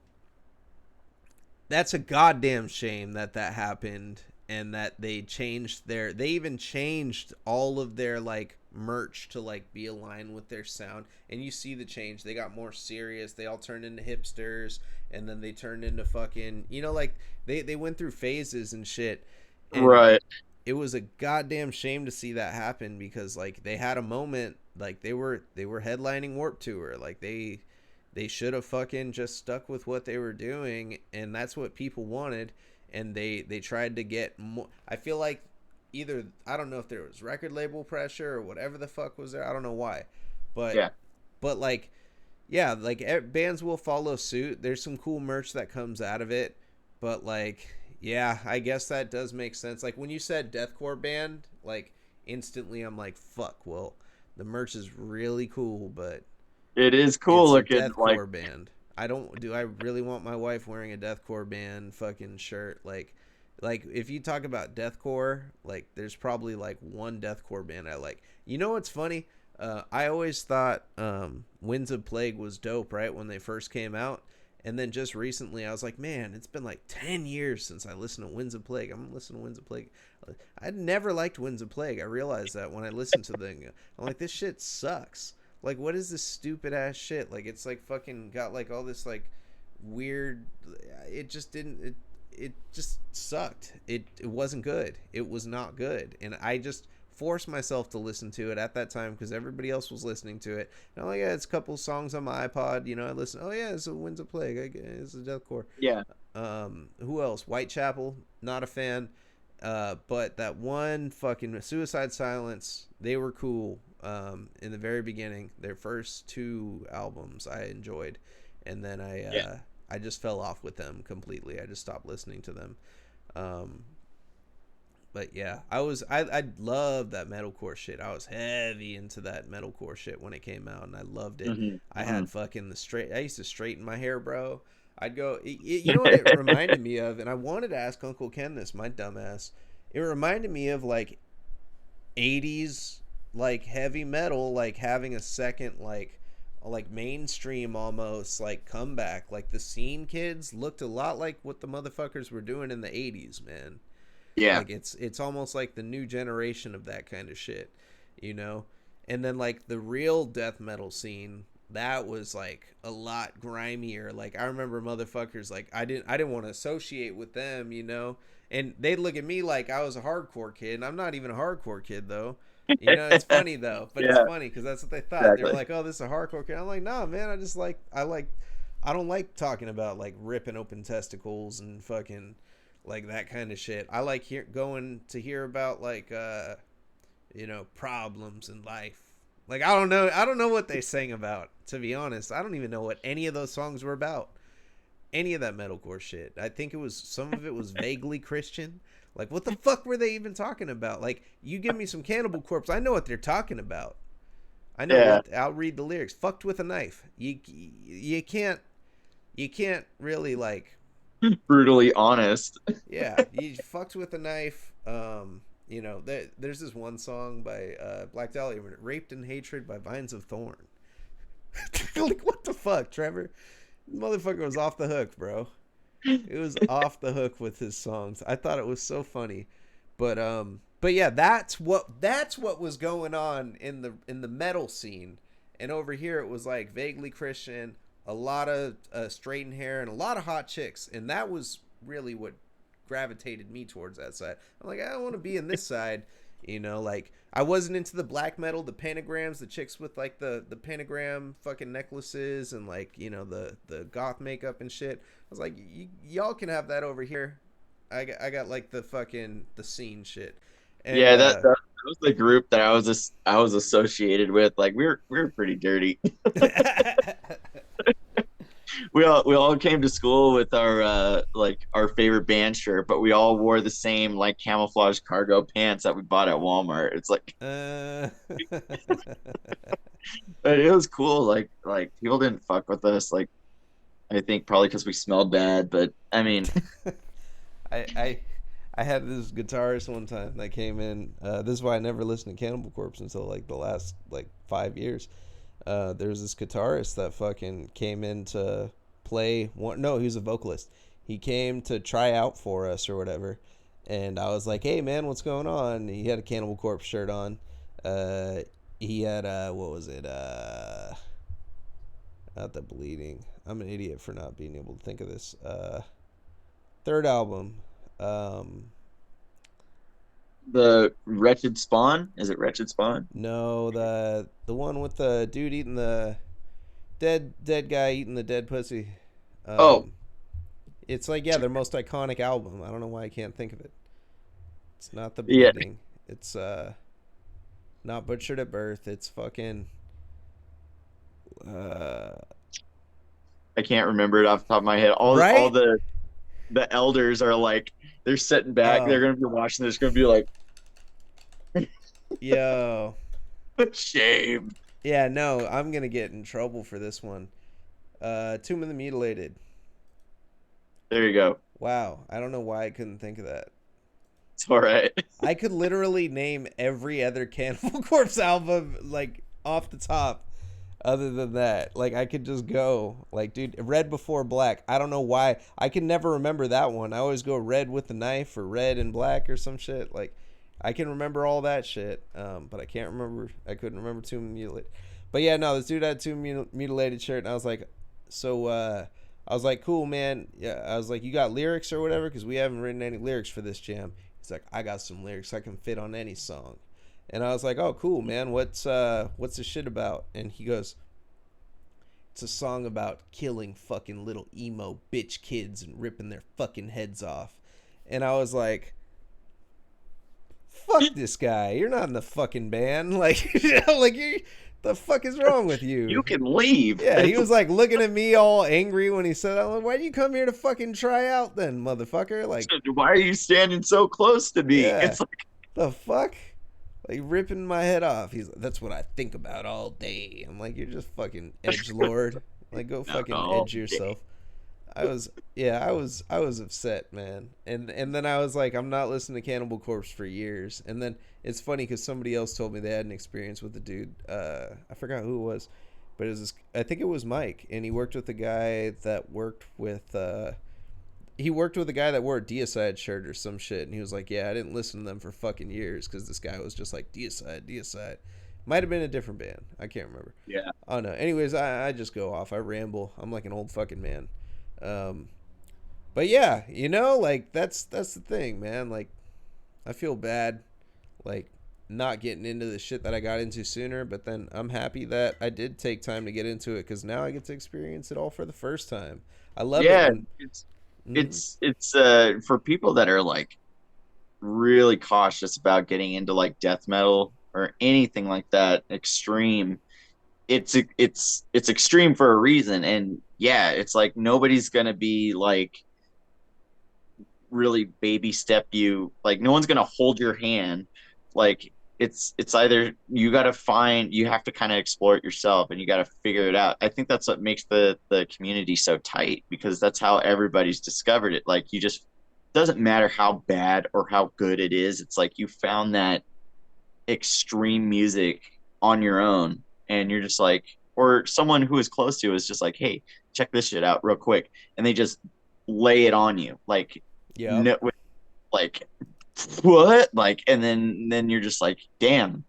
that's a goddamn shame that that happened, and that they even changed all of their like merch to like be aligned with their sound. And you see the change, they got more serious, they all turned into hipsters, and then they turned into fucking, like they went through phases and shit. And Right. it was a goddamn shame to see that happen, because like they had a moment, like they were headlining Warp Tour, like they should have fucking just stuck with what they were doing, and that's what people wanted. And they tried to get more. I feel like either, I don't know if there was record label pressure or whatever the fuck was there. I don't know why, but Yeah. like, yeah, like bands will follow suit. There's some cool merch that comes out of it, but like, yeah, I guess that does make sense. Like when you said deathcore band, like instantly I'm like, fuck. Well, the merch is really cool, but It is cool it's a looking. Like deathcore band. I don't do I really want my wife wearing a deathcore band fucking shirt? Like if you talk about deathcore, like there's probably like one deathcore band I like. You know what's funny? I always thought Winds of Plague was dope, right, when they first came out. And then just recently, I was like, man, it's been like 10 years since I listened to Winds of Plague. I'm going to listen to Winds of Plague. I'd never liked Winds of Plague. I realized that when I listened to them. I'm like, this shit sucks. Like, what is this stupid ass shit? Like, it's like fucking got like all this like weird. It just didn't. It just sucked. It wasn't good. It was not good. And I just forced myself to listen to it at that time because everybody else was listening to it. And oh yeah, it's a couple songs on my iPod. I listen. Oh yeah, it's a Winds of Plague. It's a deathcore. yeah. Who else? Whitechapel. Not a fan. But that one fucking Suicide Silence, they were cool. In the very beginning, their first two albums I enjoyed, and then Yeah. I just fell off with them completely. I just stopped listening to them. Um, but yeah, I loved that metalcore shit. I was heavy into that metalcore shit when it came out, and I loved it. Hmm. I Hmm. had fucking I used to straighten my hair, bro. I'd go. You know what it reminded me of, and I wanted to ask Uncle Ken this, my dumbass. It reminded me of like 80s like heavy metal, like having a second like mainstream almost like comeback. Like the scene kids looked a lot like what the motherfuckers were doing in the 80s, man. Yeah. Like it's almost like the new generation of that kind of shit, you know. And then like the real death metal scene, that was like a lot grimier. Like I remember motherfuckers like I didn't want to associate with them, you know. And they'd look at me like I was a hardcore kid, and I'm not even a hardcore kid though. It's funny though, but it's Yeah. funny because that's what they thought. They were Exactly. like, "Oh, this is a hardcore kid." I'm like, "Nah, man. I don't like talking about like ripping open testicles and fucking like that kind of shit. I like going to hear about like problems in life, Like I don't know what they sang about, to be honest. I don't even know what any of those songs were about. Any of that metalcore shit. I think it was some of it was vaguely Christian. Like what the fuck were they even talking about? Like you give me some Cannibal Corpse, I know what they're talking about. I know Yeah, what I'll read the lyrics. Fucked with a knife. You can't really like brutally honest. yeah, you fucked with a knife. There's this one song by Black Dahlia, "Raped in Hatred by Vines of Thorn." Like what the fuck, Trevor? The motherfucker was off the hook, bro. It was off the hook with his songs. I thought it was so funny, but yeah, that's what was going on in the metal scene, and over here it was like vaguely Christian, a lot of straightened hair, and a lot of hot chicks, and that was really what gravitated me towards that side. I'm like, I don't want to be in this side, like I wasn't into the black metal, the pentagrams, the chicks with like the pentagram fucking necklaces and like the goth makeup and shit. I was like, y'all can have that over here. I got like the scene shit, and Yeah, that was the group that I was associated with. Like we were pretty dirty. We all came to school with our like our favorite band shirt, but we all wore the same like camouflage cargo pants that we bought at Walmart. It's like, uh, but it was cool. Like people didn't fuck with us. Like I think probably because we smelled bad, but I mean, I I I had this guitarist one time that came in. This is why I never listened to Cannibal Corpse until like the last like 5 years. There's this guitarist that fucking came in to play one. No, he was a vocalist. He came to try out for us or whatever, and I was like, "Hey man, what's going on?" He had a Cannibal Corpse shirt on. Uh, he had what was it? Not the bleeding. I'm an idiot for not being able to think of this. Third album. Um, the Wretched Spawn, is it Wretched Spawn? no, the one with the dude eating the dead guy eating the dead pussy. Oh, Um, it's like yeah, their most iconic album. I don't know why I can't think of it. It's not the yeah, bleeding. It's not butchered at birth. It's fucking uh I can't remember it off the top of my head. All right. the elders are like they're sitting back. They're Oh gonna be watching. There's gonna be like yo shame. yeah no, I'm gonna get in trouble for this one. Tomb of the Mutilated. There you go. Wow, I don't know why I couldn't think of that. It's all right. I could literally name every other Cannibal Corpse album like off the top. Other than that, like I could just go like, dude, Red Before Black. I don't know why I can never remember that one. I always go Red with the Knife or Red and Black or some shit. Like I can remember all that shit, but I can't remember. I couldn't remember Tomb Mutilated. But yeah, no, this dude had Tomb Mutilated shirt, and I was like, so I was like, cool, man. Yeah, I was like, you got lyrics or whatever? Because we haven't written any lyrics for this jam. He's like, I got some lyrics I can fit on any song. And I was like, oh, cool, man. What's the shit about? And he goes, it's a song about killing fucking little emo bitch kids and ripping their fucking heads off. And I was like, fuck this guy. You're not in the fucking band. Like, like you the fuck is wrong with You you? can leave. Yeah, he was like looking at me all angry when he said that. I'm like, why do you come here to fucking try out then, motherfucker? Like, Why are you standing so close to me? yeah, It's like the fuck? Like ripping my head off. He's like, that's what I think about all day. I'm like, you're just fucking edge lord. Like, go fucking oh, edge yourself. I was upset, man. And then I was like, I'm not listening to Cannibal Corpse for years. And then it's funny because somebody else told me they had an experience with the dude. I forgot who it was, but it was I think it was Mike, and he worked with a guy that worked with he worked with a guy that wore a Deicide shirt or some shit, and he was like, yeah, I didn't listen to them for fucking years because this guy was just like Deicide. Might have been a different band. I can't remember. yeah. Oh no. Anyways, I just go off. I ramble. I'm like an old fucking man. Um, but yeah, like that's the thing, man. Like, I feel bad, like not getting into the shit that I got into sooner. But then I'm happy that I did take time to get into it because now I get to experience it all for the first time. I love it Yeah, when. it's Mm, it's for people that are like really cautious about getting into like death metal or anything like that extreme, it's extreme for a reason. And yeah, it's like nobody's gonna be like really baby step you. Like no one's gonna hold your hand. Like it's either you have to kind of explore it yourself and you got to figure it out. I think that's what makes the community so tight, because that's how everybody's discovered it. Like you just doesn't matter how bad or how good it is. It's like you found that extreme music on your own, and you're just like, or someone who is close to you is just like, hey, check this shit out real quick, and they just lay it on you like Yep. no, like what, like, and then you're just like, damn,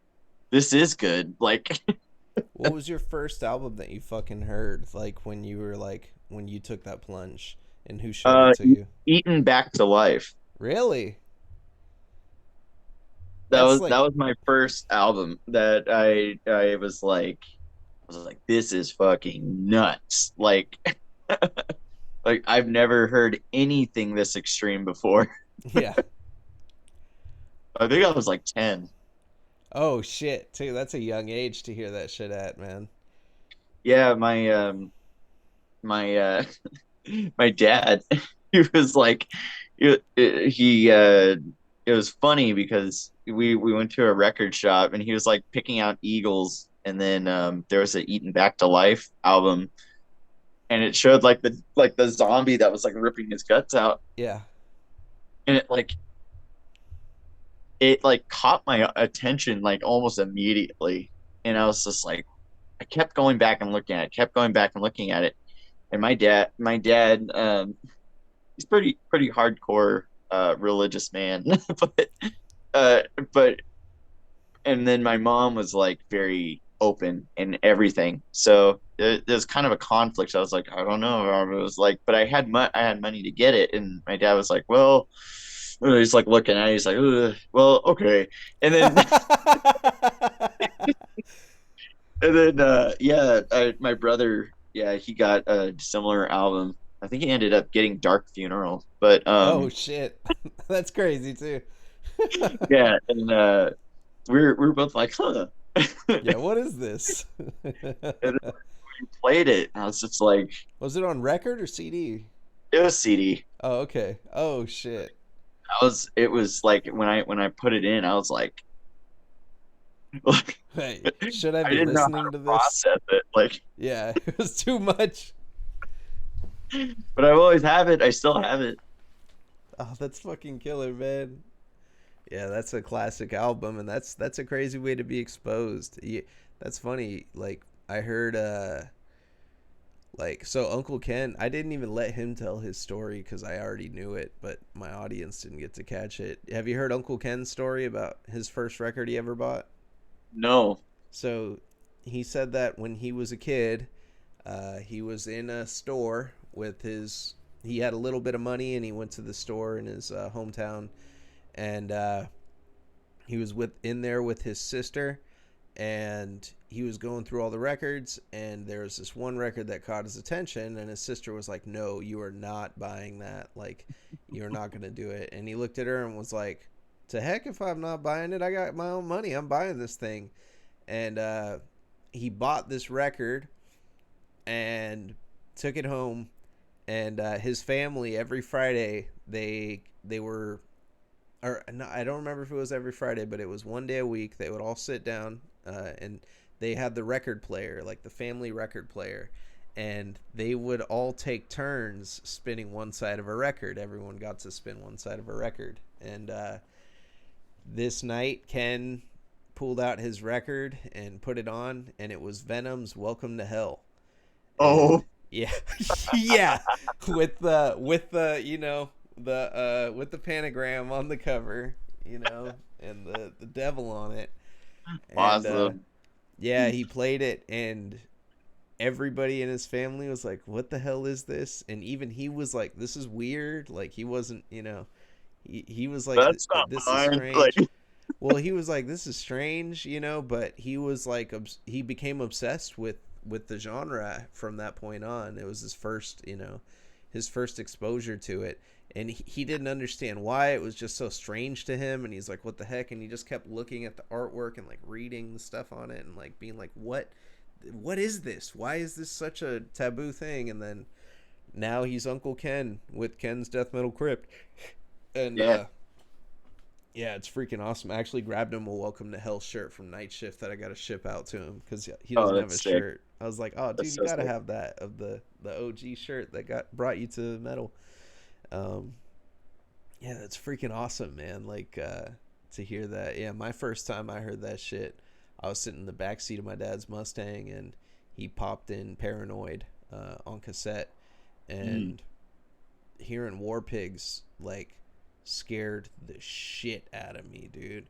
this is good, like. What was your first album that you fucking heard? Like when you were like when you took that plunge, and who showed it uh to you? Eaten back to life. Really? that That's was like that was my first album that I was like, this is fucking nuts, like I've never heard anything this extreme before. yeah. I think I was like 10. Oh shit, too. That's a young age to hear that shit at, man. Yeah, my my dad, he was like, it was funny because we went to a record shop and he was like picking out Eagles, and then there was a Eaten Back to Life album, and it showed like the zombie that was like ripping his guts out, Yeah. and it caught my attention like almost immediately, and I was just like, I kept going back and looking at it, kept going back and looking at it. And my dad, he's pretty hardcore religious man, but uh, but and then my mom was like very open and everything. So there's kind of a conflict. So I was like, I don't know. It was like, but I had money to get it, and my dad was like, well, he's like looking at it, he's like, ugh, well, okay. And then yeah, my brother, yeah, he got a similar album. I think he ended up getting Dark Funeral, but oh shit. That's crazy too. yeah, and we were both like, huh. yeah, what is this? And then we played it, and I was just like, Was it on record or CD? it was CD. Oh, okay. Oh shit. It was like when I put it in, I was like, Hey, should I I be didn't know how listening to to this? process it. Like, Yeah, it was too much. but I always have it. I still have it. Oh, that's fucking killer, man. Yeah, that's a classic album, and that's a crazy way to be exposed. Yeah, that's funny. Like I heard, like so Uncle Ken. I didn't even let him tell his story because I already knew it, but my audience didn't get to catch it. Have you heard Uncle Ken's story about his first record he ever bought? No. So he said that when he was a kid, he was in a store with his. He had a little bit of money, and he went to the store in his hometown, and he was in there with his sister, and he was going through all the records, and there was this one record that caught his attention, and his sister was like, no, you are not buying that, like you're not going to do it. And he looked at her and was like, to heck if I'm not buying it, I got my own money, I'm buying this thing. And he bought this record and took it home, and his family every Friday they were, or no, I don't remember if it was every Friday, but it was one day a week. They would all sit down, and they had the record player, like the family record player, and they would all take turns spinning one side of a record. Everyone got to spin one side of a record, and this night Ken pulled out his record and put it on, and it was Venom's "Welcome to Hell." Oh, And yeah, yeah, with the with the pentagram on the cover, and the devil on it. And awesome. yeah, he played it, and everybody in his family was like, what the hell is this? And even he was like, this is weird. Like he wasn't, he was like, That's not this is mine. Like, strange. Well, he was like, this is strange, but he was like, he became obsessed with the genre from that point on. It was his his first exposure to it, and he didn't understand why. It was just so strange to him, and he's like, what the heck? And he just kept looking at the artwork and like reading the stuff on it and like being like, what is this? Why is this such a taboo thing? And then now he's Uncle Ken with Ken's Death Metal Crypt. And Yeah. yeah, it's freaking awesome. I actually grabbed him a Welcome to Hell shirt from Night Shift that I got to ship out to him because he Oh, doesn't have a that's sick. shirt. I was like, oh, dude, That's you so got to sick. have that of the OG shirt that brought you to metal. Um, yeah, that's freaking awesome, man. Like to hear that. Yeah, my first time I heard that shit, I was sitting in the back seat of my dad's Mustang, and he popped in Paranoid on cassette, Mm. and hearing War Pigs like scared the shit out of me, dude.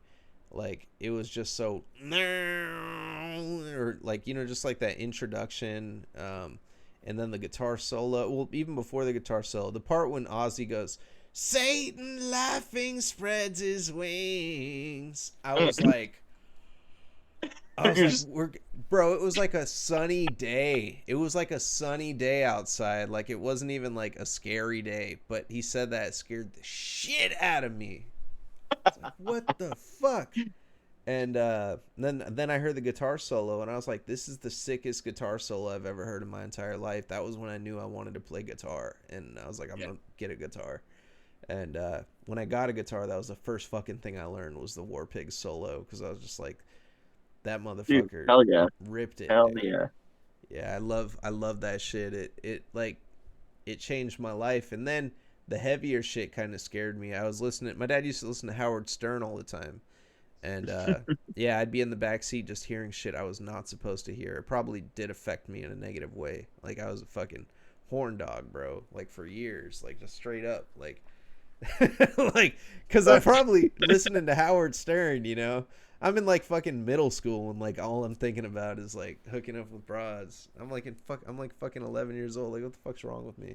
Like it was just so, or like, you know, just like that introduction, and then the guitar solo. Well, even before the guitar solo, the part when Ozzy goes, "Satan laughing spreads his wings." I was You're like, just bro, it was like a sunny day. It was like a sunny day outside. Like it wasn't even like a scary day. But he said that, it scared the shit out of me. It's like, what the fuck? And then I heard the guitar solo, and I was like, this is the sickest guitar solo I've ever heard in my entire life. That was when I knew I wanted to play guitar, and I was like, I'm yeah. gonna get a guitar. And when I got a guitar, that was the first fucking thing I learned was the War Pigs solo, because I was just like, that Dude, motherfucker hell yeah. ripped it, Hell dude. yeah. Yeah, I love that shit. It like it changed my life. And then the heavier shit kind of scared me. I was listening. My dad used to listen to Howard Stern all the time, and yeah, I'd be in the back seat just hearing shit I was not supposed to hear. It probably did affect me in a negative way. Like I was a fucking horn dog, bro. Like for years, like just straight up, like like, because I Uh, probably listening to Howard Stern, you know, I'm in like fucking middle school, and like all I'm thinking about is like hooking up with broads. I'm like fucking 11 years old. Like, what the fuck's wrong with me?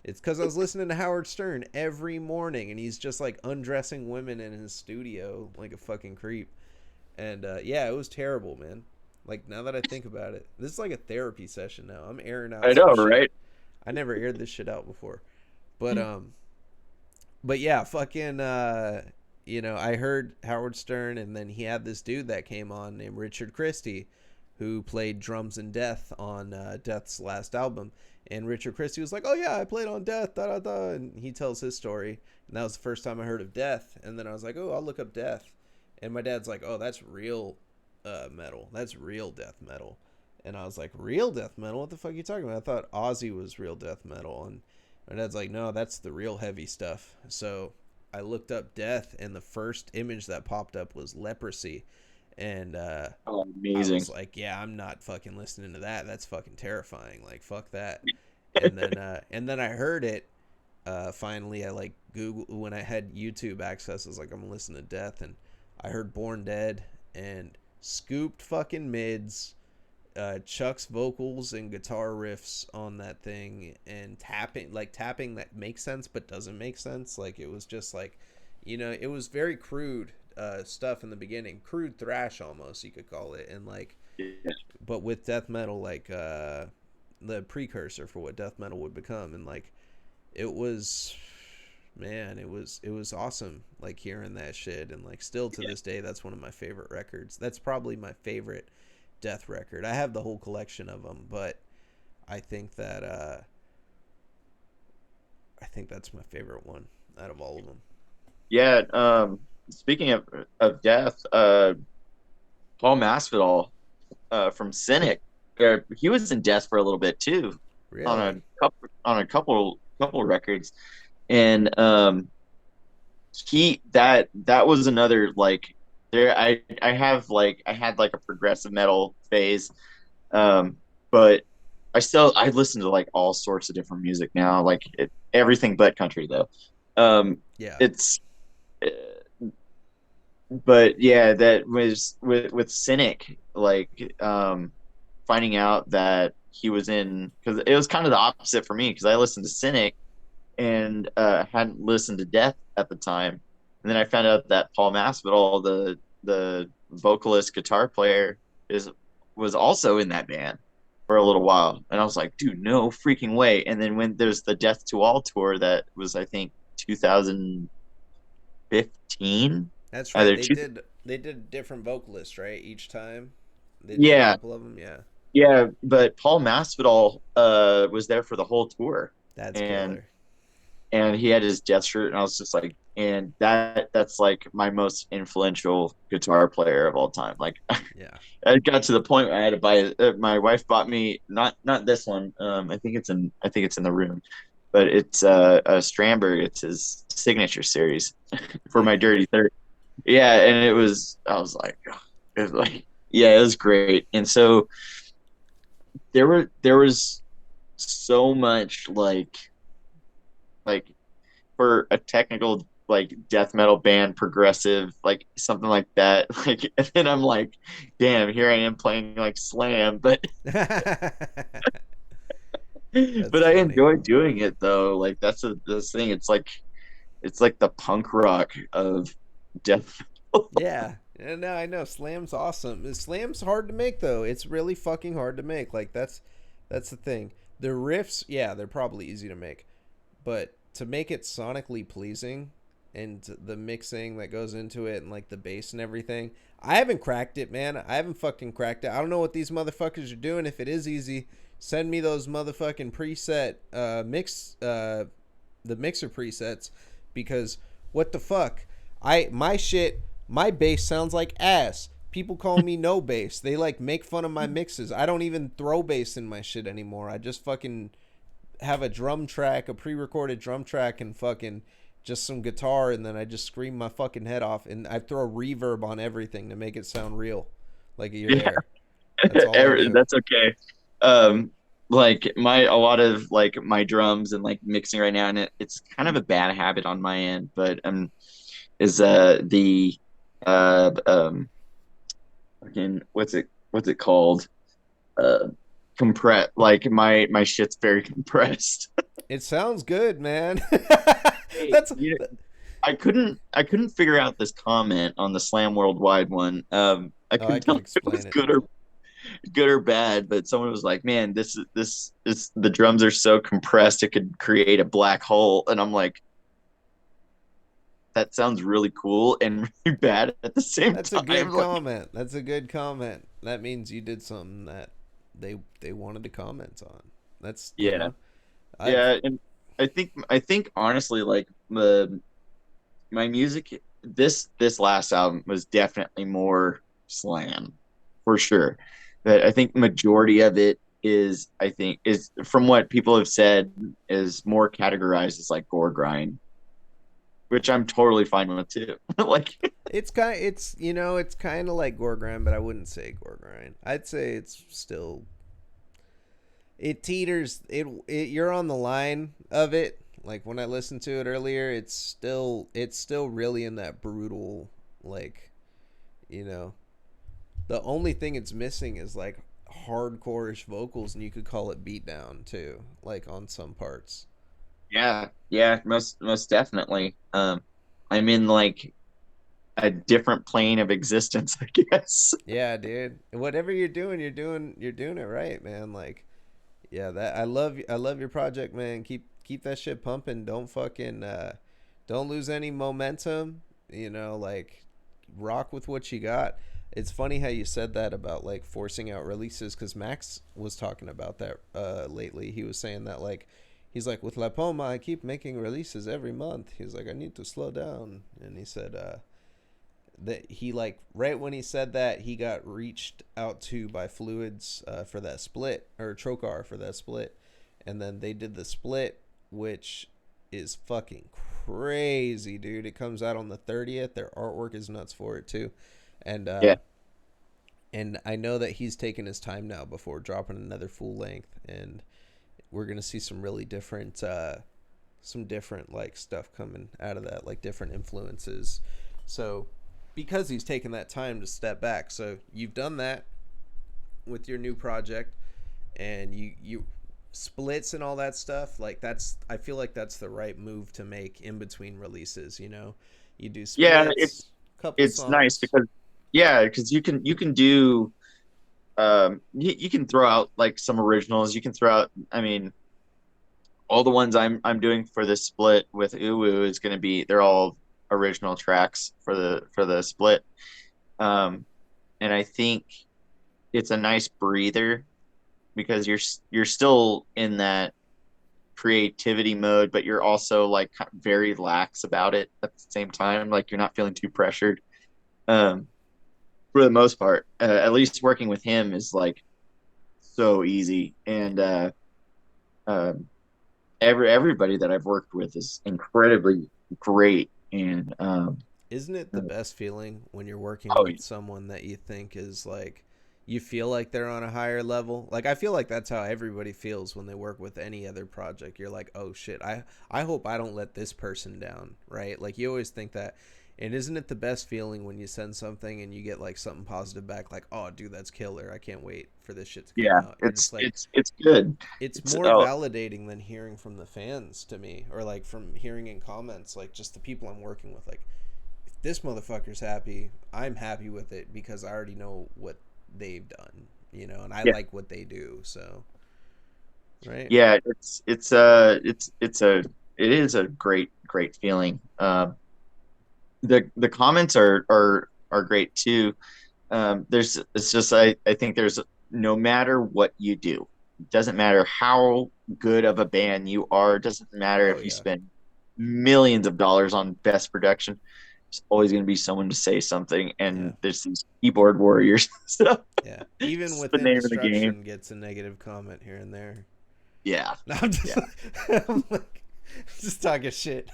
It's because I was listening to Howard Stern every morning, and he's just like undressing women in his studio like a fucking creep. And yeah, it was terrible, man. Like now that I think about it, this is like a therapy session now. I'm airing out I some know, shit. right? I never aired this shit out before, but yeah, fucking you know, I heard Howard Stern, and then he had this dude that came on named Richard Christie, who played drums in Death on Death's last album. And Richard Christie was like, "Oh yeah, I played on Death, da da da," and he tells his story. And that was the first time I heard of Death. And then I was like, "Oh, I'll look up Death." And my dad's like, "Oh, that's real metal. That's real death metal." And I was like, "Real death metal? What the fuck are you talking about? I thought Ozzy was real death metal." And my dad's like, "No, that's the real heavy stuff." So I looked up Death, and the first image that popped up was Leprosy. And Oh, I amazing. was like, "Yeah, I'm not fucking listening to that. That's fucking terrifying. Like, fuck that." And then I heard it. Finally, I like Google when I had YouTube access. I was like, I'm gonna listen to Death, and I heard Born Dead and scooped fucking mids, Chuck's vocals and guitar riffs on that thing, and tapping that makes sense but doesn't make sense. Like it was just like, you know, it was very crude stuff in the beginning, crude thrash almost you could call it, and like, Yeah. but with death metal, like the precursor for what death metal would become. And like it was, man, it was awesome like hearing that shit. And like still to this day, that's one of my favorite records. That's probably my favorite death record. I have the whole collection of them, but I think that I think that's my favorite one out of all of them. Yeah. Speaking of death, Paul Masvidal from Cynic, he was in death for a little bit too, on a Really? couple records, and that was another like there I had like a progressive metal phase, um, but I listen to like all sorts of different music now, like everything but country though. Yeah. It's but yeah, that was with Cynic, like finding out that he was in, because it was kind of the opposite for me because I listened to Cynic and hadn't listened to Death at the time, and then I found out that Paul Masvidal, the vocalist guitar player, is was also in that band. for a little while, and I was like, dude, no freaking way. And then when there's the Death to All tour that was, I think, 2015, That's right. either They two. did different vocalists, right? Each time they did a Yeah, couple of them. Yeah, yeah, but Paul Masvidal was there for the whole tour, that's and killer. he had his death shirt, and I was just like, and that's like my most influential guitar player of all time. Like, Yeah. I got to the point where I had to buy. My wife bought me not this one. I think it's in the room, but it's a Strandberg. It's his signature series for my Mm-hmm. Dirty 30. Yeah, and it was. I was like, oh, it was like, yeah, it was great. And so there was so much like for a technical like death metal band, progressive, like something like that. Like, and then I'm like, damn, here I am playing like slam, but That's I funny. enjoy doing it though. Like that's this thing. It's like the punk rock of death. Yeah. Yeah, no, I know. Slam's awesome. Slam's hard to make though. It's really fucking hard to make. Like that's the thing. The riffs, yeah, they're probably easy to make, but to make it sonically pleasing and the mixing that goes into it and like the bass and everything, I haven't cracked it, man. I haven't fucking cracked it. I don't know what these motherfuckers are doing. If it is easy, send me those motherfucking preset the mixer presets, because what the fuck? My shit, my bass sounds like ass. People call me no bass. They like make fun of my mixes. I don't even throw bass in my shit anymore. I just fucking have a drum track, a pre-recorded drum track, and fucking just some guitar, and then I just scream my fucking head off, and I throw reverb on everything to make it sound real, like you're Yeah, there. That's all I do. that's okay. Um, like my a lot of like my drums and like mixing right now, and it's kind of a bad habit on my end, but is the again what's it called? Compress, like my shit's very compressed. It sounds good, man. Hey, That's I couldn't figure out this comment on the Slam Worldwide one. I oh, I couldn't could tell if it explain was it. good or bad, but someone was like, "Man, this is the drums are so compressed it could create a black hole," and I'm like, "That sounds really cool and really bad at the same That's a time." good Like, comment. That's a good comment. That means you did something that they wanted to comment on. That's, you yeah, know, I've yeah, and I think honestly, like the my music this last album was definitely more slam for sure. But I think majority of it is I think is from what people have said is more categorized as like gore grind, which I'm totally fine with too. Like it's you know, it's kind of like gore grind, but I wouldn't say gore grind. I'd say it's still it teeters. You're on the line of it. Like when I listened to it earlier, it's still really in that brutal, like, you know, the only thing it's missing is like hardcore-ish vocals, and you could call it beatdown too, like on some parts. yeah, yeah, most definitely. I'm in like a different plane of existence, I guess. Yeah, dude. Whatever you're doing it right, man. Like, yeah, that I love your project, man. Keep that shit pumping. Don't lose any momentum. Like rock with what you got. It's funny how you said that about like forcing out releases, because Max was talking about that lately. He was saying that like he's like, with La Poma, I keep making releases every month. He's like, I need to slow down, and he said that he, like, right when he said that, he got reached out to by Fluids for that split, or Trocar for that split, and then they did the split, which is fucking crazy, dude. It comes out on the 30th. Their artwork is nuts for it too, and Yeah. I know that he's taking his time now before dropping another full length, and we're gonna see some different like stuff coming out of that, like different influences. So because he's taken that time to step back, so you've done that with your new project, and you splits and all that stuff, like that's, I feel like that's the right move to make in between releases. You do Yeah, splits, couple it's nice songs. because yeah, because you can do You can throw out like some originals. You can throw out, I mean, all the ones I'm doing for this split with Uwu is going to be they're all original tracks for the split. Um, and I think it's a nice breather because you're still in that creativity mode, but you're also like very lax about it at the same time. Like you're not feeling too pressured. Um, for the most part, at least working with him is like so easy, and um, everybody that I've worked with is incredibly great. And Isn't it the uh, best feeling when you're working oh with someone that you think is like, you feel like they're on a higher level? Like, I feel like that's how everybody feels when they work with any other project. You're like, oh shit, I hope I don't let this person down, right? Like, you always think that. And isn't it the best feeling when you send something and you get like something positive back, like, oh dude, that's killer. I can't wait for this shit to come yeah, out. You're just like, it's good. it's It's more oh validating than hearing from the fans to me, or like from hearing in comments, like just the people I'm working with. Like, if this motherfucker's happy, I'm happy with it because I already know what they've done, and I yeah, like what they do. So, right? yeah. It's a it is a great feeling. The comments are great too. There's it's just I think there's no matter what you do, it doesn't matter how good of a band you are, it doesn't matter Oh if you yeah, spend millions of dollars on best production, there's always going to be someone to say something, yeah, and there's these keyboard warriors. So yeah. Even it's the within name of the game. destruction gets a negative comment here and there. Yeah, No, I'm just, yeah, I'm like, just talking shit.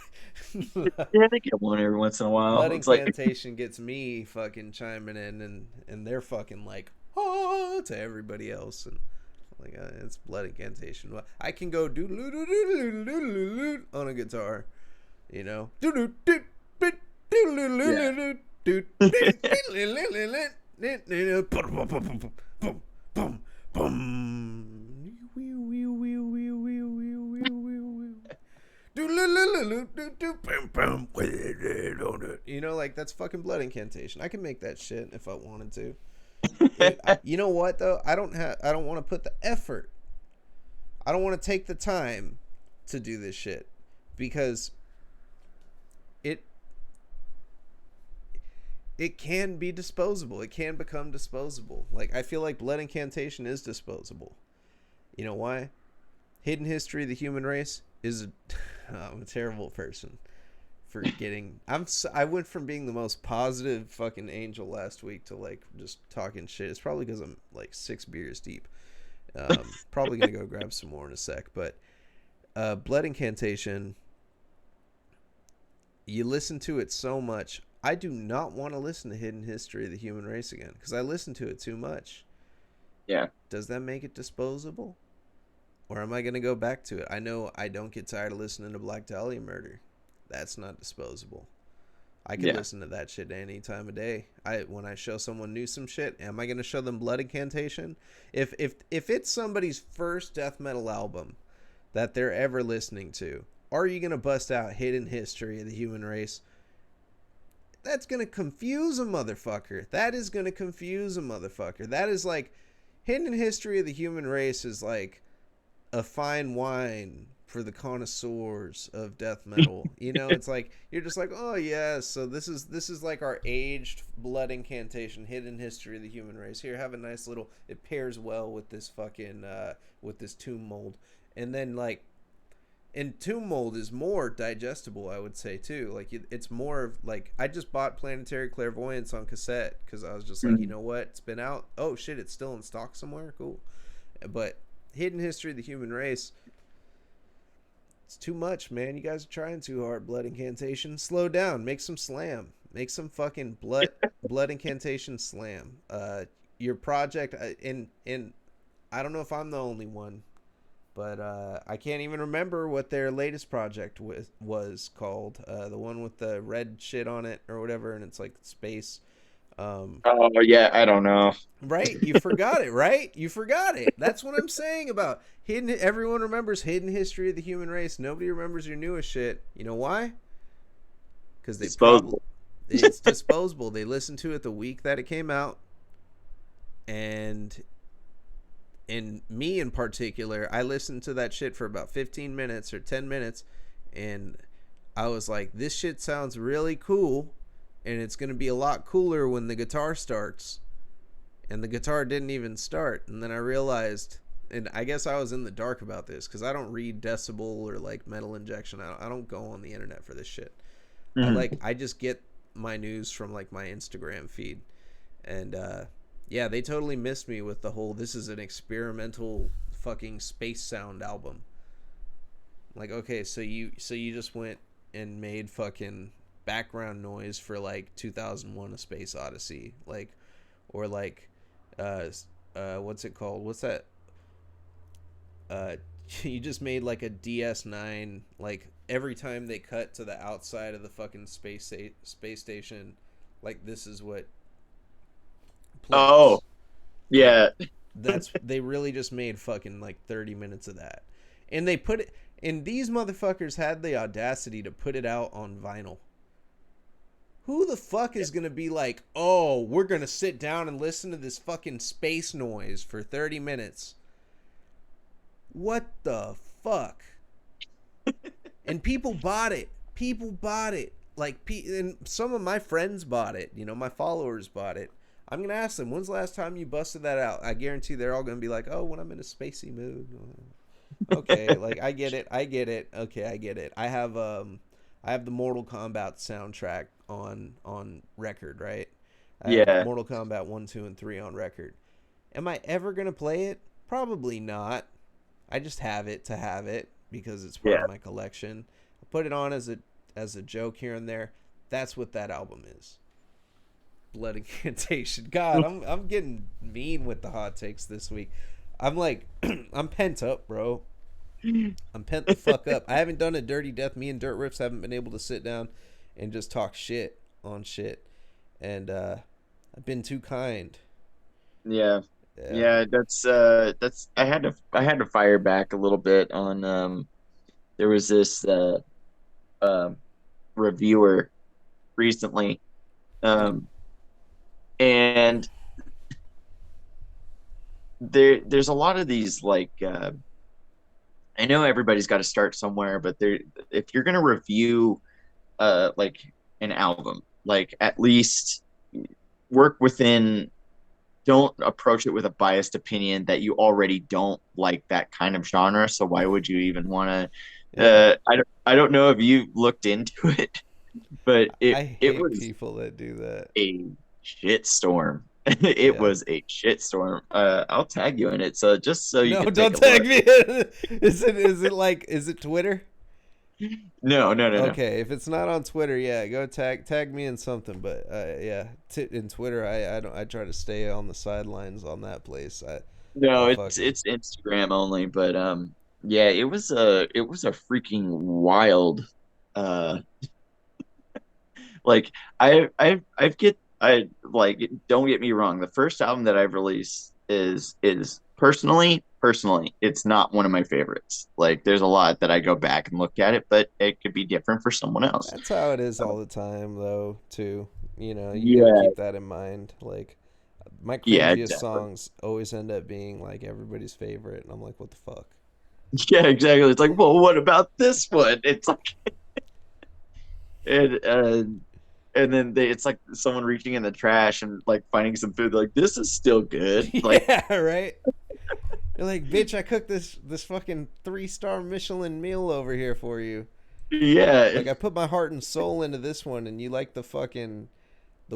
yeah. They get one every once in a while. Blood It's like Incantation gets me fucking chiming in, and they're fucking like, oh, to everybody else. And like, it's Blood Incantation. Well, I can go do on a guitar, you know. yeah. Like that's fucking Blood Incantation. I can make that shit if I wanted to. You know what though? I don't want to put the effort. I don't want to take the time to do this shit because it it can be disposable. It can become disposable. Like, I feel like Blood Incantation is disposable. You know why? Hidden History of the Human Race is I'm a terrible person for getting. I went from being the most positive fucking angel last week to like just talking shit. It's probably because I'm like 6 beers deep. Probably gonna go grab some more in a sec. But Blood Incantation, you listen to it so much. I do not want to listen to Hidden History of the Human Race again because I listen to it too much. Yeah, Does that make it disposable? Or am I going to go back to it? I know I don't get tired of listening to Black Dahlia Murder. That's not disposable. I could yeah. listen to that shit any time of day. When I show someone new some shit, am I going to show them Blood Incantation? If it's somebody's first death metal album that they're ever listening to, are you going to bust out Hidden History of the Human Race? That's going to confuse a motherfucker. That is going to confuse a motherfucker. That is like, Hidden History of the Human Race is like a fine wine for the connoisseurs of death metal. It's like you're just like, oh yeah, so this is like our aged Blood Incantation, Hidden History of the Human Race. Here, have a nice little. It pairs well with this fucking with this tomb mold, and then like. And tomb mold is more digestible, I would say too. Like it's more of like, I just bought Planetary Clairvoyance on cassette because I was just like, you Mhm. know what, it's been out. Oh shit, it's still in stock somewhere. Cool. But Hidden History of the Human Race, it's too much, man. You guys are trying too hard. Blood Incantation, slow down. Make some slam. Make some fucking blood incantation slam. Your project, and I don't know if I'm the only one, but I can't even remember what their latest project was called. The one with the red shit on it or whatever, and it's like space. Um, Oh yeah, I don't know. right? You forgot it, right? You forgot it. That's what I'm saying about hidden. Everyone remembers Hidden History of the Human Race. Nobody remembers your newest shit. You know why? Because they probably Disposable. it's disposable. They listened to it the week that it came out, and me in particular, I listened to that shit for about 15 minutes or 10 minutes, and I was like, this shit sounds really cool, and it's going to be a lot cooler when the guitar starts. And the guitar didn't even start. And then I realized, and I guess I was in the dark about this, because I don't read Decibel or like Metal Injection. I don't go on the internet for this shit. I just get my news from like my Instagram feed. And yeah, they totally missed me with the whole, this is an experimental fucking space sound album. Like, okay, so you just went and made fucking background noise for like 2001: A Space Odyssey, like, or like what's it called? What's that? You just made like a DS9, like every time they cut to the outside of the fucking space station, like this is what Oh, plays. Like yeah. they really just made fucking like 30 minutes of that. And they put it, and these motherfuckers had the audacity to put it out on vinyl. Who the fuck is going to be like, oh, we're going to sit down and listen to this fucking space noise for 30 minutes? What the fuck? And people bought it. People bought it. Like, and some of my friends bought it. You know, my followers bought it. I'm going to ask them, when's the last time you busted that out? I guarantee they're all going to be like, oh, when I'm in a spacey mood. Okay, like, I get it. Okay, I get it. I have the Mortal Kombat soundtrack on record, right? I have Yeah. Mortal Kombat 1, 2, and 3 on record. Am I ever going to play it? Probably not. I just have it to have it because it's part Yeah. of my collection. I put it on as a joke here and there. That's what that album is. Blood Incantation. God, I'm getting mean with the hot takes this week. I'm like, I'm pent up, bro. I'm pent the fuck up. I haven't done a dirty death. Me and Dirt Riffs haven't been able to sit down and just talk shit on shit. And I've been too kind. Yeah. Yeah. Yeah, that's I had to fire back a little bit on there was this um reviewer recently, um and there's a lot of these like I know everybody's got to start somewhere, but there if you're gonna review like an album, like at least work within, don't approach it with a biased opinion that you already don't like that kind of genre. So why would you even want to? Yeah. I don't know if you looked into it, but I it hate was people that do that. a shit storm. It Yeah. was a shit storm. I'll tag you in it, so just so you No, can take don't a tag look. me. Is it Twitter? No, no, no, no. Okay, if it's not on Twitter, yeah, go tag me in something. But yeah, in Twitter, I don't, I try to stay on the sidelines on that place. No, I'll fucking it's Instagram only, but yeah, it was a freaking wild uh like I've get I like don't get me wrong, the first album that I've released is personally it's not one of my favorites. Like there's a lot that I go back and look at it, but it could be different for someone else. That's how it is all the time, though. Too, you know, you got to Yeah, keep that in mind. Like my yeah, cringiest exactly. songs always end up being like everybody's favorite, and I'm like, what the fuck? Yeah, exactly. It's like, well, what about this one? It's like and and then it's like someone reaching in the trash and like finding some food. Like this is still good. Like Yeah, right. You're like, bitch, I cooked this fucking 3-star Michelin meal over here for you. yeah, Like I put my heart and soul into this one, and you like the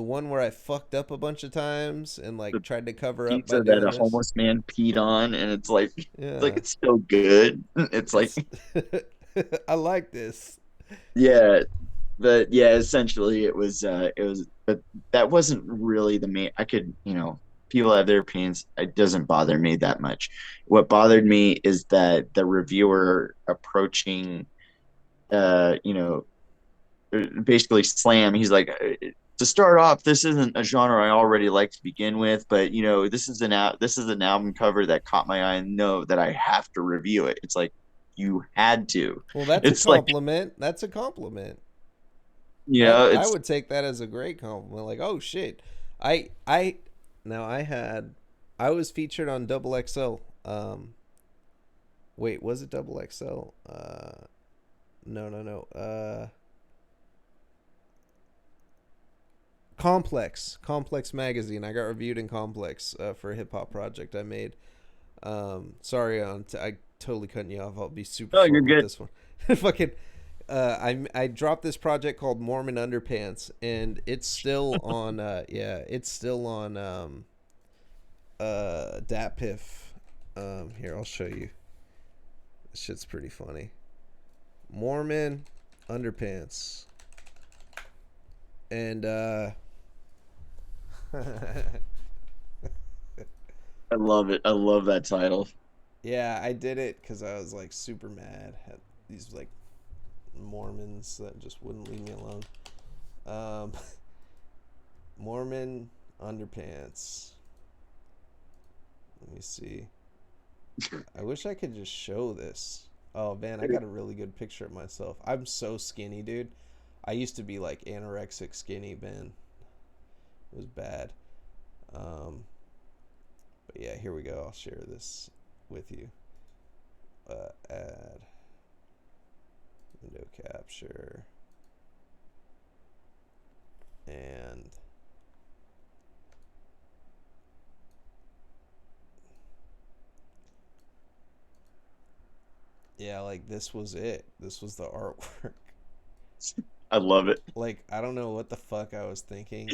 one where I fucked up a bunch of times and like the tried to cover up by pizza that doing a this. homeless man peed on, and it's like Yeah, it's still good. It's like it's I like this. yeah, but yeah, essentially it was, but that wasn't really the main. I could, you know, people have their opinions. It doesn't bother me that much. What bothered me is that the reviewer approaching, you know, basically slam. He's like, to start off, this isn't a genre I already like to begin with, but you know, this is an album cover that caught my eye and know that I have to review it. It's like you had to. Well, that's a It's like, compliment. That's a compliment. you That know, I it's would take that as a great compliment. Like, oh shit, I now I had I was featured on Double XL. Wait, was it Double XL? No, no, no. Complex magazine. I got reviewed in Complex for a hip hop project I made. Sorry, I totally cutting you off. I'll be super Oh, you're short with good. this one. Fucking, I dropped this project called Mormon Underpants, and it's still on. Yeah, it's still on. DatPiff. Here I'll show you. This shit's pretty funny. Mormon Underpants, and I love it. I love that title. yeah, I did it because I was like super mad at these like Mormons that just wouldn't leave me alone. Um, Mormon Underpants. Let me see. I wish I could just show this. Oh man, I got a really good picture of myself. I'm so skinny, dude. I used to be like anorexic skinny, man. It was bad. Um, but yeah, here we go. I'll share this with you. Add window capture and yeah, like this was it. This was the artwork. I love it. Like I don't know what the fuck I was thinking.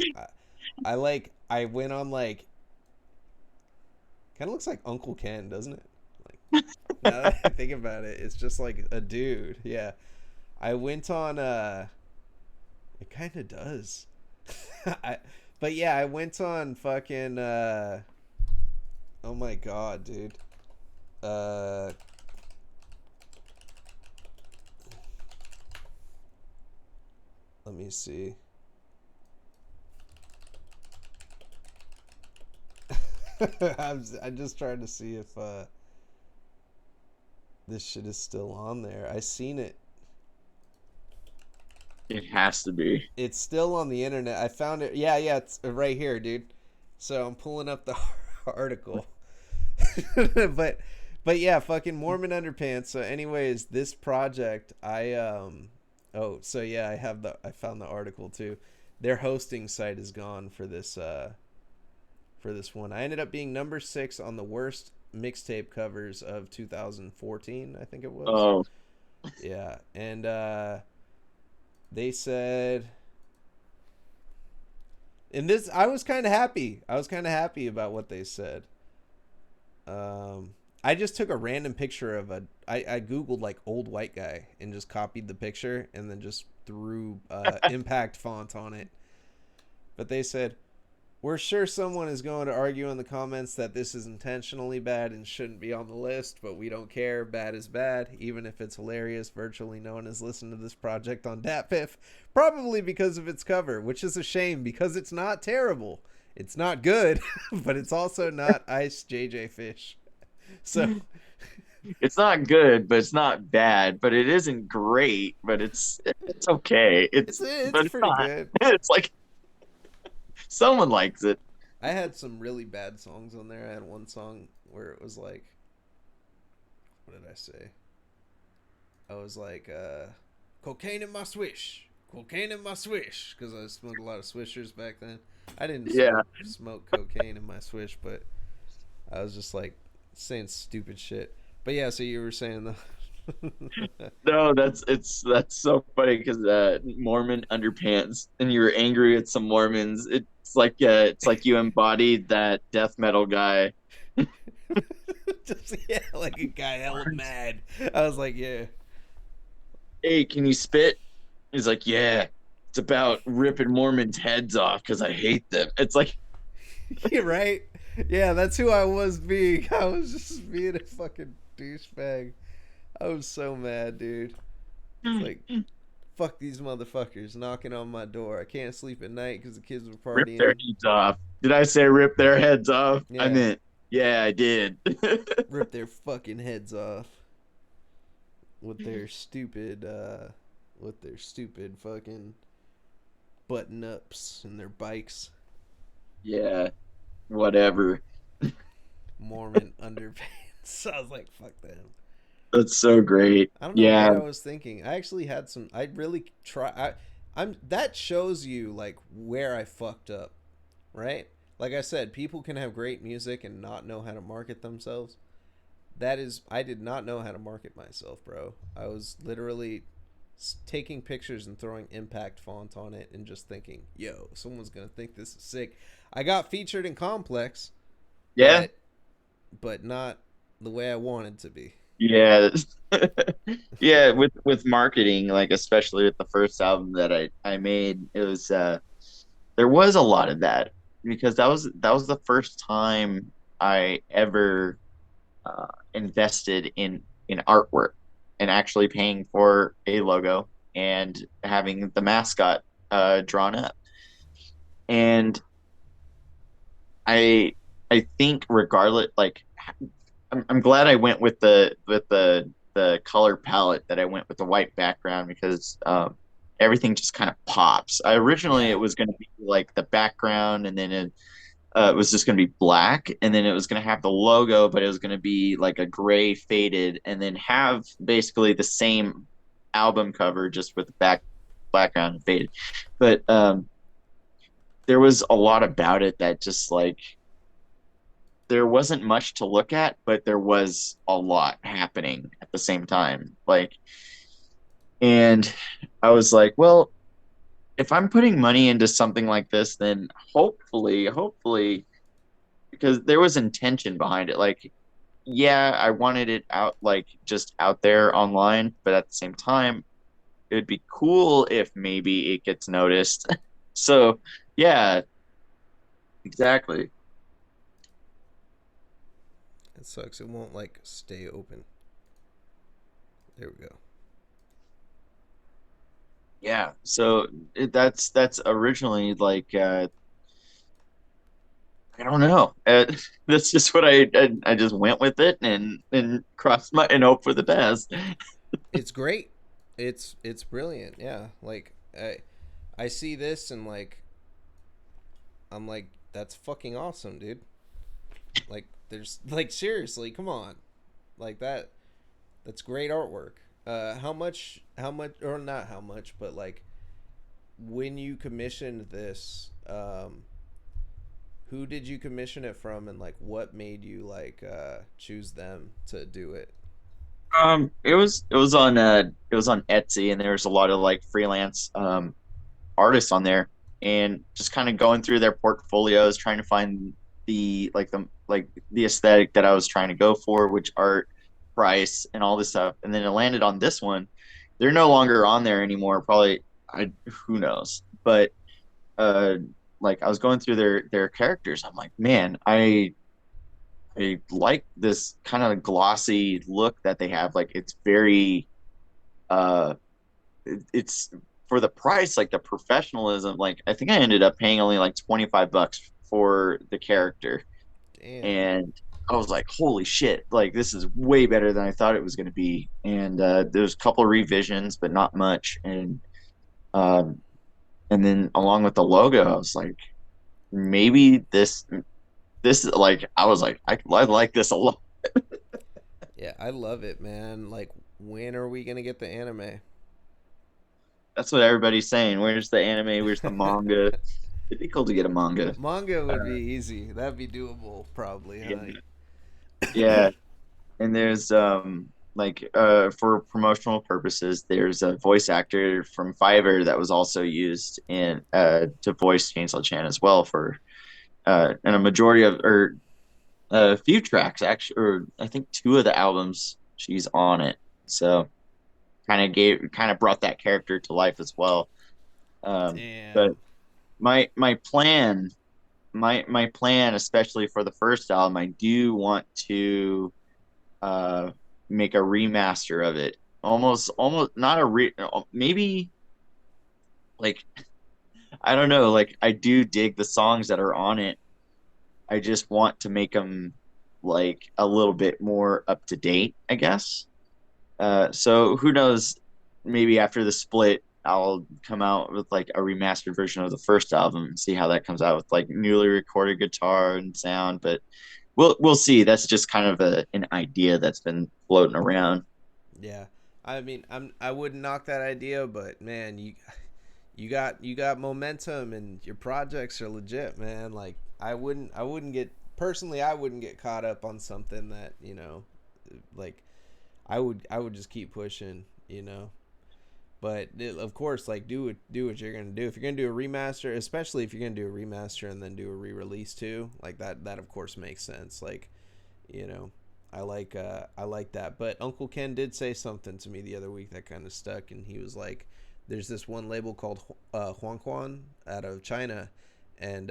I went on like kind of looks like Uncle Ken, doesn't it? Like now that I think about it, it's just like a dude. Yeah. I went on it kind of does. I but yeah, I went on fucking oh my god, dude. Uh let me see. I'm just trying to see if this shit is still on there. I seen it. It has to be. It's still on the internet. I found it. Yeah, yeah, it's right here, dude. So I'm pulling up the article. but but yeah, fucking Mormon Underpants. So anyways, this project oh, so yeah, I found the article too. Their hosting site is gone for this one. I ended up being number 6 on the worst mixtape covers of 2014, I think it was. Oh, Yeah, and they said, and this I was kind of happy. I was kind of happy about what they said. I just took a random picture of I googled like old white guy and just copied the picture and then just threw impact font on it. But they said, we're sure someone is going to argue in the comments that this is intentionally bad and shouldn't be on the list, but we don't care. Bad is bad, even if it's hilarious. Virtually no one has listened to this project on DatPiff, probably because of its cover, which is a shame because it's not terrible. It's not good, but it's also not Ice JJ Fish. So it's not good, but it's not bad, but it isn't great, but it's okay. it's But it's pretty not. good. It's like someone likes it. I had some really bad songs on there. I had one song where it was like, what did I say? I was like, cocaine in my swish. Cocaine in my swish. Because I smoked a lot of swishers back then. I didn't Yeah. smoke cocaine in my swish, but I was just like saying stupid shit. But yeah, so you were saying the. No, that's so funny because Mormon underpants, and you were angry at some Mormons. It's like you embodied that death metal guy. Just, yeah, like a guy hella mad. I was like, yeah. Hey, can you spit? He's like, yeah. It's about ripping Mormons' heads off because I hate them. It's like, You're right. Yeah, that's who I was being. I was just being a fucking douchebag. I was so mad, dude. It's like, fuck these motherfuckers knocking on my door. I can't sleep at night because the kids were rip their partying. heads off. Did I say rip their heads off? I Yeah, meant, yeah, I did. rip their fucking heads off with their stupid fucking button ups and their bikes. Yeah, whatever. Mormon underpants. I was like, fuck them. That's so great. I don't know Yeah. what I was thinking. I actually had some. I really try. I'm. That shows you like where I fucked up, right? Like I said, people can have great music and not know how to market themselves. That is, I did not know how to market myself, bro. I was literally taking pictures and throwing impact font on it and just thinking, yo, someone's gonna think this is sick. I got featured in Complex, Yeah. but not the way I wanted to be. Yeah. Yeah, with marketing, like especially with the first album that I made, it was there was a lot of that because that was the first time I ever invested in artwork and actually paying for a logo and having the mascot drawn up. And I I think regardless, like I'm glad I went with the color palette that I went with the white background because everything just kind of pops. Originally, it Yeah, was going to be like the background, and then it was just going to be black, and then it was going to have the logo, but it was going to be like a gray faded, and then have basically the same album cover just with the background faded. But there was a lot about it that just like there wasn't much to look at, but there was a lot happening at the same time. Like, and I was like, well, if I'm putting money into something like this, then hopefully, because there was intention behind it. Like, yeah, I wanted it out, like just out there online, but at the same time, it would be cool if maybe it gets noticed. So, yeah, exactly. it sucks. It won't like stay open. There we go. Yeah. So that's originally like I don't know. That's just what I just went with it and crossed my and hope for the best. It's great. It's brilliant. Yeah, like I see this and like I'm like that's fucking awesome, dude. Like there's like seriously, come on. Like that's great artwork. How much or not how much, but like when you commissioned this who did you commission it from and like what made you like choose them to do it? It was on Etsy and there's a lot of like freelance artists on there and just kind of going through their portfolios trying to find the aesthetic that I was trying to go for, which art, price, and all this stuff. And then it landed on this one. They're no longer on there anymore. Probably, I who knows. But uh, like I was going through their characters. I'm like, man, I like this kind of glossy look that they have. Like it's very uh it's for the price, like the professionalism. Like I think I ended up paying only like $25 for the character, Damn. and I was like, holy shit! Like this is way better than I thought it was going to be. And there's a couple of revisions, but not much. Um, and then along with the logo, I was like, maybe this like I was like I like this a lot. Yeah, I love it, man. Like when are we going to get the anime? That's what everybody's saying. Where's the anime? Where's the manga? It'd be cool to get a manga. Manga would be Uh, easy. That'd be doable probably, yeah, huh? yeah. And there's like for promotional purposes, there's a voice actor from Fiverr that was also used in to voice Chainsaw Chan as well for and a majority of or a few tracks actually, or I think two of the albums she's on it. So kind of brought that character to life as well. But Damn. my plan my plan, especially for the first album, I do want to uh, make a remaster of it. Almost not a maybe like I don't know. Like I do dig the songs that are on it. I just want to make them like a little bit more up to date, I guess. So who knows? Maybe after the split, I'll come out with like a remastered version of the first album and see how that comes out with like newly recorded guitar and sound. But we'll see. That's just kind of an idea that's been floating around. Yeah. I mean, I wouldn't knock that idea, but man, you got momentum and your projects are legit, man. Like I wouldn't get personally I wouldn't get caught up on something that, like I would just keep pushing. But of course, like do what you're gonna do. If you're gonna do a remaster, especially if you're gonna do a remaster and then do a re-release too, like that of course makes sense. Like, you know, I like that. But Uncle Ken did say something to me the other week that kind of stuck, and he was like, "There's this one label called Huangquan out of China, and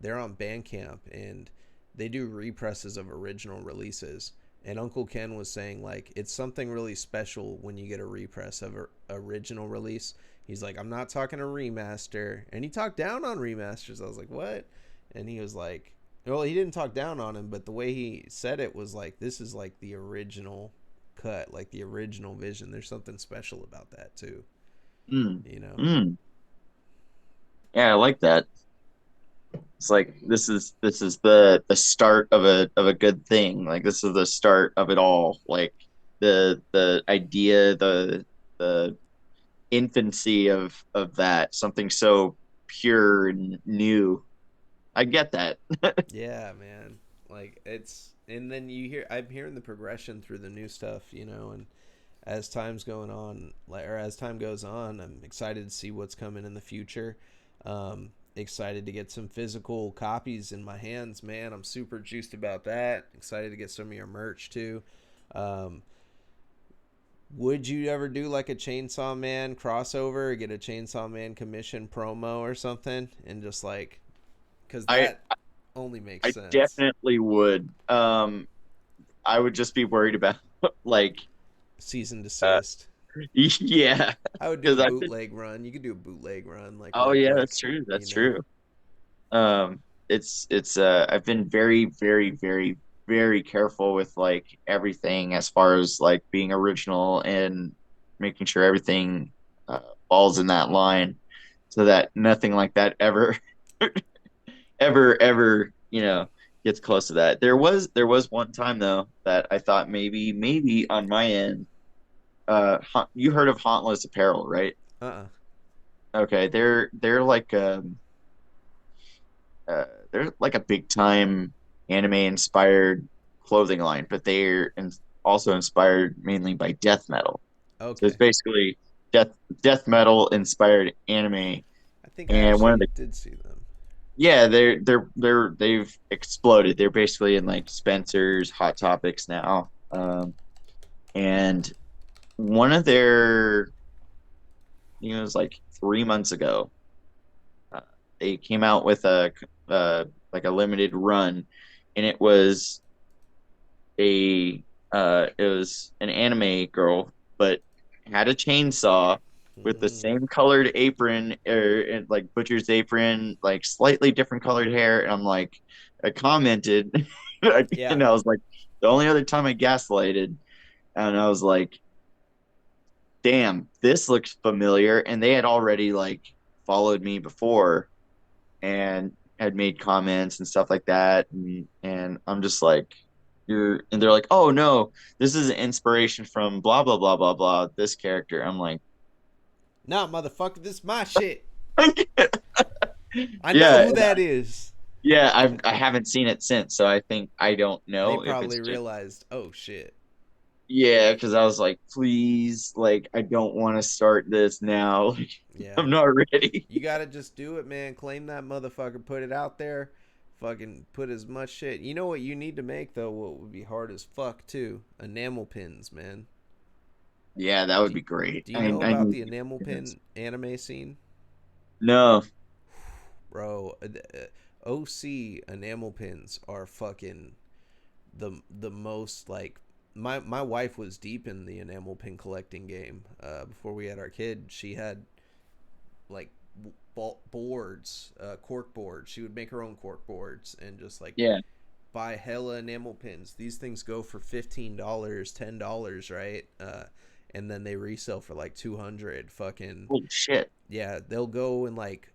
they're on Bandcamp, and they do represses of original releases." And Uncle Ken was saying like it's something really special when you get a repress of a original release. He's like, I'm not talking a remaster, and he talked down on remasters. I was like, what? And he was like, well, he didn't talk down on him, but the way he said it was like, this is like the original cut, like the original vision. There's something special about that too, Mm. you know? Mm. Yeah, I like that. It's like this is the start of a good thing. Like this is the start of it all. Like the idea, the infancy of that, something so pure and new. I get that. Yeah, man. Like it's, and then I'm hearing the progression through the new stuff, and as time's going on, like, or as time goes on, I'm excited to see what's coming in the future. Excited to get some physical copies in my hands, man. I'm super juiced about that. Excited to get some of your merch too. Um, would you ever do like a Chainsaw Man crossover, or get a Chainsaw Man commission promo or something, and just like, because I that only makes I sense. definitely would. I would just be worried about like Cease and uh desist. yeah, I would do a because I've been. bootleg run. You could do a bootleg run like Oh real yeah, that's quick, true. you That's know. true. It's I've been very, very, very, very careful with like everything as far as like being original and making sure everything falls in that line so that nothing like that ever ever gets close to that. There was one time though that I thought maybe on my end you heard of Hauntless Apparel, right? Uh-uh. Okay, they're like a big time anime inspired clothing line, but also inspired mainly by death metal. So it's Okay. basically death death metal inspired anime. I think I And one of actually the did see them. yeah, they've exploded. They're basically in like Spencer's, Hot Topics now. And one of their, it was like 3 months ago, uh, they came out with a like a limited run, and it was an anime girl, but had a chainsaw with the Mm. same colored apron and like butcher's apron, like slightly different colored hair. And I'm like, I commented, Yeah. and I was like, the only other time I gaslighted, and I was like, damn, this looks familiar. And they had already like followed me before and had made comments and stuff like that. And I'm just like, and they're like, oh no, this is an inspiration from blah, blah, blah, blah, blah, this character. I'm like, Nah, motherfucker, this is my shit. I know yeah, who that is. yeah, I haven't seen it since. So I think I don't They know if it's probably just, realized, oh shit. yeah, because I was like, please, like, I don't want to start this now. Like, Yeah. I'm not ready. You gotta just do it, man. Claim that motherfucker. Put it out there. Fucking put as much shit. You know what you need to make though? What would be hard as fuck too? Enamel pins, man. Yeah, that would Do, be great. do you know I about need the enamel to do this. pin anime scene? No. Bro, OC enamel pins are fucking the most like my wife was deep in the enamel pin collecting game before we had our kid. She had like boards, cork boards. She would make her own cork boards and just like Yeah. buy hella enamel pins. These things go for $15, $10, right? And then they resell for like 200. Fucking Holy shit. yeah, they'll go and like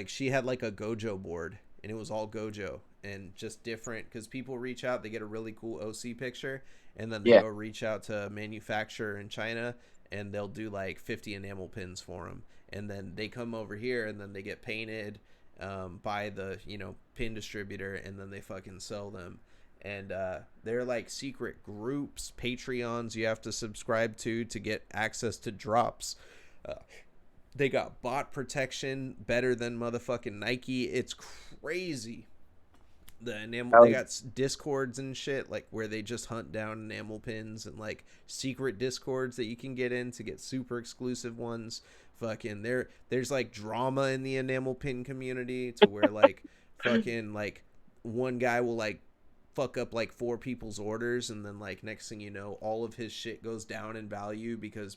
she had like a Gojo board and it was all Gojo, and just different, because people reach out, they get a really cool OC picture, and then they Yeah. go reach out to a manufacturer in China, and they'll do like 50 enamel pins for them, and then they come over here and then they get painted by the pin distributor, and then they fucking sell them. And they're like secret groups, Patreons you have to subscribe to get access to drops. uh, they got bot protection better than motherfucking Nike. It's crazy. The enamel, they got discords and shit, like where they just hunt down enamel pins, and like secret discords that you can get in to get super exclusive ones. Fucking there's like drama in the enamel pin community to where like fucking like one guy will like fuck up like four people's orders, and then like next thing you know all of his shit goes down in value because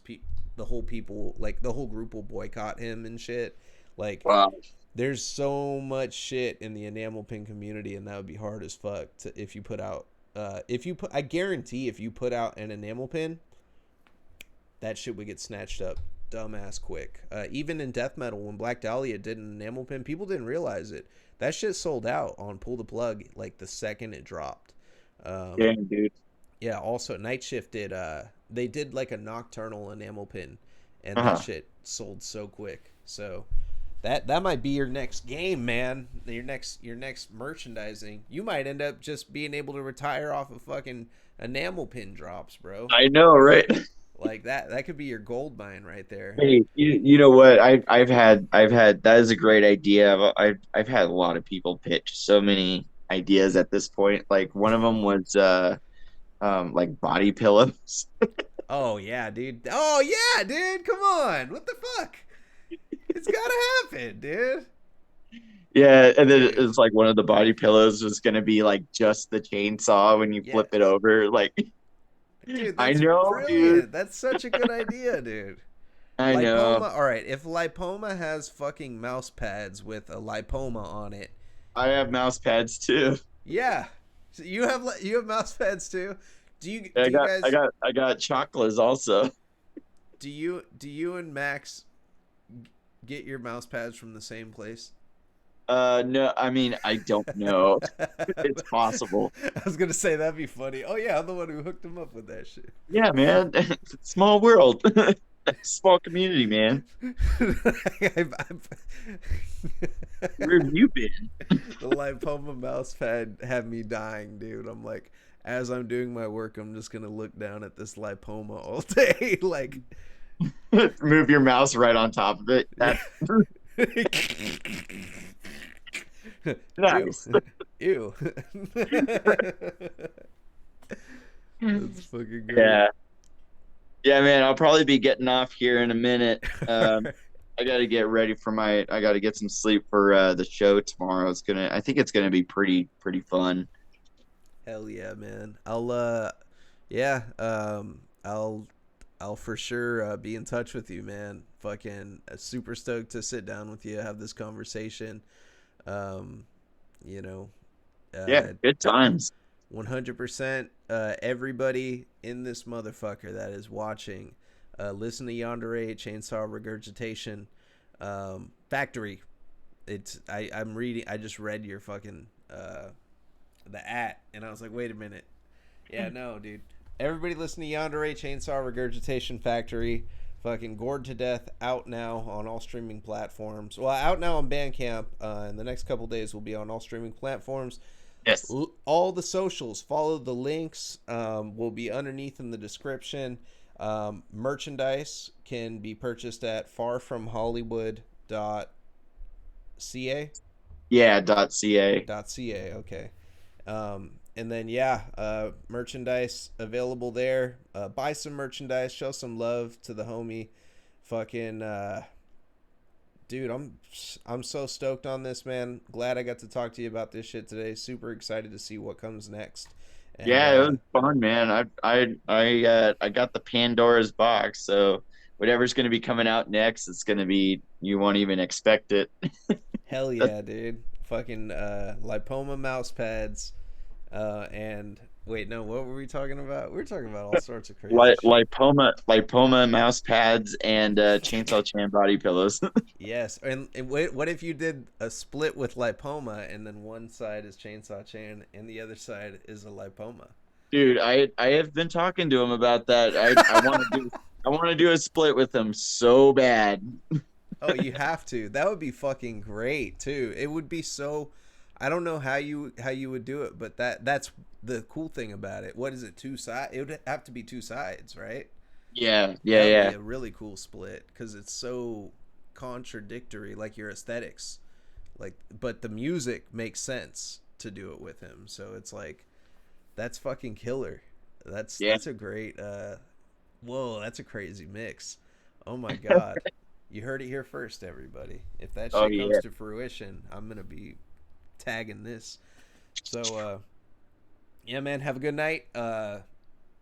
the whole people, like the whole group, will boycott him and shit. Like Wow. there's so much shit in the enamel pin community, and that would be hard as fuck to, if you put out I guarantee if you put out an enamel pin, that shit would get snatched up dumbass quick. Even in death metal, when Black Dahlia did an enamel pin, people didn't realize it. That shit sold out on Pull the Plug like the second it dropped. Damn, dude. Yeah, also Night Shift did they did like a nocturnal enamel pin, and that Uh-huh. shit sold so quick. So that might be your next game, man. Your next merchandising. You might end up just being able to retire off of fucking enamel pin drops, bro. I know, right? Like that could be your gold mine right there. Hey, you know what? I've had that is a great idea. I've had a lot of people pitch so many ideas at this point. Like one of them was like body pillows. Oh yeah, dude. Oh yeah, dude. Come on. What the fuck? It's gotta happen, dude. Yeah, and then Dude. it's like one of the body pillows was gonna be like just the chainsaw when you flip it Yes. over. Like Dude, I that's know, dude. brilliant. That's such a good idea, dude. I know. Lipoma. All right, if Lipoma has fucking mouse pads with a lipoma on it, I have mouse pads too. yeah. So you have mouse pads too. Do you I do you got I guys got I got chocolates also. do you and Max get your mouse pads from the same place? No, I mean I don't know. I It's possible. was gonna say that'd be funny. Oh yeah, I'm the one who hooked him up with that shit. Yeah, man. Small world. Small community, man. Where have you been? The lipoma mouse pad had me dying, dude. I'm like, as I'm doing my work, I'm just gonna look down at this lipoma all day. Like, Move your mouse right on top of it. yeah. That's Ew. nice. Ew. That's fucking great. Yeah. Yeah, man. I'll probably be getting off here in a minute. I got to get ready for I got to get some sleep for the show tomorrow. I think it's gonna be pretty fun. Hell yeah, man. Yeah, I'll for sure be in touch with you, man. Fucking super stoked to sit down with you, have this conversation. Um, you know, Yeah, uh, good times. 100%. Everybody in this motherfucker that is watching, listen to Yandere Chainsaw Regurgitation Factory. I'm reading. I just read your fucking the and I was like, wait a minute. Yeah, no, dude. Everybody listen to Yandere Chainsaw Regurgitation Factory. Fucking Gored to Death, out now on all streaming platforms. Well, out now on Bandcamp. In the next couple days, will be on all streaming platforms. Yes. All the socials, follow the links, will be underneath in the description. Merchandise can be purchased at farfromhollywood.ca. Yeah, .ca. .ca, okay. And then merchandise available there. Buy some merchandise, show some love to the homie. Fucking dude, I'm so stoked on this, man. Glad I got to talk to you about this shit today. Super excited to see what comes next. And Yeah, it was fun, man. I got the Pandora's box, so whatever's gonna be coming out next, it's gonna be you won't even expect it. hell yeah, dude. Fucking lipoma mouse pads, and Wait, no, what were we talking about? We were talking about all sorts of crazy shit. Lipoma mouse pads and chainsaw chan body pillows. Yes, and what if you did a split with lipoma, and then one side is chainsaw chan and the other side is a lipoma? Dude, I have been talking to him about that. I want to do a split with him so bad. Oh, you have to. That would be fucking great too. It would be so. I don't know how you would do it, but that's the cool thing about it. What is it? Two side? It would have to be two sides, right? Yeah, yeah, That would be yeah. a really cool split because it's so contradictory, like your aesthetics. Like, but the music makes sense to do it with him. So it's like that's fucking killer. Yeah. That's a great. Whoa, that's a crazy mix. Oh my god. You heard it here first, everybody. If that Oh shit comes yeah. to fruition, I'm gonna be tagging this. So yeah, man, have a good night.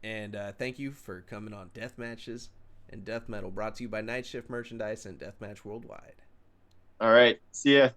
And thank you for coming on Death Matches and Death Metal, brought to you by Night Shift Merchandise and Deathmatch Worldwide. All right. See ya.